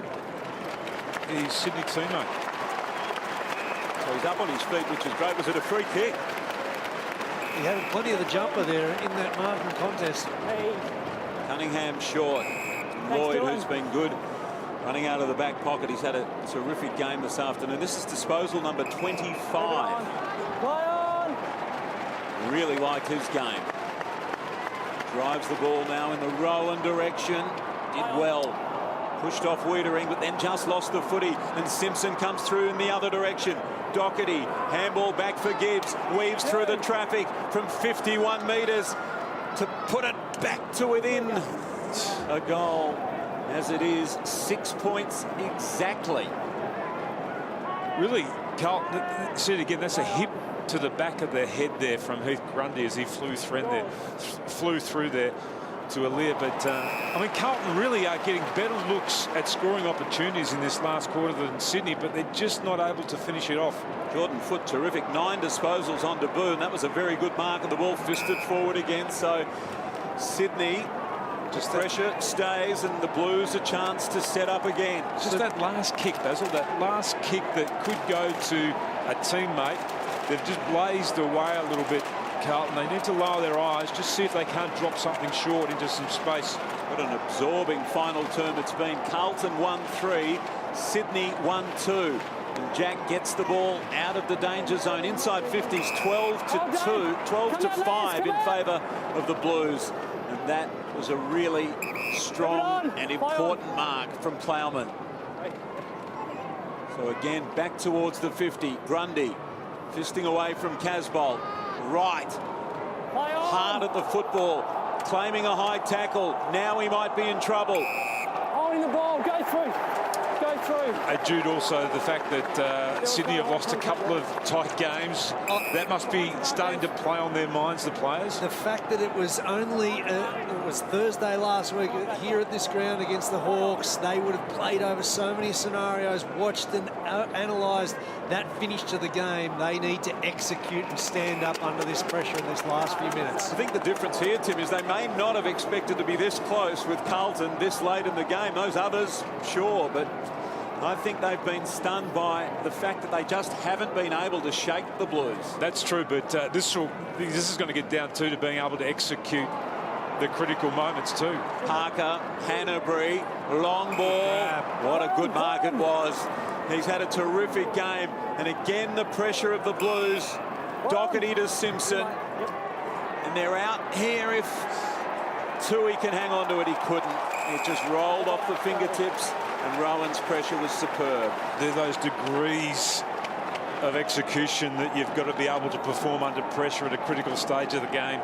his Sydney teammate? So he's up on his feet, which is great. Was it a free kick? He had plenty of the jumper there in that marking contest. Cunningham short. Lloyd, who's been good, running out of the back pocket. He's had a terrific game this afternoon. This is disposal number 25. Play on! Really liked his game. Drives the ball now in the Rowan direction. Did well. Pushed off Wiedering, but then just lost the footy. And Simpson comes through in the other direction. Doherty, handball back for Gibbs. Weaves through the traffic from 51 metres to put it back to within a goal. As it is, 6 points exactly. Really, Carlton, see it again, that's a hip to the back of the head there from Heath Grundy as he flew through there to Aliir. But I mean, Carlton really are getting better looks at scoring opportunities in this last quarter than Sydney, but they're just not able to finish it off. Jordan Foote, terrific. 9 disposals on debut, and that was a very good mark of the ball, fisted forward again. So Sydney, just pressure stays, and the Blues a chance to set up again. Just that last kick, Basil, that last kick that could go to a teammate. They've just blazed away a little bit, Carlton. They need to lower their eyes, just see if they can't drop something short into some space. What an absorbing final term it's been. Carlton 1-3, Sydney 1-2. And Jack gets the ball out of the danger zone. Inside 50s, 12 to 5 in favour of the Blues. And that was a really strong and important mark from Plowman. So again, back towards the 50. Grundy fisting away from Casbolt. Right. Hard at the football. Claiming a high tackle. Now he might be in trouble. Holding the ball. Go through. Go through. Jude, also the fact that Sydney have lost a couple of tight games, that must be starting to play on their minds, the players. The fact that it was only it was Thursday last week here at this ground against the Hawks, they would have played over so many scenarios, watched and analysed that finish to the game. They need to execute and stand up under this pressure in this last few minutes. I think the difference here, Tim, is they may not have expected to be this close with Carlton this late in the game. Those others, sure, but I think they've been stunned by the fact that they just haven't been able to shake the Blues. That's true, but this is going to get down to being able to execute the critical moments too. Parker, Hanbury, long ball. What a good mark it was. He's had a terrific game. And again, the pressure of the Blues. Doherty to Simpson. And they're out here. If Tui can hang on to it, he couldn't. It just rolled off the fingertips. And Rowan's pressure was superb. There are those degrees of execution that you've got to be able to perform under pressure at a critical stage of the game.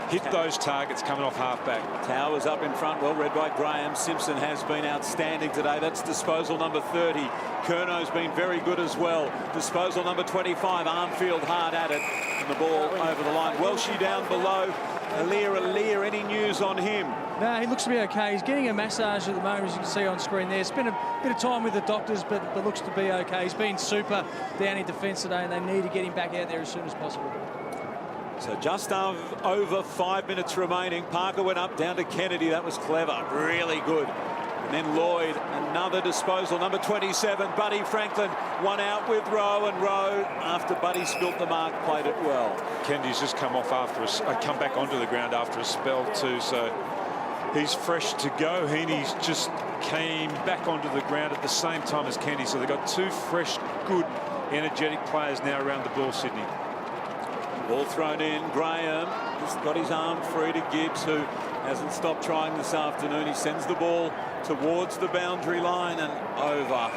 Hit those targets coming off halfback. Towers up in front, well read by Graham. Simpson has been outstanding today. That's disposal number 30. Curno's been very good as well. Disposal number 25. Armfield hard at it. And the ball over the line. Welshie down below. Aliir, any news on him? No, he looks to be okay. He's getting a massage at the moment, as you can see on screen there. Spent a bit of time with the doctors, but looks to be okay. He's been super down in defence today, and they need to get him back out there as soon as possible. So just over 5 minutes remaining. Parker went up down to Kennedy. That was clever. Really good. And then Lloyd, another disposal. Number 27, Buddy Franklin. One out with Rowe, and Rowe, after Buddy spilt the mark, played it well. Kennedy's just come off after come back onto the ground after a spell too, so he's fresh to go. Heeney's just came back onto the ground at the same time as Kennedy, so they've got two fresh, good, energetic players now around the ball, Sydney. Ball thrown in. Graham has got his arm free to Gibbs, who hasn't stopped trying this afternoon. He sends the ball towards the boundary line and over.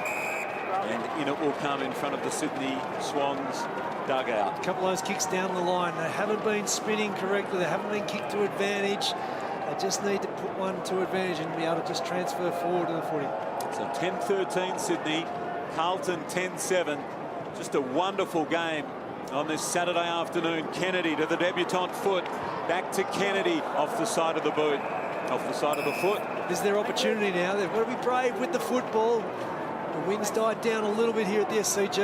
And in it will come in front of the Sydney Swans dugout. A couple of those kicks down the line. They haven't been spinning correctly. They haven't been kicked to advantage. They just need to put one to advantage and be able to just transfer forward to the footy. So 10-13 Sydney. Carlton 10-7. Just a wonderful game on this Saturday afternoon. Kennedy to the debutant Foote. Back to Kennedy off the side of the boot. Off the side of the foot. This is their opportunity now. They've got to be brave with the football. The wind's died down a little bit here at the SCG.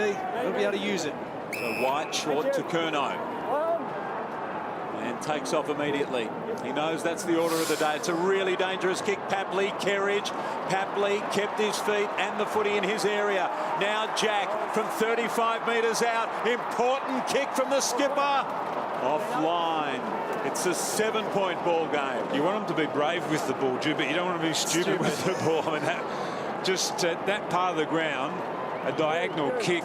They'll be able to use it. So White short to Curnow. And takes off immediately. He knows that's the order of the day. It's a really dangerous kick. Papley, Kerridge. Papley kept his feet and the footy in his area. Now Jack from 35 metres out. Important kick from the skipper. Offline. It's a 7-point ball game. You want them to be brave with the ball, Drew, but you don't want to be stupid with the ball. I mean, that part of the ground, a diagonal kick,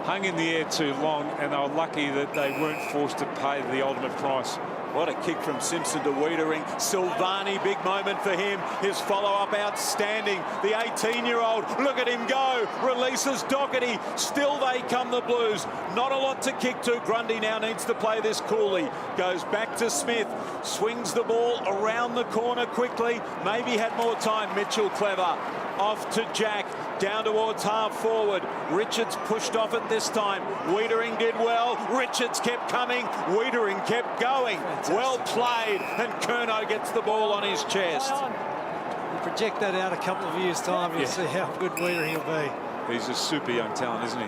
hung in the air too long, and they were lucky that they weren't forced to pay the ultimate price. What a kick from Simpson to Wiedering. Silvani, big moment for him. His follow-up outstanding. The 18-year-old, look at him go. Releases Doherty. Still they come, the Blues. Not a lot to kick to. Grundy now needs to play this coolly. Goes back to Smith. Swings the ball around the corner quickly. Maybe had more time. Mitchell clever. Off to Jack. Down towards half forward. Richards pushed off it this time. Wiedering did well. Richards kept coming. Wiedering kept going. Fantastic. Well played. And Curnow gets the ball on his chest. You project that out a couple of years' time, you'll see how good Wiedering will be. He's a super young talent, isn't he?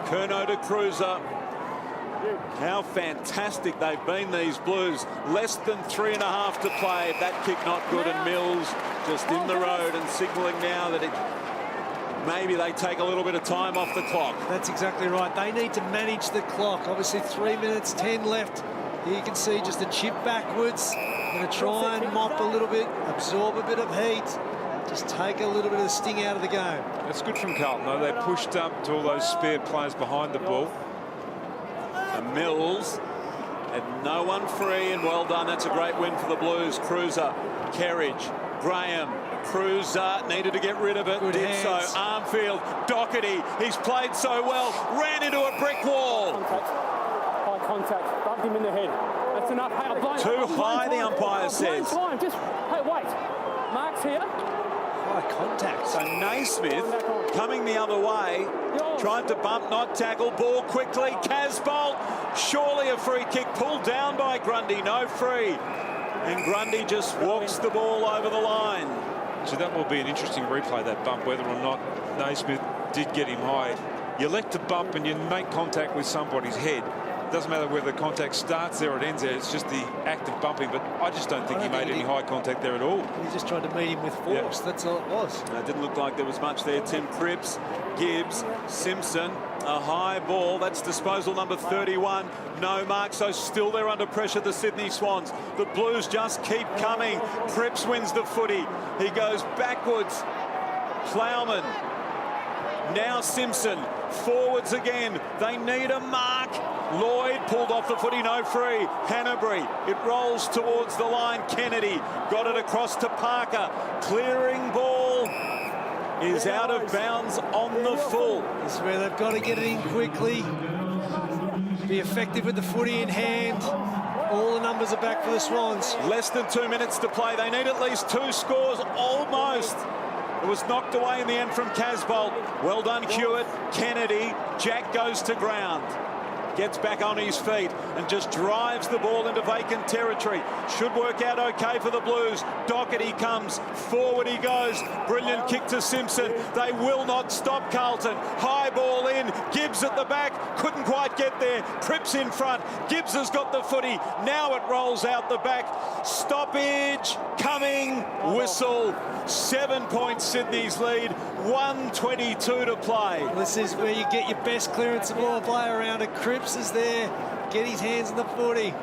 Curnow to Cruiser. How fantastic they've been, these Blues. Less than 3.5 to play. That kick not good, and Mills just in the road and signalling now that maybe they take a little bit of time off the clock. That's exactly right. They need to manage the clock. Obviously 3 minutes 10 left. Here you can see just a chip backwards. Going to try and mop a little bit, absorb a bit of heat, just take a little bit of the sting out of the game. That's good from Carlton, though. They pushed up to all those spare players behind the ball. And Mills had no one free, and well done. That's a great win for the Blues. Cruiser, Kerridge, Graham, Cruiser needed to get rid of it. Good did hands. so. Armfield, Doherty, he's played so well, ran into a brick wall. High contact, bumped him in the head. That's enough. Hey, I'm blind. Too high, the umpire says. Time. Just, hey, wait. Mark's here. High contact. So Naismith coming the other way, tried to bump, not tackle, ball quickly. Casbolt, surely a free kick, pulled down by Grundy, no free. And Grundy just walks the ball over the line. So that will be an interesting replay, that bump, whether or not Naismith did get him high. You elect to bump and you make contact with somebody's head. It doesn't matter whether the contact starts there or it ends there. It's just the act of bumping. But I just don't think he made any high contact there at all. He just tried to meet him with force. Yeah. That's all it was. It didn't look like there was much there. Tim Cripps, Gibbs, Simpson, a high ball. That's disposal number 31. No mark, so still they're under pressure, the Sydney Swans. The Blues just keep coming. Cripps wins the footy. He goes backwards. Plowman. Now Simpson. Forwards again. They need a mark. Lloyd pulled off the footy, no free. Hanbury, it rolls towards the line. Kennedy got it across to Parker. Clearing ball is out of bounds on the full. This is where they've got to get it in quickly. Be effective with the footy in hand. All the numbers are back for the Swans. Less than 2 minutes to play. They need at least 2 scores, almost. It was knocked away in the end from Casbolt. Well done, Hewitt. Kennedy. Jack goes to ground. Gets back on his feet and just drives the ball into vacant territory. Should work out okay for the Blues. Doherty comes. Forward he goes. Brilliant kick to Simpson. They will not stop Carlton. High ball in. Gibbs at the back. Couldn't quite get there. Cripps in front. Gibbs has got the footy. Now it rolls out the back. Stoppage coming. Whistle. 7 points Sydney's lead. 1:22 to play. This is where you get your best clearance of ball play around it. Cripps is there. Get his hands in the footy.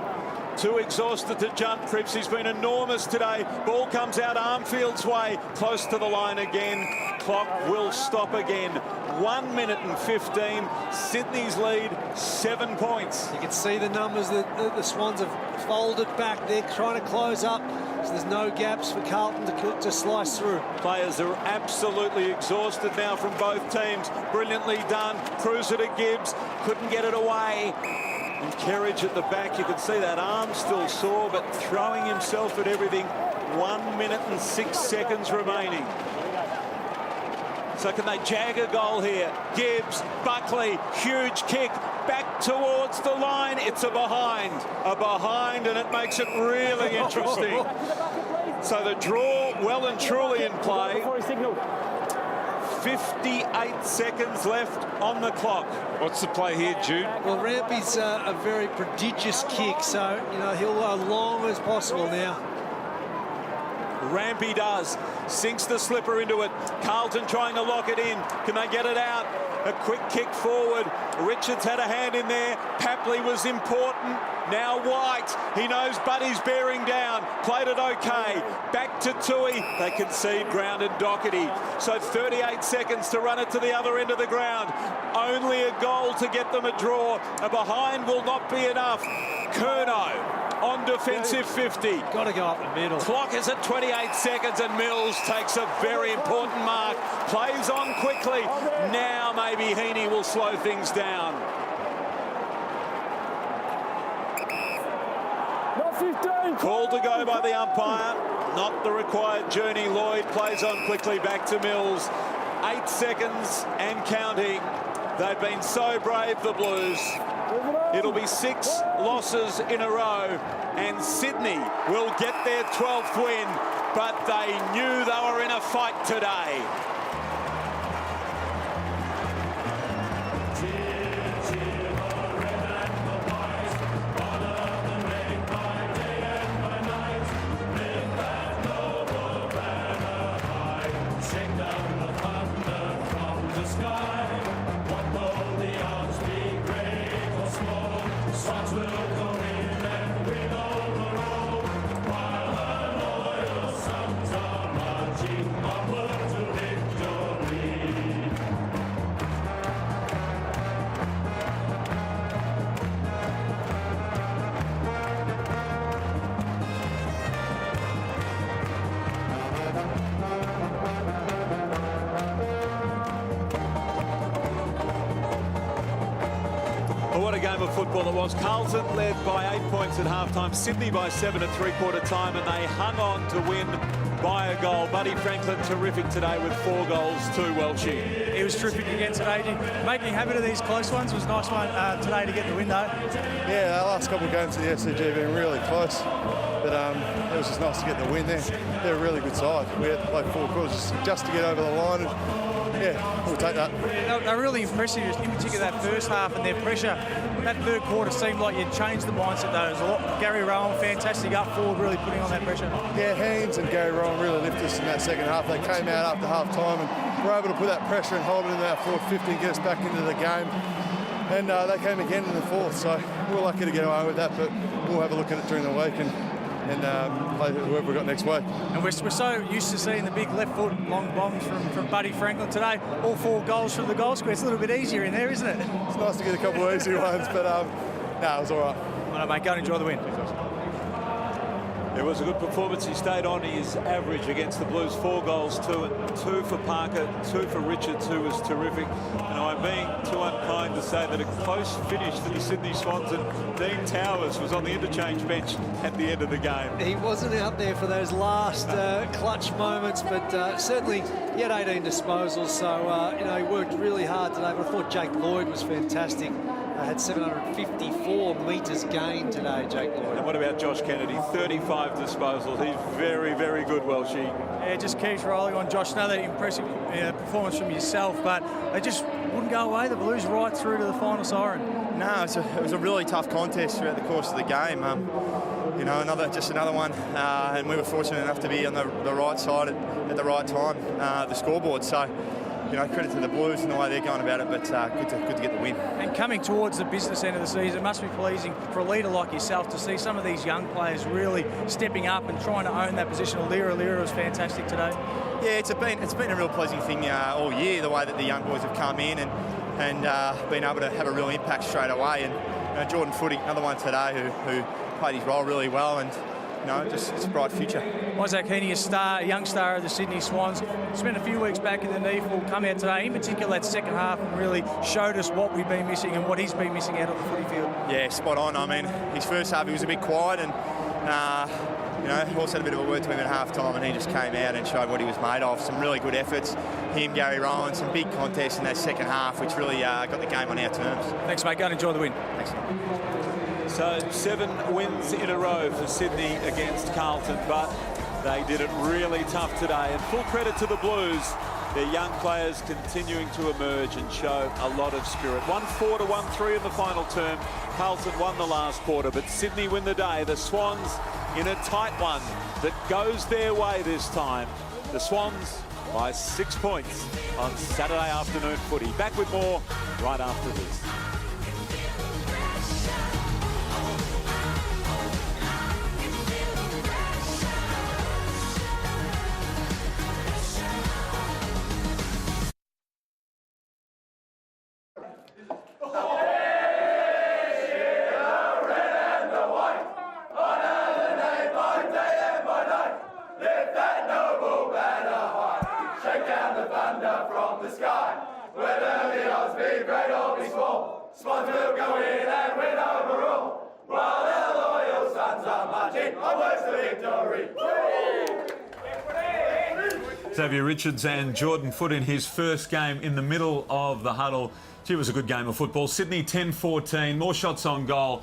Too exhausted to jump, Cripps. He's been enormous today. Ball comes out Armfield's way. Close to the line again. Clock will stop again. 1 minute and 15. Sydney's lead, 7 points. You can see the numbers that the Swans have folded back. They're trying to close up. So there's no gaps for Carlton to slice through. Players are absolutely exhausted now from both teams. Brilliantly done. Cruiser to Gibbs. Couldn't get it away. And Kerridge at the back. You can see that arm still sore, but throwing himself at everything. 1 minute and 6 seconds remaining. So can they jag a goal here? Gibbs, Buckley, huge kick. Back towards the line. It's a behind, and it makes it really interesting. So the draw well and truly in play. 58 seconds left on the clock. What's the play here, Jude? Well, Rampy's a very prodigious kick, so, you know, he'll go long as possible now. Rampy does. Sinks the slipper into it. Carlton trying to lock it in. Can they get it out? A quick kick forward. Richards had a hand in there. Papley was important. Now White. He knows Buddy's bearing down. Played it okay. Back to Tui. They concede ground and Doherty. So 38 seconds to run it to the other end of the ground. Only a goal to get them a draw. A behind will not be enough. Curnow on defensive 50. Got to go up the middle. Clock is at 28 seconds and Mills takes a very important mark. Plays on quickly. Now maybe Heeney will slow things down. Not 15. Called to go by the umpire. Not the required journey. Lloyd plays on quickly back to Mills. 8 seconds and counting. They've been so brave, the Blues. It'll be 6 losses in a row, and Sydney will get their 12th win, but they knew they were in a fight today. What a game of football it was. Carlton led by 8 points at halftime, Sydney by 7 at three-quarter time, and they hung on to win by a goal. Buddy Franklin terrific today with 4 goals, 2 Welshie. He was terrific again today. Making habit of these close ones was a nice one today to get the win, though. Yeah, our last couple of games at the SCG have been really close, but it was just nice to get the win there. They're a really good side. We had to play 4 quarters just to get over the line. Yeah, we'll take that. They're really impressive, in particular that first half and their pressure. That third quarter seemed like you'd changed the mindset, though. It was a lot. Gary Rowan, fantastic up forward, really putting on that pressure. Yeah, Haynes and Gary Rowan really lifted us in that second half. They came out after half time and were able to put that pressure and hold it in that forward 50 and get us back into the game. And they came again in the fourth, so we're lucky to get away with that, but we'll have a look at it during the week and play whoever we've got next week. And we're so used to seeing the big left foot long bombs from Buddy Franklin today. All 4 goals from the goal square. It's a little bit easier in there, isn't it? It's nice to get a couple of easy ones, but no, it was all right. All right, mate, go and enjoy the win. It was a good performance. He stayed on his average against the Blues. 4 goals, 2 for Parker, 2 for Richards, who was terrific. And I'm being too unkind to say that a close finish for the Sydney Swans, and Dean Towers was on the interchange bench at the end of the game. He wasn't out there for those last clutch moments, but certainly he had 18 disposals, so you know, he worked really hard today. But I thought Jake Lloyd was fantastic. Had 754 metres gained today, Jake Lloyd. And what about Josh Kennedy? 35 disposals. He's very, very good, Welshie. Yeah, just keeps rolling on, Josh. Another impressive performance from yourself, but they just wouldn't go away. The Blues right through to the final siren. No, it was a really tough contest throughout the course of the game. You know, another one, and we were fortunate enough to be on the right side at the right time, the scoreboard. So, you know, credit to the Blues and the way they're going about it, but good to get the win. And coming towards the business end of the season, it must be pleasing for a leader like yourself to see some of these young players really stepping up and trying to own that position. Aliir Aliir was fantastic today. Yeah, it's been a real pleasing thing all year, the way that the young boys have come in and been able to have a real impact straight away. And you know, Jordan Foote, another one today who played his role really well, and you know, just it's a bright future. Isaac Heeney, a young star of the Sydney Swans, spent a few weeks back in the knee, will come out today, in particular that second half, and really showed us what we've been missing and what he's been missing out on the footy field. Yeah, spot on. I mean, his first half he was a bit quiet, and you know, also had a bit of a word to him at half-time, and he just came out and showed what he was made of. Some really good efforts. Him, Gary Rowan, some big contests in that second half, which really got the game on our terms. Thanks, mate. Go and enjoy the win. Thanks. So 7 wins in a row for Sydney against Carlton, but they did it really tough today. And full credit to the Blues. Their young players continuing to emerge and show a lot of spirit. 1-4 to 1-3 in the final term. Carlton won the last quarter, but Sydney win the day. The Swans in a tight one that goes their way this time. The Swans by 6 points on Saturday afternoon footy. Back with more right after this. Swans will go in and win overall, while the loyal Suns are marching onwards to victory. Xavier Richards and Jordan Foote in his first game in the middle of the huddle. Gee, it was a good game of football. Sydney 10-14, more shots on goal.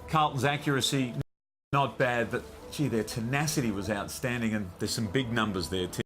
Carlton's accuracy not bad, but gee, their tenacity was outstanding, and there's some big numbers there too.